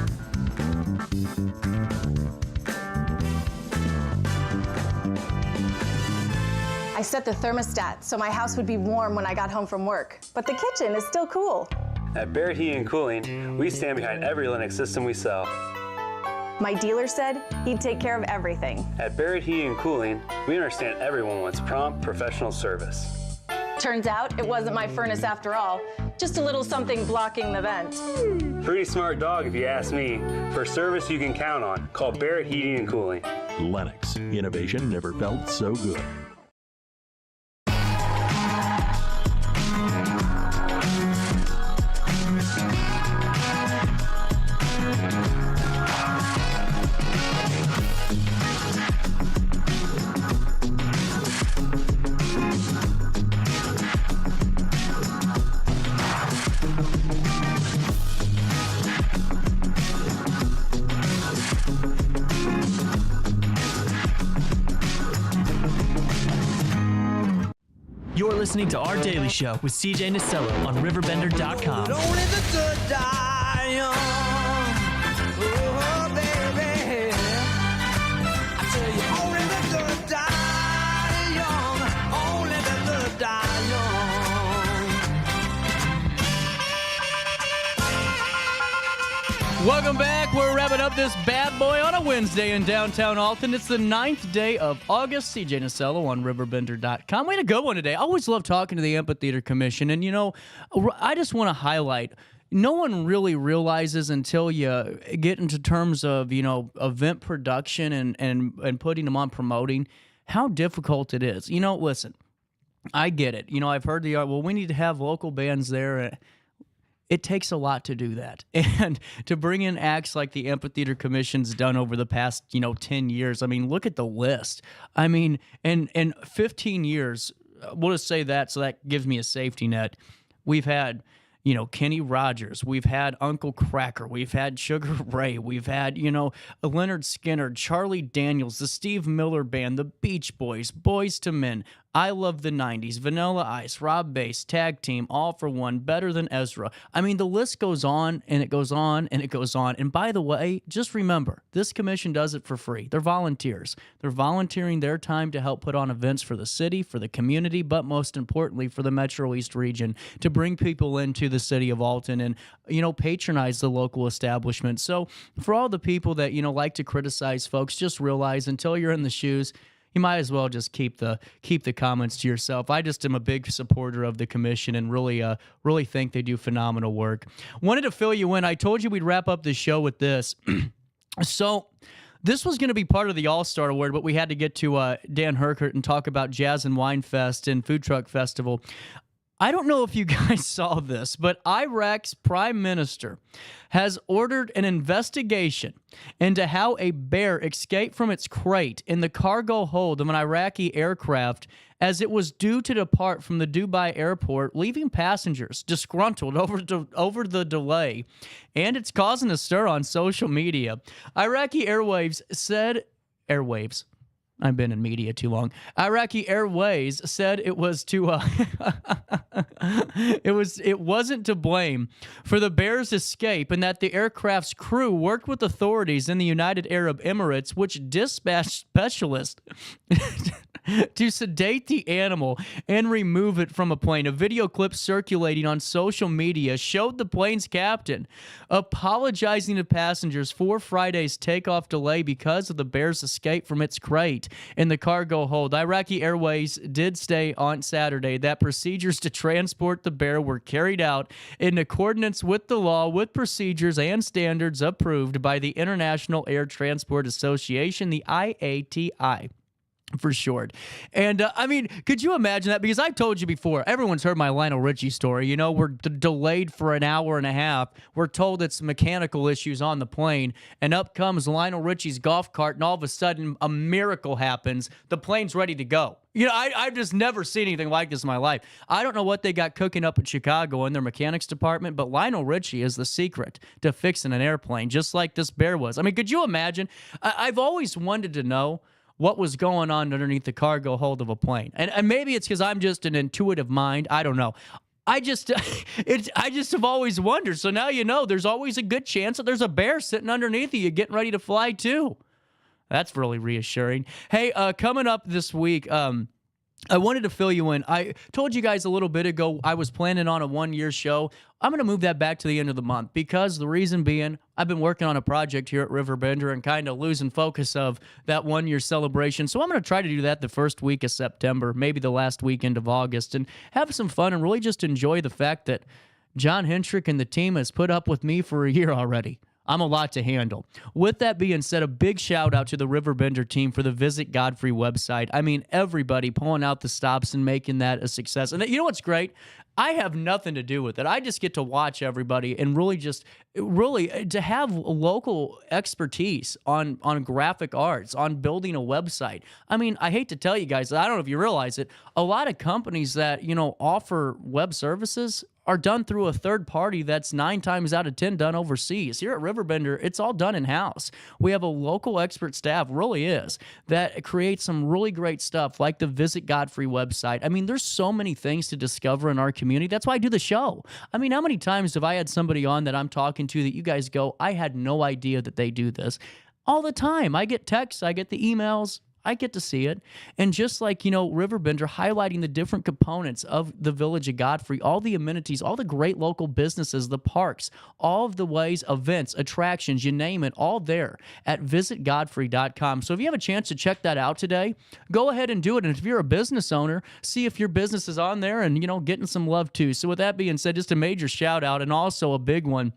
I set the thermostat so my house would be warm when I got home from work, but the kitchen is still cool. At Barrett Heating and Cooling, we stand behind every Linux system we sell. My dealer said he'd take care of everything. At Barrett Heating and Cooling, we understand everyone wants prompt, professional service. Turns out it wasn't my furnace after all, just a little something blocking the vent. Pretty smart dog if you ask me. For service you can count on, call Barrett Heating and Cooling. Lennox, innovation never felt so good. You're listening to Our Daily Show with CJ Nasello on RiverBender.com. Only the good die young. Oh, baby. I tell you, only the good die young. Only the good die young. Welcome back. We're wrapping up this bad boy on a Wednesday in downtown Alton. It's the 9th day of August. CJ Nasello on RiverBender.com. We had a good one today. I always love talking to the Amphitheater Commission. And, you know, I just want to highlight, no one really realizes until you get into terms of, you know, event production and putting them on, promoting, how difficult it is. You know, listen, I get it. You know, I've heard well, we need to have local bands there. It takes a lot to do that. And to bring in acts like the Amphitheater Commission's done over the past, 10 years. I mean, look at the list. I mean, in 15 years, we'll just say that, so that gives me a safety net. We've had, Kenny Rogers. We've had Uncle Cracker. We've had Sugar Ray. We've had, Leonard Skinner, Charlie Daniels, the Steve Miller Band, the Beach Boys, Boys to Men. I Love the 90s, Vanilla Ice, Rob Bass, Tag Team, All for One, Better Than Ezra. I mean, the list goes on, and it goes on, and it goes on. And by the way, just remember, this commission does it for free. They're volunteers. They're volunteering their time to help put on events for the city, for the community, but most importantly, for the Metro East region, to bring people into the city of Alton and, patronize the local establishment. So for all the people that, like to criticize folks, just realize until you're in the shoes, you might as well just keep the comments to yourself. I just am a big supporter of the commission and really think they do phenomenal work. Wanted to fill you in. I told you we'd wrap up the show with this. So this was going to be part of the All-Star Award, but we had to get to Dan Herket and talk about Jazz and Wine Fest and Food Truck Festival. I don't know if you guys saw this, but Iraq's prime minister has ordered an investigation into how a bear escaped from its crate in the cargo hold of an Iraqi aircraft as it was due to depart from the Dubai airport, leaving passengers disgruntled over the delay, and it's causing a stir on social media. Iraqi Airwaves said... Airwaves. I've been in media too long. Iraqi Airways said it was to it wasn't to blame for the bear's escape, and that the aircraft's crew worked with authorities in the United Arab Emirates, which dispatched specialists to sedate the animal and remove it from a plane. A video clip circulating on social media showed the plane's captain apologizing to passengers for Friday's takeoff delay because of the bear's escape from its crate in the cargo hold. Iraqi Airways did say on Saturday that procedures to transport the bear were carried out in accordance with the law, with procedures and standards approved by the International Air Transport Association, the IATI. For short. And, could you imagine that? Because I've told you before, everyone's heard my Lionel Richie story. We're delayed for an hour and a half. We're told it's mechanical issues on the plane. And up comes Lionel Richie's golf cart, and all of a sudden, a miracle happens. The plane's ready to go. I've just never seen anything like this in my life. I don't know what they got cooking up in Chicago in their mechanics department, but Lionel Richie is the secret to fixing an airplane, just like this bear was. Could you imagine? I've always wanted to know what was going on underneath the cargo hold of a plane. And maybe it's because I'm just an intuitive mind. I don't know. I just have always wondered. So now there's always a good chance that there's a bear sitting underneath you getting ready to fly too. That's really reassuring. Hey, coming up this week, I wanted to fill you in. I told you guys a little bit ago I was planning on a one-year show. I'm going to move that back to the end of the month because the reason being I've been working on a project here at RiverBender and kind of losing focus of that one-year celebration. So I'm going to try to do that the first week of September, maybe the last weekend of August, and have some fun and really just enjoy the fact that John Hentrick and the team has put up with me for a year already. I'm a lot to handle. With that being said, a big shout out to the Riverbender team for the Visit Godfrey website. Everybody pulling out the stops and making that a success. And you know what's great? I have nothing to do with it. I just get to watch everybody and really to have local expertise on graphic arts, on building a website. I hate to tell you guys, I don't know if you realize it, a lot of companies that, offer web services are done through a third party that's 9 times out of 10 done overseas. Here at Riverbender, it's all done in-house. We have a local expert staff, really is, that creates some really great stuff like the Visit Godfrey website. There's so many things to discover in our community. That's why I do the show. How many times have I had somebody on that I'm talking to that you guys go, I had no idea that they do this? All the time. I get texts, I get the emails, I get to see it. And just like, Riverbender highlighting the different components of the Village of Godfrey, all the amenities, all the great local businesses, the parks, all of the ways, events, attractions, you name it, all there at visitgodfrey.com. So if you have a chance to check that out today, go ahead and do it. And if you're a business owner, see if your business is on there and, getting some love too. So with that being said, just a major shout out and also a big one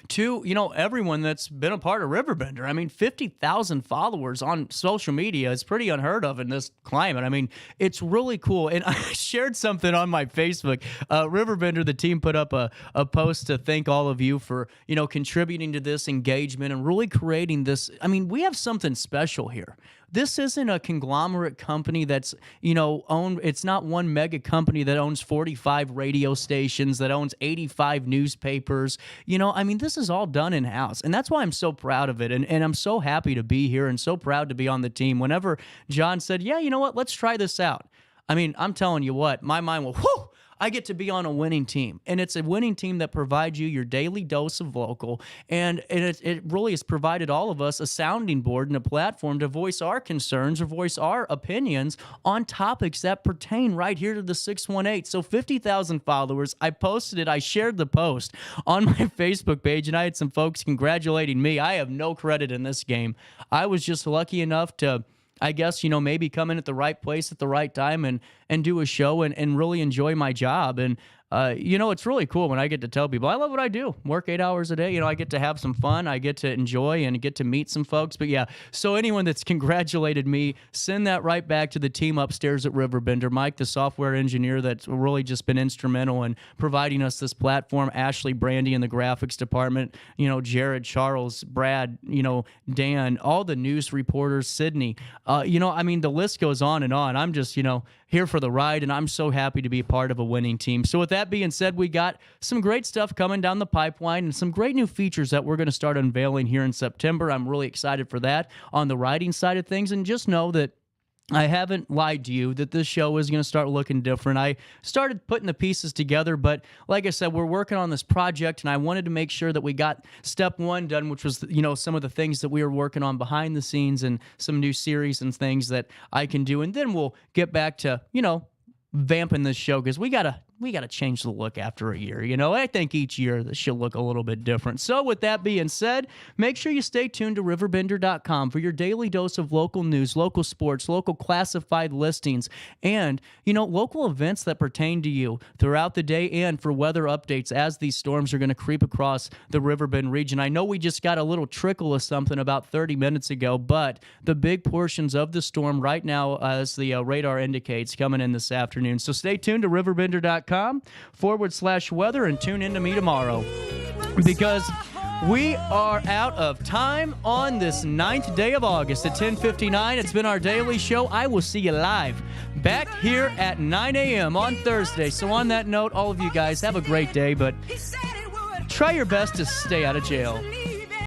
to, everyone that's been a part of Riverbender. 50,000 followers on social media is pretty unheard of in this climate. It's really cool. And I shared something on my Facebook. Riverbender, the team, put up a post to thank all of you for, contributing to this engagement and really creating this. We have something special here. This isn't a conglomerate company that's, owned. It's not one mega company that owns 45 radio stations, that owns 85 newspapers. This is all done in-house. And that's why I'm so proud of it. And I'm so happy to be here and so proud to be on the team. Whenever John said, yeah, you know what, let's try this out. I mean, I'm telling you what, my mind will, whew, I get to be on a winning team. And it's a winning team that provides you your daily dose of local. And it really has provided all of us a sounding board and a platform to voice our concerns or voice our opinions on topics that pertain right here to the 618. So 50,000 followers. I posted it. I shared the post on my Facebook page, and I had some folks congratulating me. I have no credit in this game. I was just lucky enough to, I guess, maybe come in at the right place at the right time and do a show and really enjoy my job. And, it's really cool when I get to tell people, I love what I do. Work 8 hours a day. I get to have some fun. I get to enjoy and get to meet some folks. But yeah, so anyone that's congratulated me, send that right back to the team upstairs at Riverbender. Mike, the software engineer that's really just been instrumental in providing us this platform. Ashley, Brandy in the graphics department. Jared, Charles, Brad, Dan, all the news reporters, Sydney. The list goes on and on. I'm just, here for the ride, and I'm so happy to be part of a winning team. So with that being said, we got some great stuff coming down the pipeline and some great new features that we're going to start unveiling here in September. I'm really excited for that on the writing side of things, and just know that I haven't lied to you that this show is going to start looking different. I started putting the pieces together, but like I said, we're working on this project, and I wanted to make sure that we got step one done, which was, some of the things that we were working on behind the scenes and some new series and things that I can do. And then we'll get back to, vamping this show, because we gotta change the look after a year. I think each year this should look a little bit different. So with that being said, make sure you stay tuned to RiverBender.com for your daily dose of local news, local sports, local classified listings, and local events that pertain to you throughout the day, and for weather updates as these storms are going to creep across the Riverbend region. I know we just got a little trickle of something about 30 minutes ago, but the big portions of the storm right now, as the radar indicates, coming in this afternoon. So stay tuned to RiverBender.com/weather and tune in to me tomorrow, because we are out of time on this 9th day of August at 10:59. It's been our daily show. I will see you live back here at 9 a.m. on Thursday. So on that note, all of you guys have a great day, but try your best to stay out of jail.